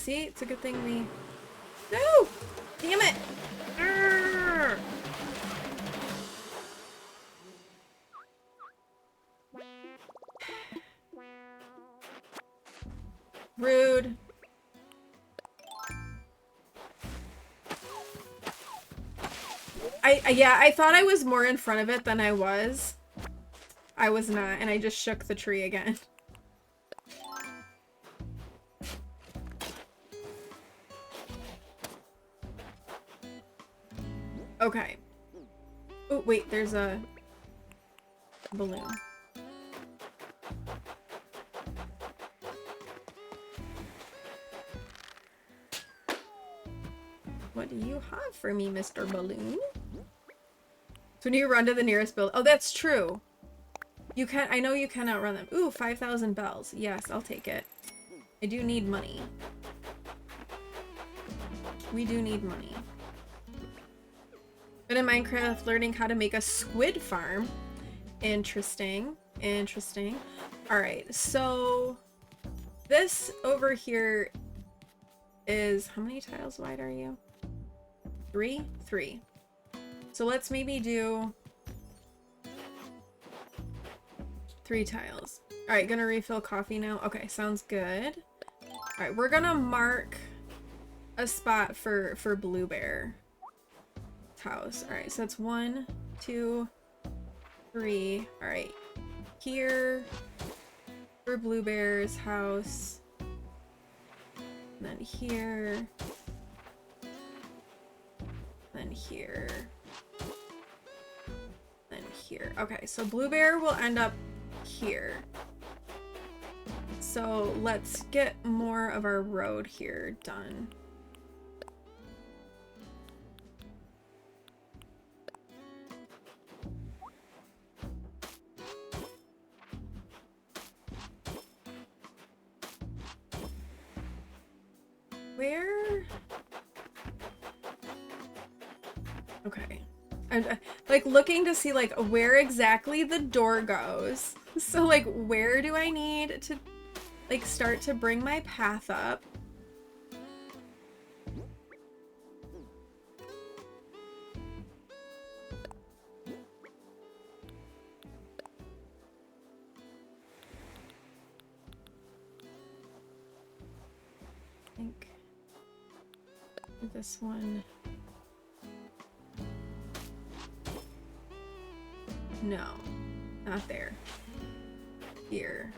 See, it's a good thing we... No! Damn it! Arrgh! Rude. Yeah, I thought I was more in front of it than I was. I was not, and I just shook the tree again. Okay. Oh, wait, there's a balloon. What do you have for me, Mr. Balloon? So when you run to the nearest building. Oh, that's true. You can. I know you can outrun them. Ooh, 5,000 bells. Yes, I'll take it. I do need money. We do need money. But in Minecraft, learning how to make a squid farm. Interesting. Interesting. Alright, so this over here is, how many tiles wide are you? 3? 3. So let's maybe do 3 tiles. Alright, gonna refill coffee now. Okay, sounds good. Alright, we're gonna mark a spot for Blue Bear's house. Alright, so that's 1, 2, 3. Alright, here for Blue Bear's house. And then here. Then here. Then here. Okay, so Blue Bear will end up here. So let's get more of our road here done. Where? Okay. I'm like looking to see like where exactly the door goes. So like where do I need to like start to bring my path up? I think this one. No, not there. Here.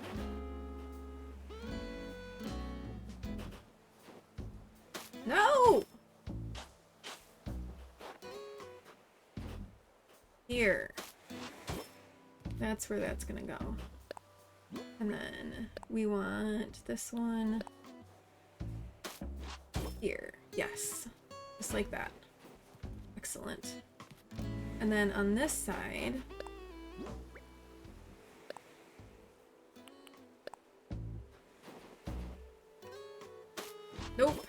No! Here. That's where that's gonna go. And then we want this one here. Yes. Just like that. Excellent. And then on this side, nope.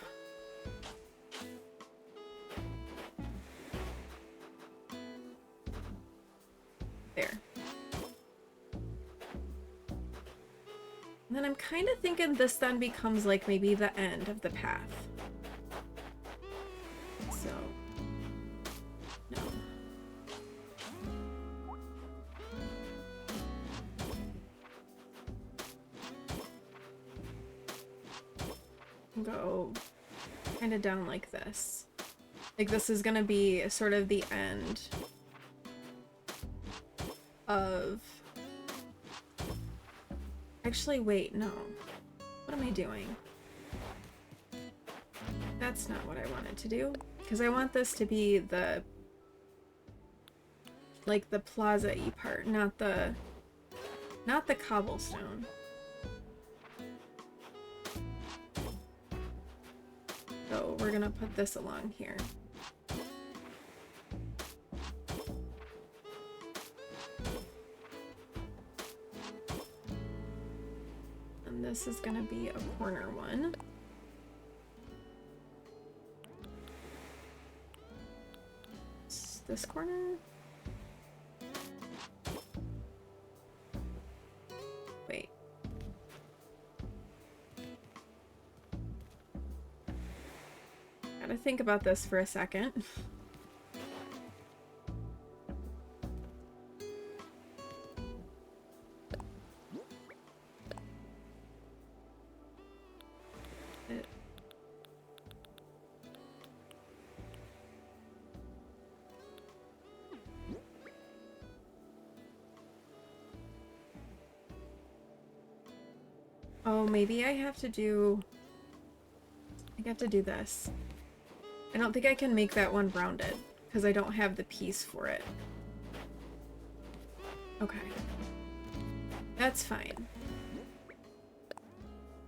There. And then I'm kind of thinking this then becomes like maybe the end of the path. So, no. Go kind of down like this. Like this is gonna be sort of the end of... Actually, wait, no. What am I doing? That's not what I wanted to do. Because I want this to be the... like the plaza-y part, not the cobblestone. So we're gonna put this along here. And this is gonna be a corner one. This corner? Wait. think about this for a second. Oh, maybe I have to do... I have to do this. I don't think I can make that one rounded, because I don't have the piece for it. Okay. That's fine.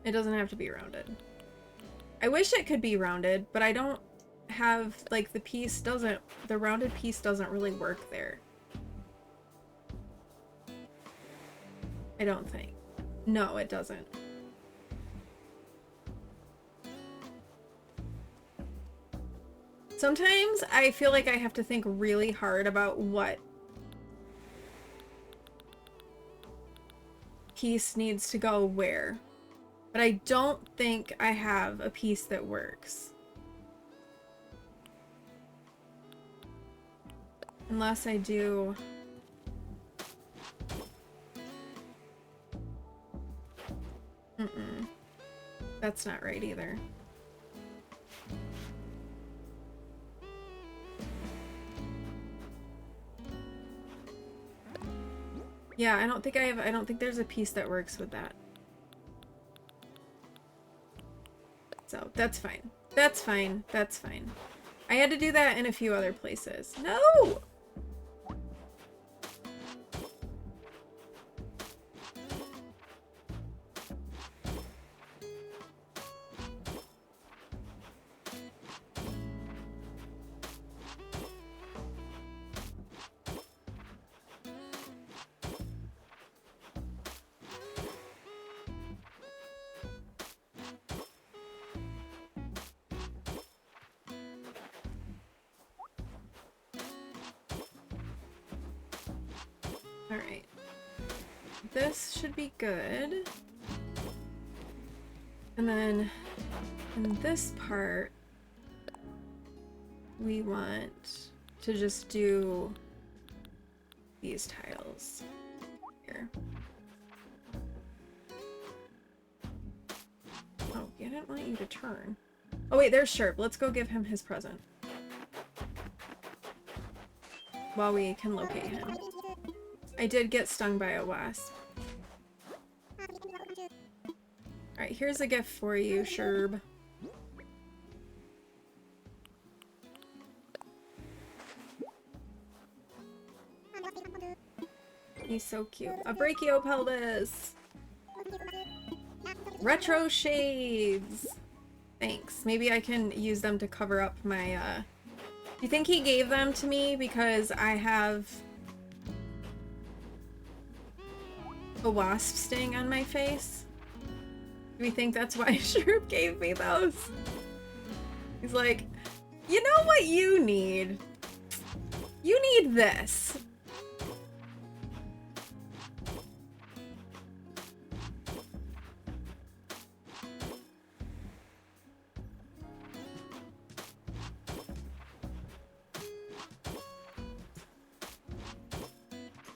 It doesn't have to be rounded. I wish it could be rounded, but I don't have, like, the piece doesn't... The rounded piece doesn't really work there. I don't think. No, it doesn't. Sometimes I feel like I have to think really hard about what piece needs to go where. But I don't think I have a piece that works. Unless I do... Mm-mm. That's not right either. Yeah, I don't think there's a piece that works with that. So, that's fine. That's fine. That's fine. I had to do that in a few other places. No! Alright. This should be good. And then in this part, we want to just do these tiles here. Oh, I didn't want you to turn. Oh wait, there's Sherp. Let's go give him his present. While we can locate him. I did get stung by a wasp. Alright, here's a gift for you, Sherb. He's so cute. A brachiopelvis! Retro shades! Thanks. Maybe I can use them to cover up my, Do you think he gave them to me because I have a wasp sting on my face? Do we think that's why Sherp gave me those? He's like, you know what you need? You need this.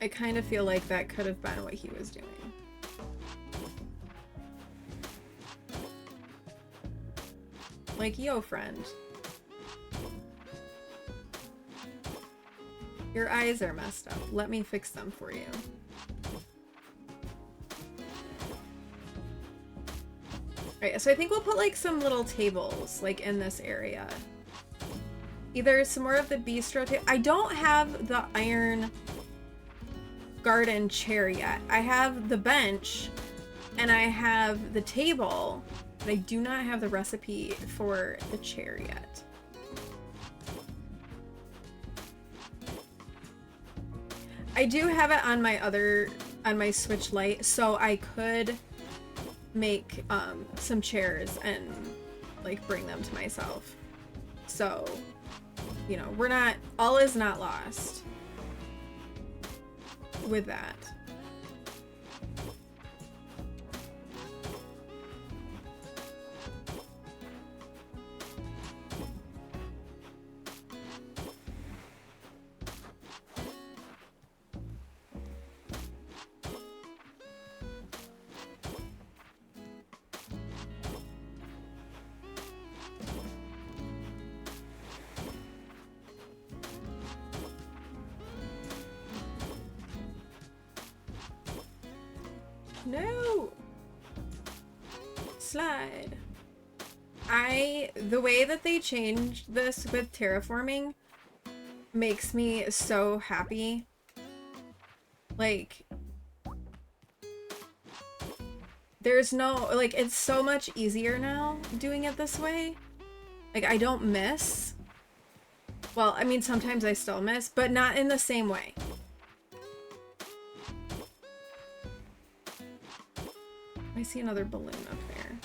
I kind of feel like that could have been what he was doing. Like, yo, friend. Your eyes are messed up. Let me fix them for you. Alright, so I think we'll put, like, some little tables, like, in this area. Either some more of the bistro I don't have the iron garden chair yet. I have the bench and I have the table, but I do not have the recipe for the chair yet. I do have it on my Switch Lite, so I could make some chairs and like bring them to myself. So, you know, all is not lost with that. No! Slide. The way that they changed this with terraforming makes me so happy. Like, there's no, like, it's so much easier now doing it this way. Like, I don't miss. Well, I mean, sometimes I still miss, but not in the same way. I see another balloon up there.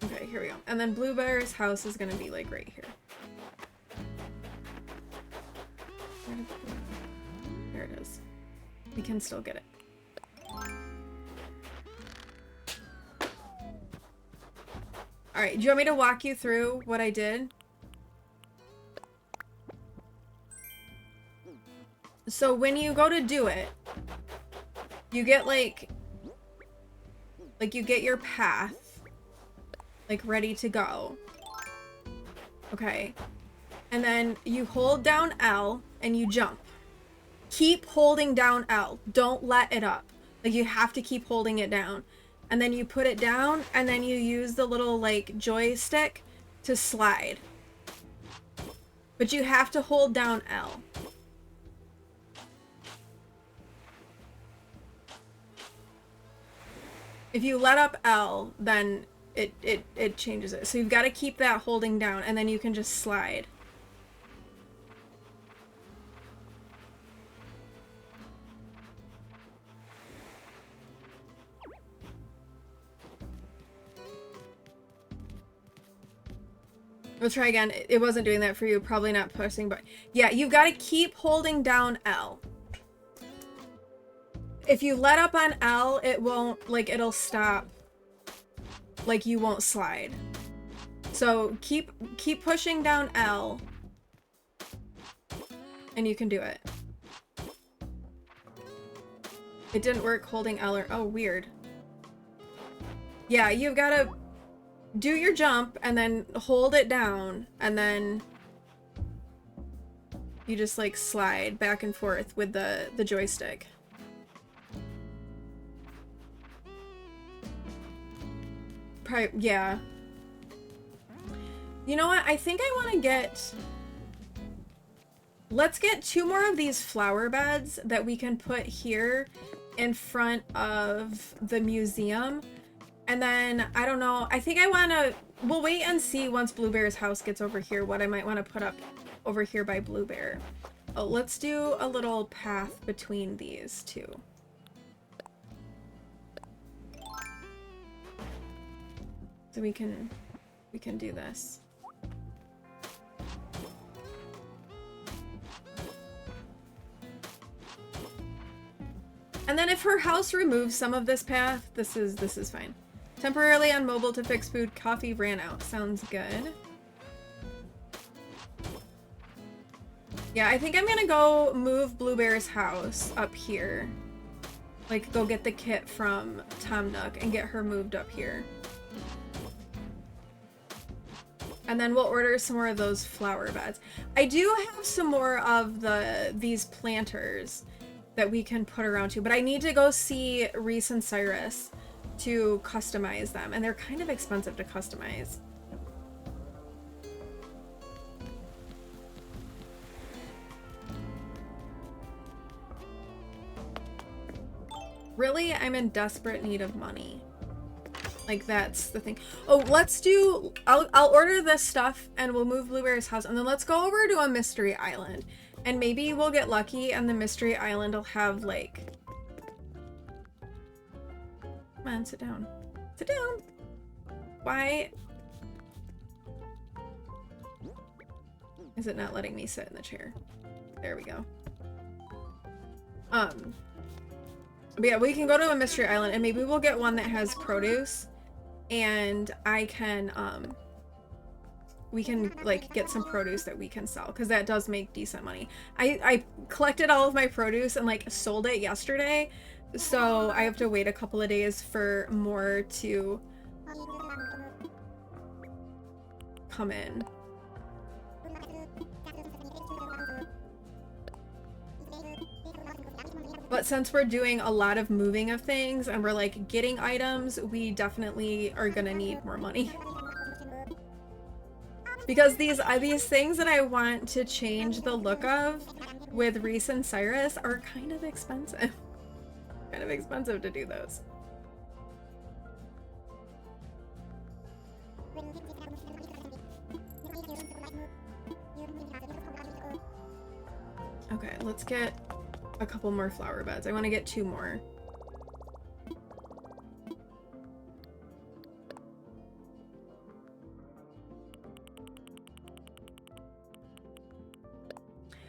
Okay, here we go. And then Blue Bear's house is gonna be like right here. There it is. We can still get it. Alright, do you want me to walk you through what I did? So when you go to do it, you get like you get your path, like ready to go. Okay. And then you hold down L and you jump. Keep holding down L. Don't let it up. Like you have to keep holding it down. And then you put it down and then you use the little like joystick to slide. But you have to hold down L. If you let up L, then it changes it. So you've got to keep that holding down and then you can just slide. Let's try again. It wasn't doing that for you. Probably not pushing, but yeah, you've got to keep holding down L. If you let up on L, it won't, like, it'll stop. Like, you won't slide. So keep pushing down L. And you can do it. It didn't work holding L or, oh, weird. Yeah, you've got to do your jump and then hold it down and then you just like slide back and forth with the joystick. Yeah. You know what? I think I want to get... Let's get 2 more of these flower beds that we can put here in front of the museum. And then, I don't know, I think I want to... We'll wait and see once Blue Bear's house gets over here what I might want to put up over here by Blue Bear. Oh, let's do a little path between these two. So we can do this. And then if her house removes some of this path, this is fine. Temporarily unmobile to fix food, coffee ran out. Sounds good. Yeah, I think I'm gonna go move Blue Bear's house up here. Like, go get the kit from Tom Nook and get her moved up here. And then we'll order some more of those flower beds. I do have some more of these planters that we can put around too, but I need to go see Reese and Cyrus to customize them, and they're kind of expensive to customize. Really, I'm in desperate need of money. Like, that's the thing. Oh, let's do... I'll order this stuff, and we'll move Blue Bear's house, and then let's go over to a mystery island. And maybe we'll get lucky, and the mystery island will have, like... Come on, sit down. Sit down! Why... is it not letting me sit in the chair? There we go. But yeah, we can go to a mystery island, and maybe we'll get one that has produce. And I can, we can, like, get some produce that we can sell, because that does make decent money. I collected all of my produce and, like, sold it yesterday, so I have to wait a couple of days for more to come in. But since we're doing a lot of moving of things and we're like getting items, we definitely are gonna need more money. Because these things that I want to change the look of with Reese and Cyrus are kind of expensive. Kind of expensive to do those. Okay, let's get a couple more flower beds. I want to get 2 more.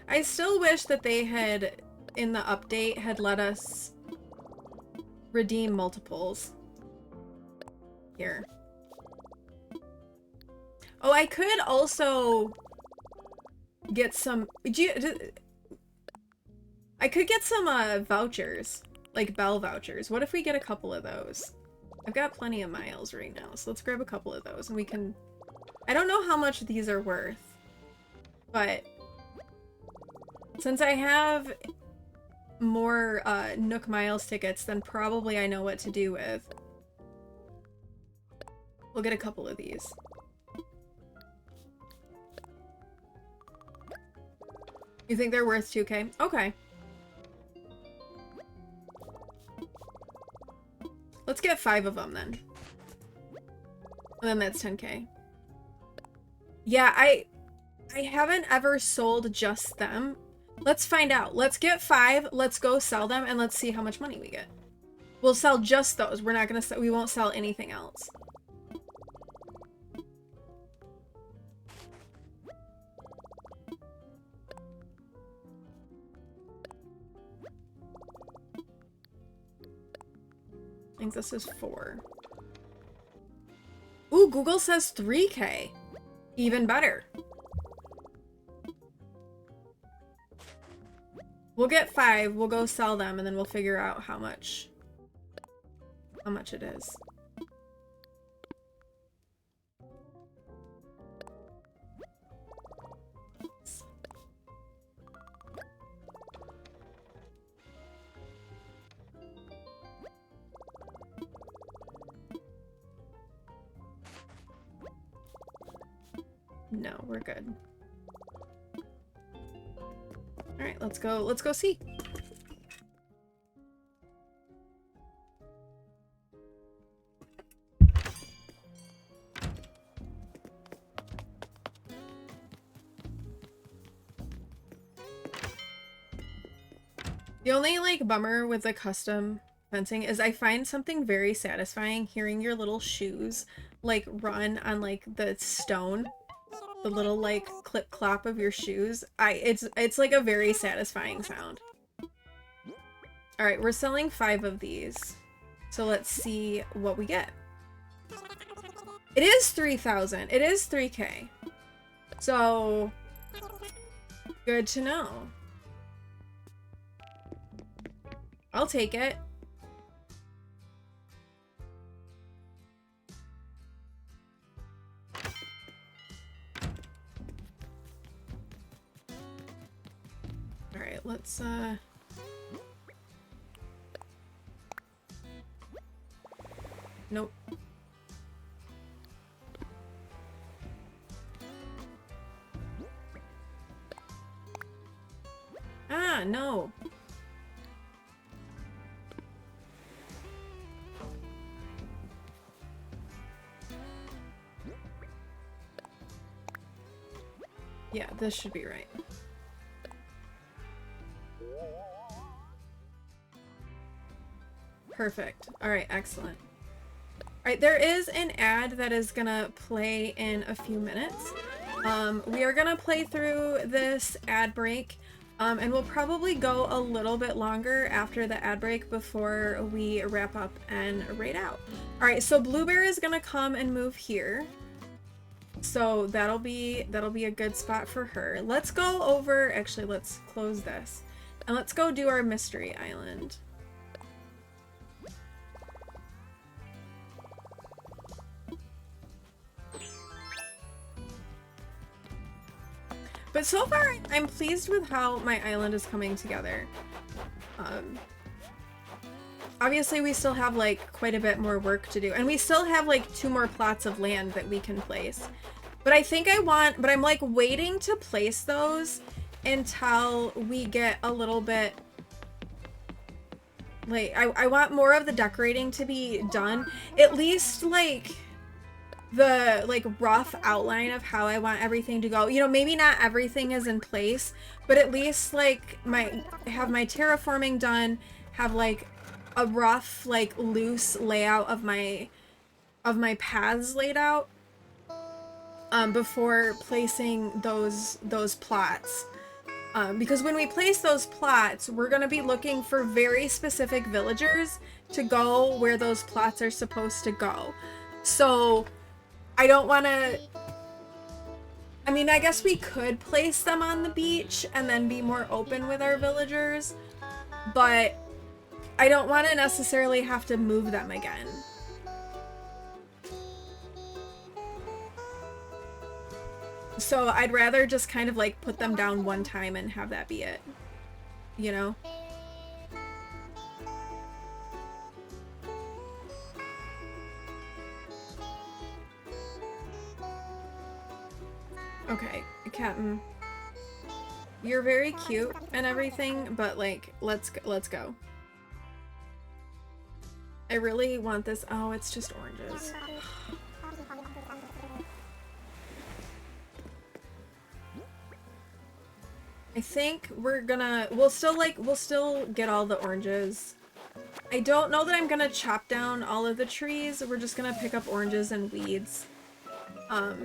I still wish that they had, in the update, had let us redeem multiples. Here. Oh, I could also get some... I could get some vouchers, like Bell vouchers. What if we get a couple of those? I've got plenty of miles right now, so let's grab a couple of those and we can... I don't know how much these are worth, but since I have more Nook Miles tickets, then probably I know what to do with. We'll get a couple of these. You think they're worth 2K? Okay. Let's get 5 of them then. And then that's 10K. Yeah, I haven't ever sold just them. Let's find out. Let's get 5, let's go sell them, and let's see how much money we get. We'll sell just those. We're not gonna sell, we won't sell anything else. I think this is 4. Ooh, Google says 3K. Even better. We'll get 5, we'll go sell them, and then we'll figure out how much it is. No, we're good. All right, let's go see. The only like bummer with the custom fencing is I find something very satisfying hearing your little shoes like run on like the stone. The little like clip clop of your shoes. It's like a very satisfying sound. All right, we're selling 5 of these. So let's see what we get. It is 3,000. It is 3K. So good to know. I'll take it. All right, let's nope. Ah, no. Yeah, this should be right. Perfect. All right, excellent. All right, there is an ad that is gonna play in a few minutes. We are gonna play through this ad break, and we'll probably go a little bit longer after the ad break before we wrap up and raid out. All right, so Bluebear is gonna come and move here. So that'll be a good spot for her. Let's go over, actually, let's close this. And let's go do our mystery island. But so far, I'm pleased with how my island is coming together. Obviously we still have like quite a bit more work to do, and we still have like 2 more plots of land that we can place. But I think but I'm like waiting to place those until we get a little bit, like, I want more of the decorating to be done. At least like the like rough outline of how I want everything to go. You know, maybe not everything is in place, but at least like have my terraforming done, have like a rough like loose layout of my paths laid out before placing those plots. Because when we place those plots, we're going to be looking for very specific villagers to go where those plots are supposed to go. So I don't want to... I mean, I guess we could place them on the beach and then be more open with our villagers, but I don't want to necessarily have to move them again. So I'd rather just kind of like put them down one time and have that be it, you know? Okay, Captain, you're very cute and everything, but like, let's go. I really want this. Oh, it's just oranges. I think we'll still get all the oranges. I don't know that I'm gonna chop down all of the trees. We're just gonna pick up oranges and weeds. I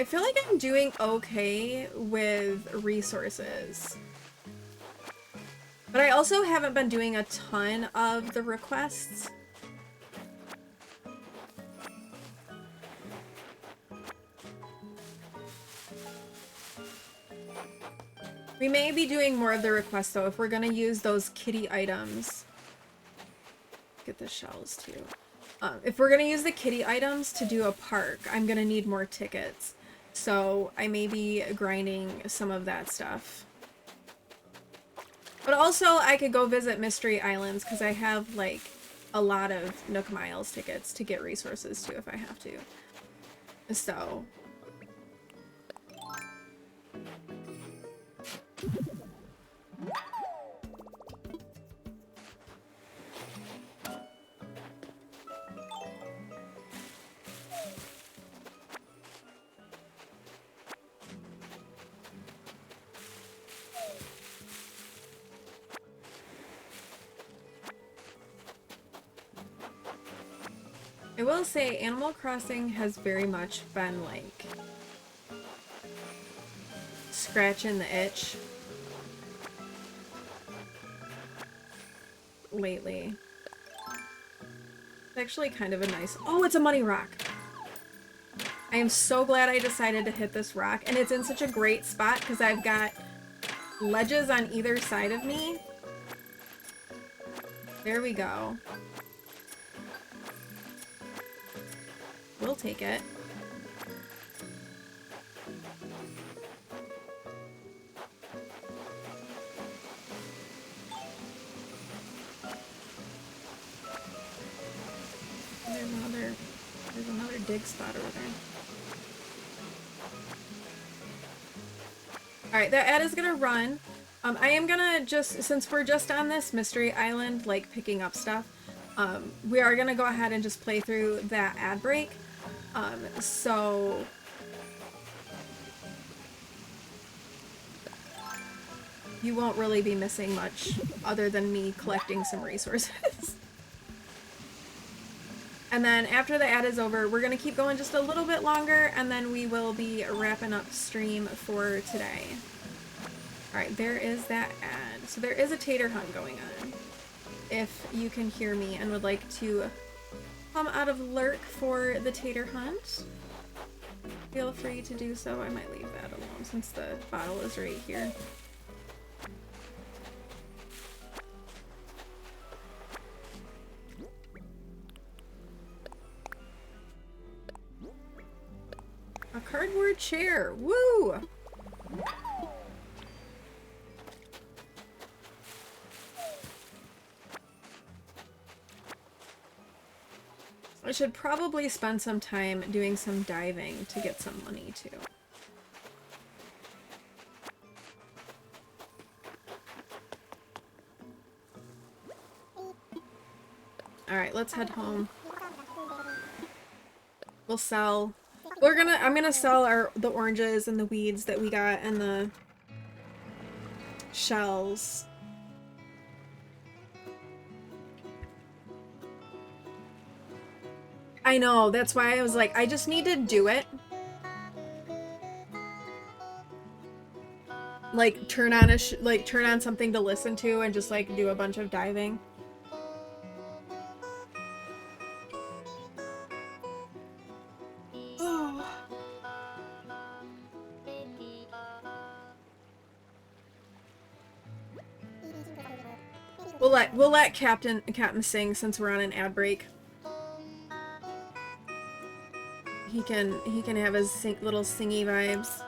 feel like I'm doing okay with resources. But I also haven't been doing a ton of the requests. We may be doing more of the requests though if we're gonna use those kitty items. Get the shells too. If we're gonna use the kitty items to do a park, I'm gonna need more tickets. So I may be grinding some of that stuff. But also I could go visit Mystery Islands because I have like a lot of Nook Miles tickets to get resources to if I have to. So... I will say Animal Crossing has very much been like scratching the itch lately. It's actually kind of a nice... Oh, it's a money rock! I am so glad I decided to hit this rock, and it's in such a great spot because I've got ledges on either side of me. There we go. We'll take it. There's another dig spot over there. Alright, that ad is gonna run. I am gonna just, since we're just on this Mystery Island, like picking up stuff, we are gonna go ahead and just play through that ad break. So you won't really be missing much other than me collecting some resources. And then after the ad is over, we're gonna keep going just a little bit longer, and then we will be wrapping up stream for today. Alright, there is that ad. So there is a tater hunt going on. If you can hear me and would like to come out of lurk for the tater hunt, feel free to do so. I might leave that alone since the bottle is right here. A cardboard chair! Woo! I should probably spend some time doing some diving to get some money too. Alright, let's head home. We'll sell. I'm gonna sell the oranges and the weeds that we got and the shells. I know, that's why I was like, I just need to do it. Like turn on something to listen to and just like do a bunch of diving. Oh. We'll let Captain sing since we're on an ad break. He can have his little singy vibes.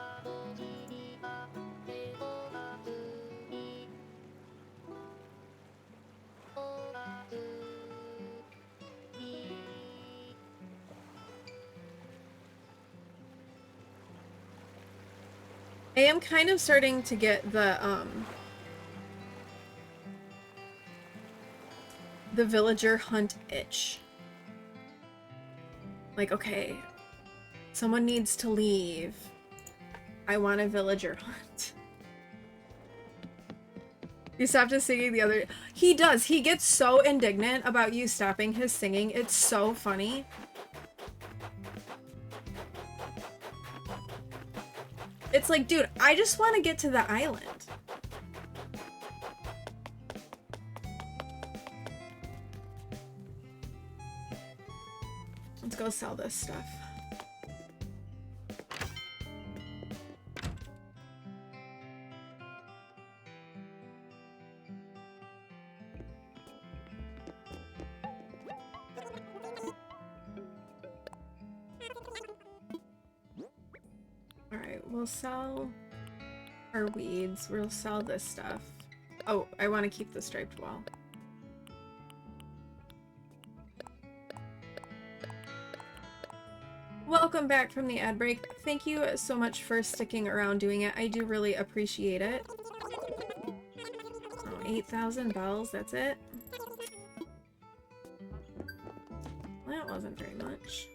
I am kind of starting to get the villager hunt itch. Like, okay, someone needs to leave. I want a villager hunt. You stopped his singing the other... He does. He gets so indignant about you stopping his singing. It's so funny. It's like, dude, I just want to get to the island. Let's go sell this stuff. Alright, we'll sell our weeds. We'll sell this stuff. Oh, I want to keep the striped wall. Welcome back from the ad break. Thank you so much for sticking around doing it. I do really appreciate it. Oh, 8,000 bells, that's it? That wasn't very much.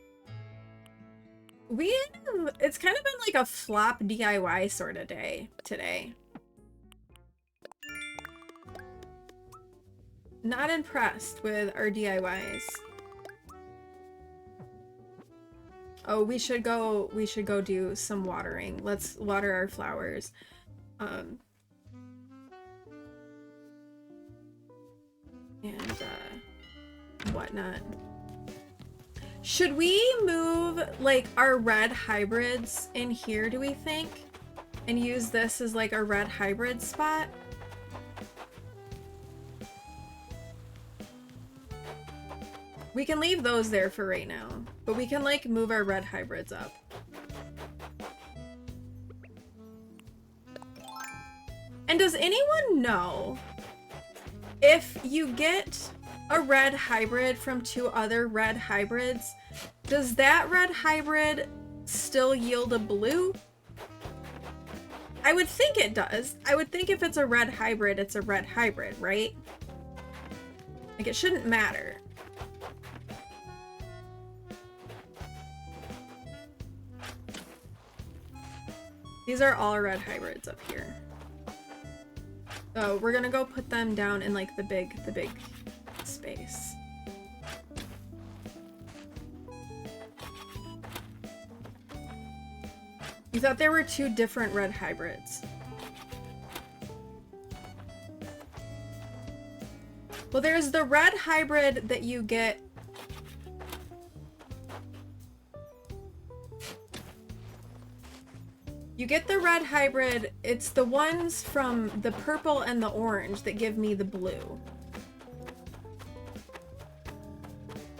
It's kind of been like a flop DIY sort of day today. Not impressed with our DIYs. Oh, we should go do some watering. Let's water our flowers. And whatnot. Should we move like our red hybrids in here, do we think? And use this as like a red hybrid spot? We can leave those there for right now, but we can like move our red hybrids up. And does anyone know if you get a red hybrid from two other red hybrids, does that red hybrid still yield a blue? I would think it does. I would think if it's a red hybrid, it's a red hybrid, right? Like it shouldn't matter. These are all red hybrids up here. So we're gonna go put them down in like the big space. You thought there were two different red hybrids. Well, there's the red hybrid that you get. You get the red hybrid, it's the ones from the purple and the orange that give me the blue.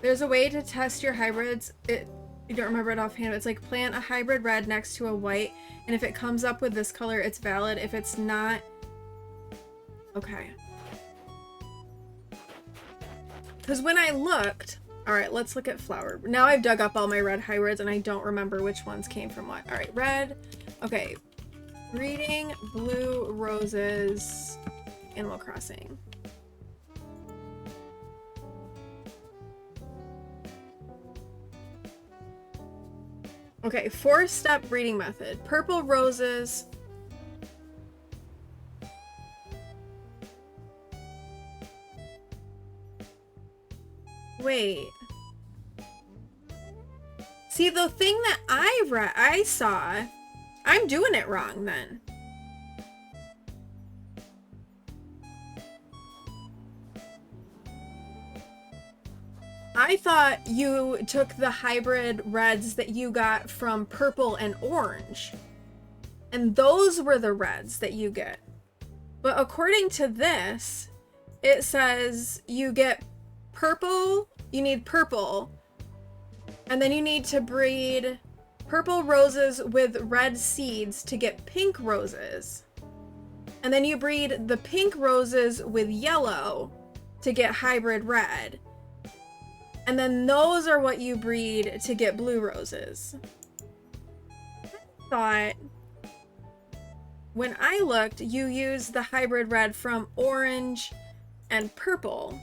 There's a way to test your hybrids. You don't remember it offhand. It's like plant a hybrid red next to a white, and if it comes up with this color, it's valid. If it's not... Okay. Because when I looked, All right, let's look at flower. Now I've dug up all my red hybrids and I don't remember which ones came from what. All right, red. Okay. Breeding blue roses, Animal Crossing. Okay, 4-step breeding method. Purple roses. Wait. See, the thing that I saw, I'm doing it wrong then. I thought you took the hybrid reds that you got from purple and orange. And those were the reds that you get. But according to this, it says you get purple, you need purple, and then you need to breed purple roses with red seeds to get pink roses. And then you breed the pink roses with yellow to get hybrid red. And then those are what you breed to get blue roses. I thought when I looked, you used the hybrid red from orange and purple.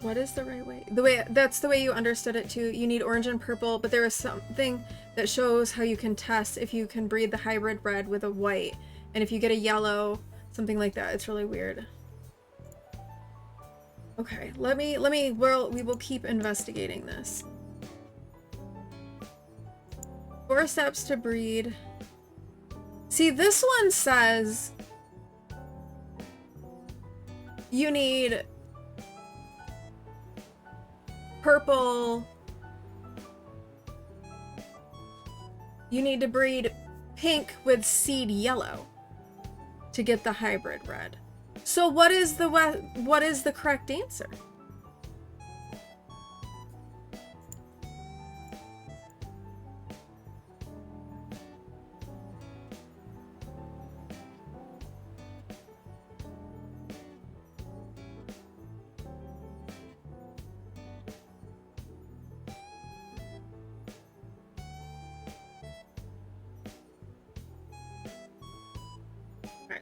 What is the right way? That's the way you understood it too. You need orange and purple, but there is something that shows how you can test if you can breed the hybrid red with a white. And if you get a yellow, something like that. It's really weird. Okay, we will keep investigating this. 4 steps to breed. See, this one says you need purple. You need to breed pink with seed yellow to get the hybrid red. So what is the correct answer?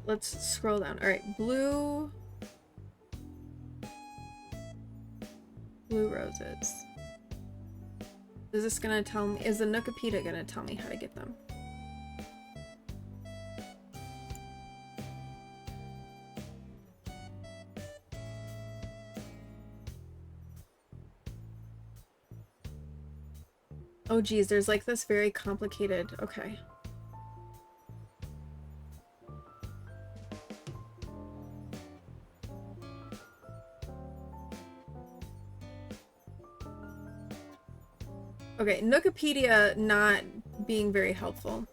Let's scroll down. All right, blue roses. Is this gonna tell me? Is the Nookapedia gonna tell me how to get them? Oh geez, there's like this very complicated. Okay. Okay, Nookapedia not being very helpful.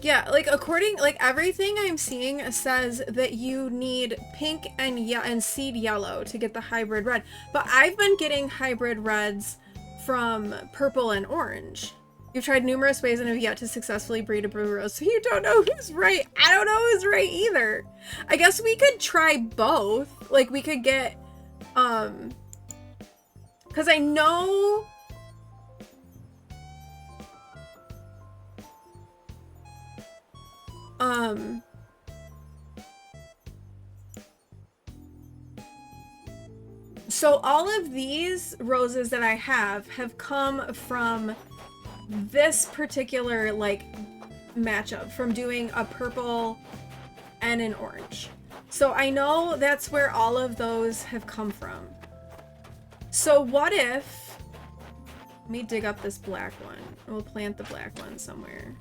Yeah, like everything I'm seeing says that you need pink and seed yellow to get the hybrid red. But I've been getting hybrid reds from purple and orange. You've tried numerous ways and have yet to successfully breed a blue rose, so you don't know who's right. I don't know who's right either. I guess we could try both. Like, we could get, because I know, so all of these roses that I have come from this particular like matchup, from doing a purple and an orange. So I know that's where all of those have come from. So what if... Let me dig up this black one. We'll plant the black one somewhere.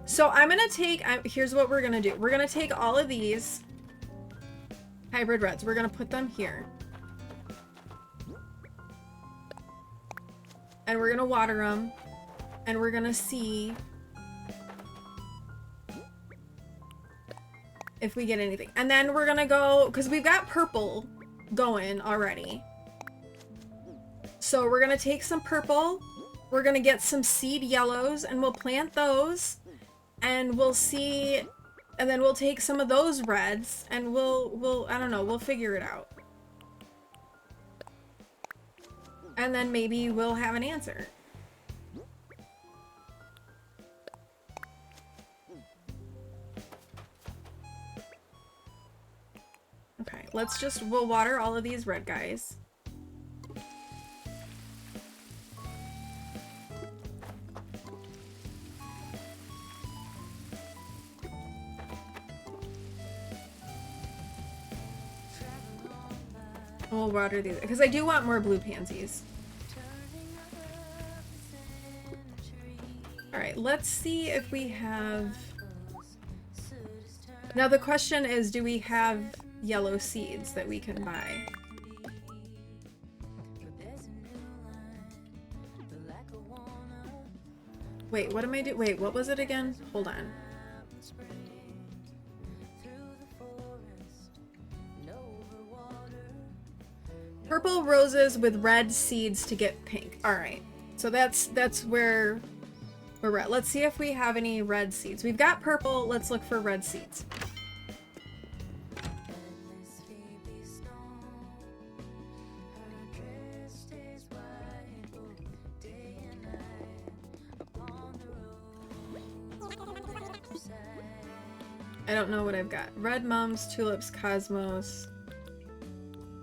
So I'm gonna take... here's what we're gonna do. We're gonna take all of these hybrid reds. We're gonna put them here. And we're gonna water them. And we're gonna see if we get anything. And then we're gonna go, because we've got purple going already. So we're gonna take some purple. We're gonna get some seed yellows and we'll plant those. And we'll see, and then we'll take some of those reds and we'll I don't know, we'll figure it out. And then maybe we'll have an answer. Okay, we'll water all of these red guys. We'll water these, because I do want more blue pansies. Alright, let's see if we have... Now the question is, do we have yellow seeds that we can buy? Wait, what am I doing? Wait, what was it again? Hold on. Purple roses with red seeds to get pink. Alright, so that's where we're at. Let's see if we have any red seeds. We've got purple, let's look for red seeds. I don't know what I've got. Red mums, tulips, cosmos.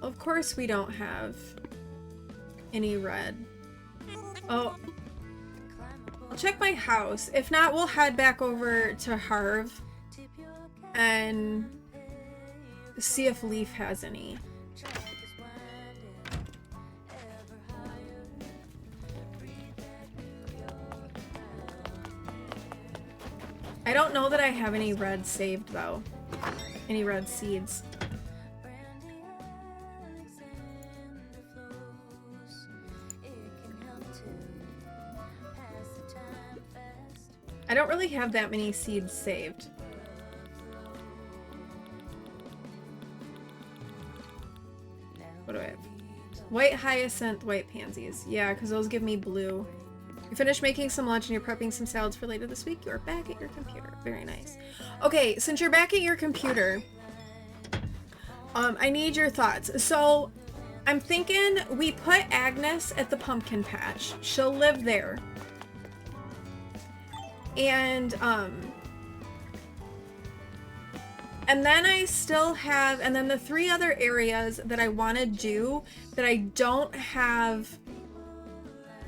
Of course we don't have any red. Oh. I'll check my house. If not, we'll head back over to Harv and see if Leaf has any. I don't know that I have any red saved though. Any red seeds. I don't really have that many seeds saved. What do I have? White hyacinth, white pansies. Yeah, because those give me blue. You finished making some lunch and you're prepping some salads for later this week. You're back at your computer. Very nice. Okay, since you're back at your computer, I need your thoughts. So, I'm thinking we put Agnes at the pumpkin patch. She'll live there. And then I still have, and then the 3 other areas that I want to do that I don't have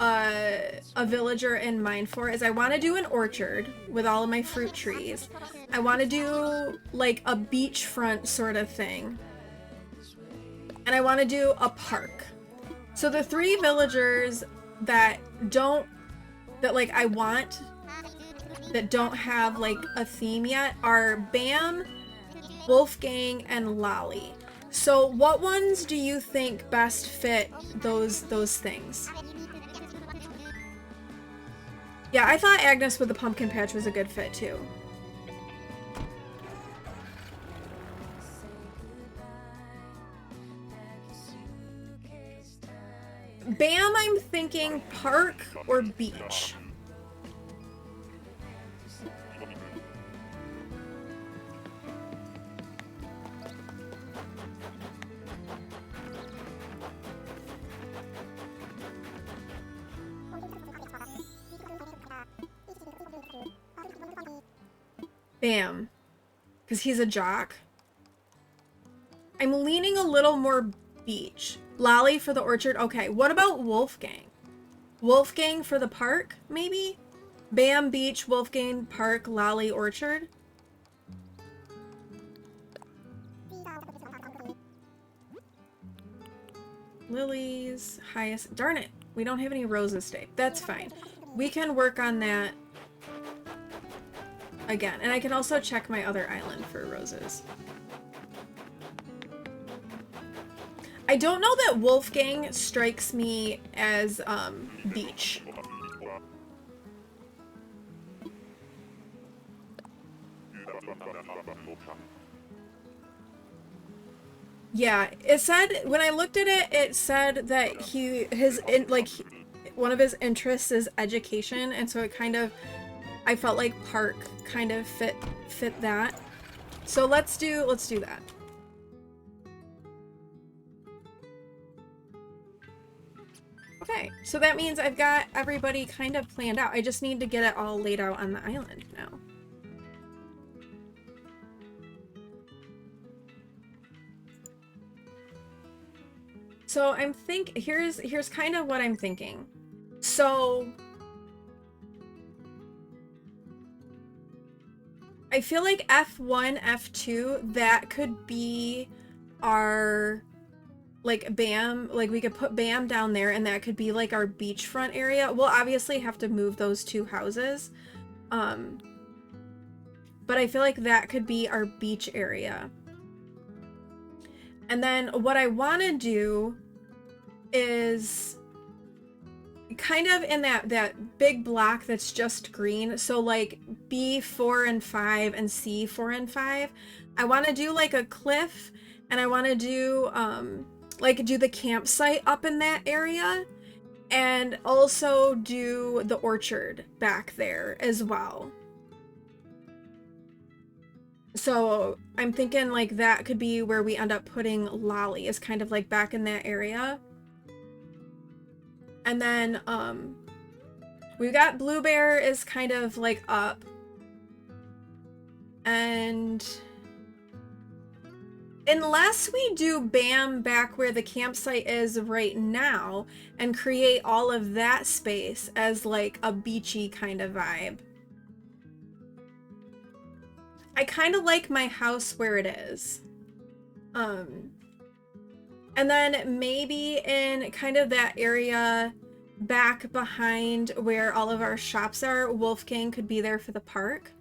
a villager in mind for is I want to do an orchard with all of my fruit trees. I want to do like a beachfront sort of thing. And I want to do a park. So the 3 villagers that I want that don't have like a theme yet are Bam, Wolfgang, and Lolly. So what ones do you think best fit those things? Yeah, I thought Agnes with the pumpkin patch was a good fit too. Bam, I'm thinking park or beach. Bam. Because he's a jock. I'm leaning a little more beach. Lolly for the orchard. Okay, what about Wolfgang? Wolfgang for the park, maybe? Bam Beach, Wolfgang Park, Lolly Orchard. Lilies, highest. Darn it. We don't have any roses today. That's fine. We can work on that again. And I can also check my other island for roses. I don't know that Wolfgang strikes me as beach. Yeah, it said when I looked at it, it said that one of his interests is education, and so it kind of, I felt like park kind of fit that. So let's do that. Okay, so that means I've got everybody kind of planned out. I just need to get it all laid out on the island now. So here's kind of what I'm thinking. So I feel like F1, F2, that could be our, like, Bam, like we could put Bam down there and that could be like our beachfront area. We'll obviously have to move those two houses. But I feel like that could be our beach area. And then what I want to do is kind of in that big block that's just green. So like B4 and 5 and C4 and 5. I want to do like a cliff, and I want to do do the campsite up in that area, and also do the orchard back there as well. So I'm thinking like that could be where we end up putting Lolly, is kind of like back in that area. And then we've got Blue Bear is kind of like up. And unless we do Bam back where the campsite is right now and create all of that space as like a beachy kind of vibe. I kind of like my house where it is. And then maybe in kind of that area back behind where all of our shops are, Wolfgang could be there for the park.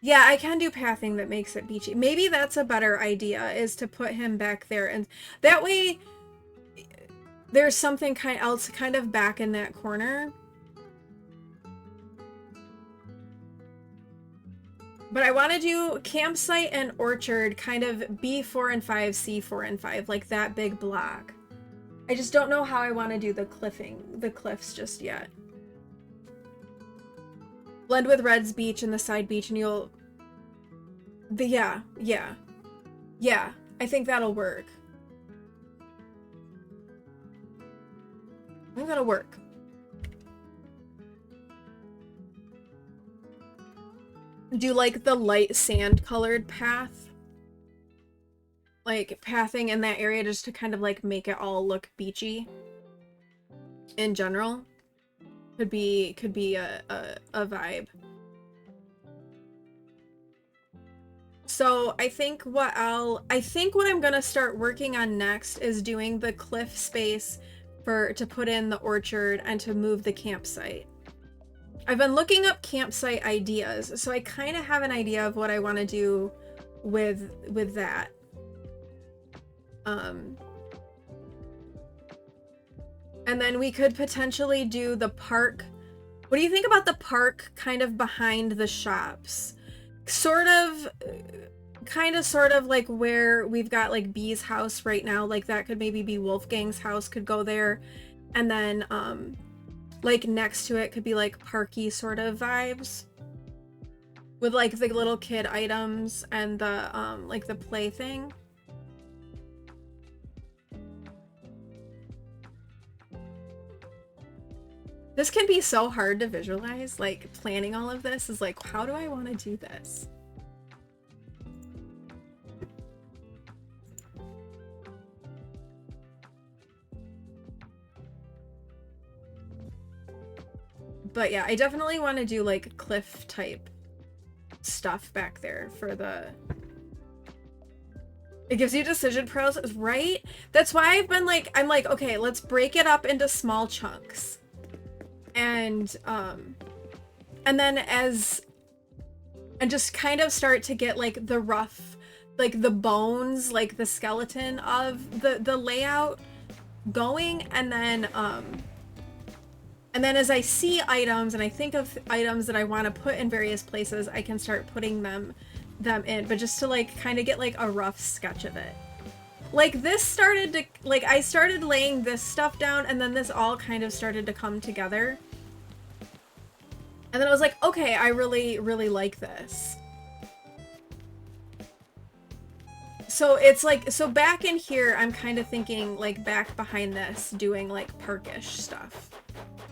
Yeah, I can do pathing that makes it beachy. Maybe that's a better idea, is to put him back there. And that way there's something else kind of back in that corner. But I want to do campsite and orchard kind of B4 and 5, C4 and 5, like that big block. I just don't know how I want to do the cliffs just yet. Blend with Red's beach and the side beach, and you'll... Yeah, I think that'll work. I think that'll work. Do like the light sand colored path, like pathing in that area, just to kind of like make it all look beachy in general. Could be a vibe. So I think what I'm gonna start working on next is doing the cliff space to put in the orchard and to move the campsite. I've been looking up campsite ideas, so I kind of have an idea of what I want to do with that. And then we could potentially do the park. What do you think about the park kind of behind the shops? Sort of like where we've got like Bee's house right now, like that could maybe be Wolfgang's house, could go there. And then like next to it could be like parky sort of vibes with like the little kid items and the like the play thing. This can be so hard to visualize, like planning all of this is like, how do I want to do this? But yeah, I definitely want to do like cliff type stuff back there for the... It gives you decision paralysis, right? That's why I've been like, I'm like, okay, let's break it up into small chunks. And then and just kind of start to get like the rough, like the bones, like the skeleton of the layout going. And then as I see items and I think of items that I want to put in various places, I can start putting them in, but just to like kind of get like a rough sketch of it. Like this started to, like I started laying this stuff down and then this all kind of started to come together. And then I was like, okay, I really, really like this. So it's like, so back in here, I'm kind of thinking like back behind this, doing like parkish stuff.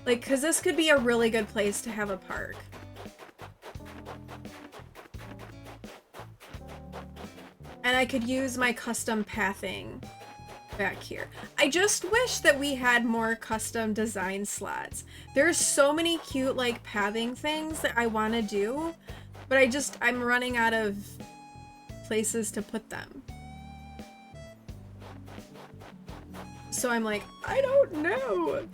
Like, cause this could be a really good place to have a park. And I could use my custom pathing back here. I just wish that we had more custom design slots. There's so many cute like pathing things that I want to do, but I'm running out of places to put them. So I'm like, I don't know.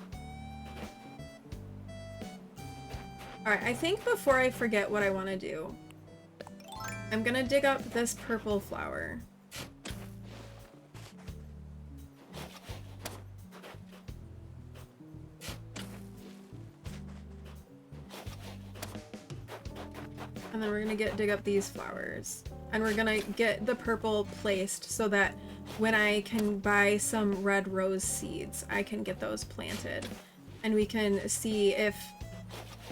Alright, I think before I forget what I want to do, I'm gonna dig up this purple flower. And then we're gonna dig up these flowers. And we're gonna get the purple placed so that when I can buy some red rose seeds, I can get those planted. And we can see if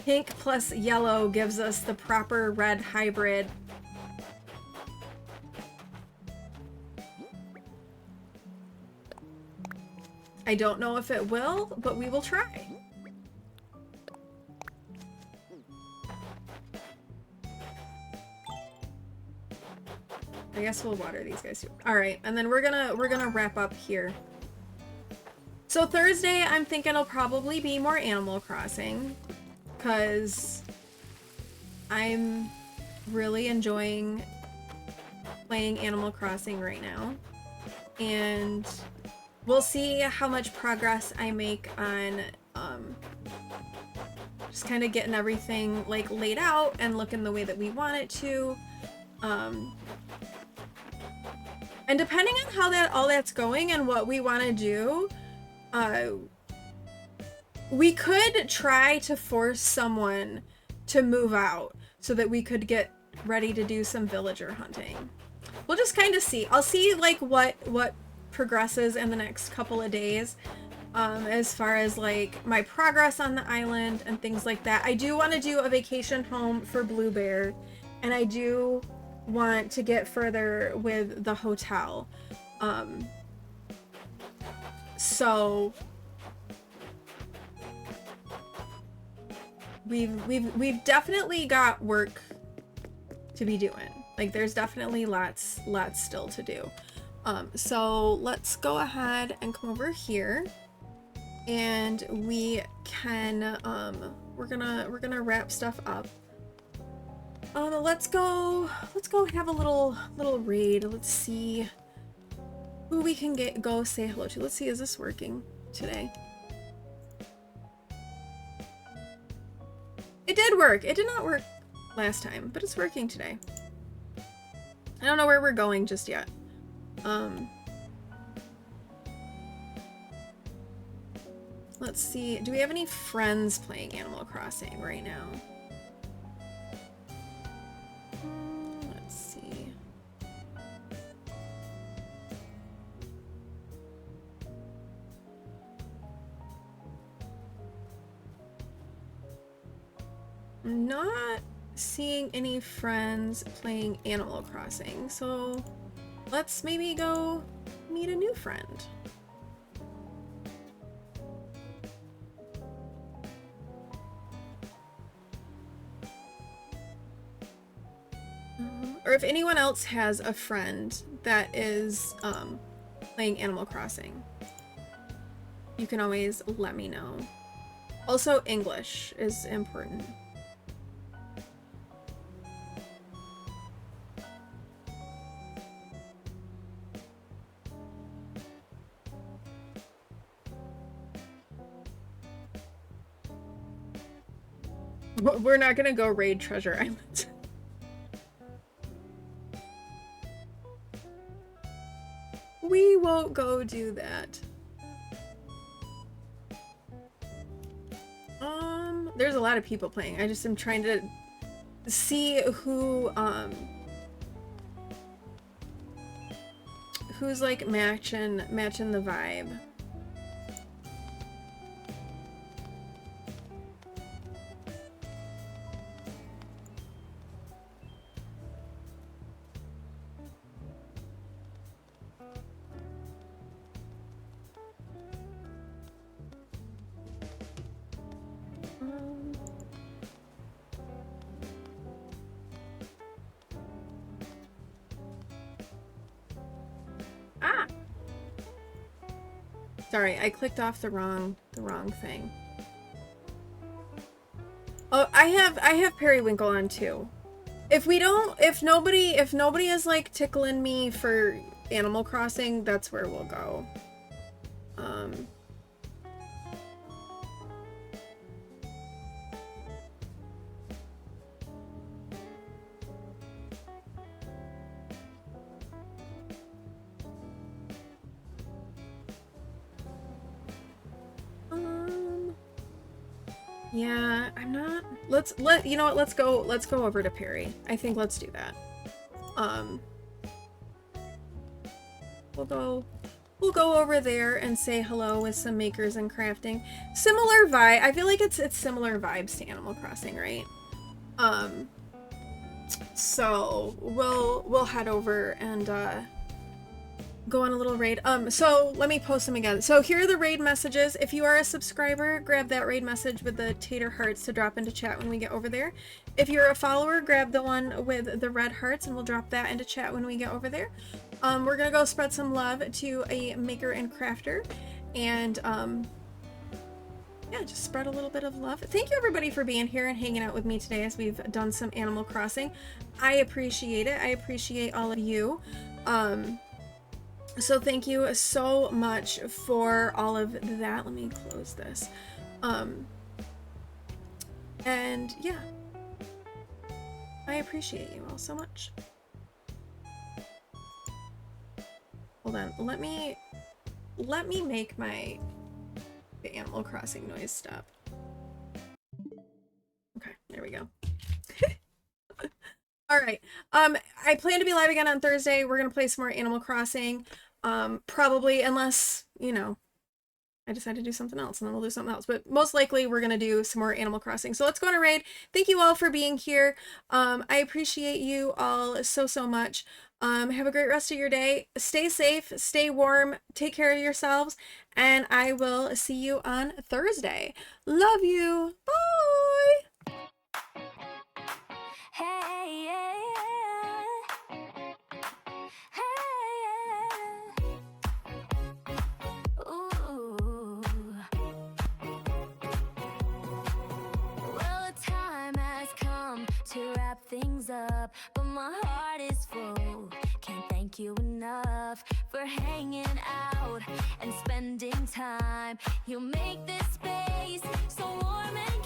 pink plus yellow gives us the proper red hybrid. I don't know if it will, but we will try. I guess we'll water these guys too. All right, and then we're gonna wrap up here. So Thursday, I'm thinking it'll probably be more Animal Crossing, because I'm really enjoying playing Animal Crossing right now, and we'll see how much progress I make on just kind of getting everything like laid out and looking the way that we want it to. And depending on how all that's going and what we want to do, we could try to force someone to move out so that we could get ready to do some villager hunting. We'll just kind of see. I'll see like what progresses in the next couple of days, as far as like my progress on the island and things like that. I do want to do a vacation home for Blue Bear, and I do want to get further with the hotel. So we've definitely got work to be doing. Like there's definitely lots still to do. So let's go ahead and come over here, and we can we're gonna wrap stuff up. Let's go have a little raid. Let's see who we can go say hello to. Let's see, is this working today? It did work. It did not work last time, but it's working today. I don't know where we're going just yet. Let's see. Do we have any friends playing Animal Crossing right now? Let's see. I'm not seeing any friends playing Animal Crossing, so let's maybe go meet a new friend. Or if anyone else has a friend that is playing Animal Crossing, you can always let me know. Also, English is important. We're not gonna go raid Treasure Island. We won't go do that. There's a lot of people playing. I just am trying to see who's like matching the vibe. Sorry, I clicked off the wrong thing. Oh, I have Periwinkle on too. If nobody is like tickling me for Animal Crossing, that's where we'll go. Yeah, I'm not. You know what? Let's go over to Perry. I think let's do that. We'll go over there and say hello with some makers and crafting. Similar vibe. I feel like it's similar vibes to Animal Crossing, right? So we'll head over and go on a little raid. So let me post them again. So here are the raid messages. If you are a subscriber, grab that raid message with the tater hearts to drop into chat when we get over there. If you're a follower, grab the one with the red hearts and we'll drop that into chat when we get over there. We're gonna go spread some love to a maker and crafter, and yeah, just spread a little bit of love. Thank you everybody for being here and hanging out with me today as we've done some Animal Crossing. I appreciate it. I appreciate all of you. So thank you so much for all of that. Let me close this. And yeah, I appreciate you all so much. Hold on, let me make the Animal Crossing noise stop. Okay, there we go. All right. I plan to be live again on Thursday. We're gonna play some more Animal Crossing. Probably, unless, you know, I decide to do something else, and then we'll do something else. But most likely, we're gonna do some more Animal Crossing. So let's go on a raid. Thank you all for being here. I appreciate you all so much. Have a great rest of your day. Stay safe, stay warm, take care of yourselves, and I will see you on Thursday. Love you. Bye. Hey, yeah, yeah. Hey, yeah. Ooh. Well, the time has come to wrap things up, but my heart is full. Can't thank you enough for hanging out and spending time. You make this space so warm and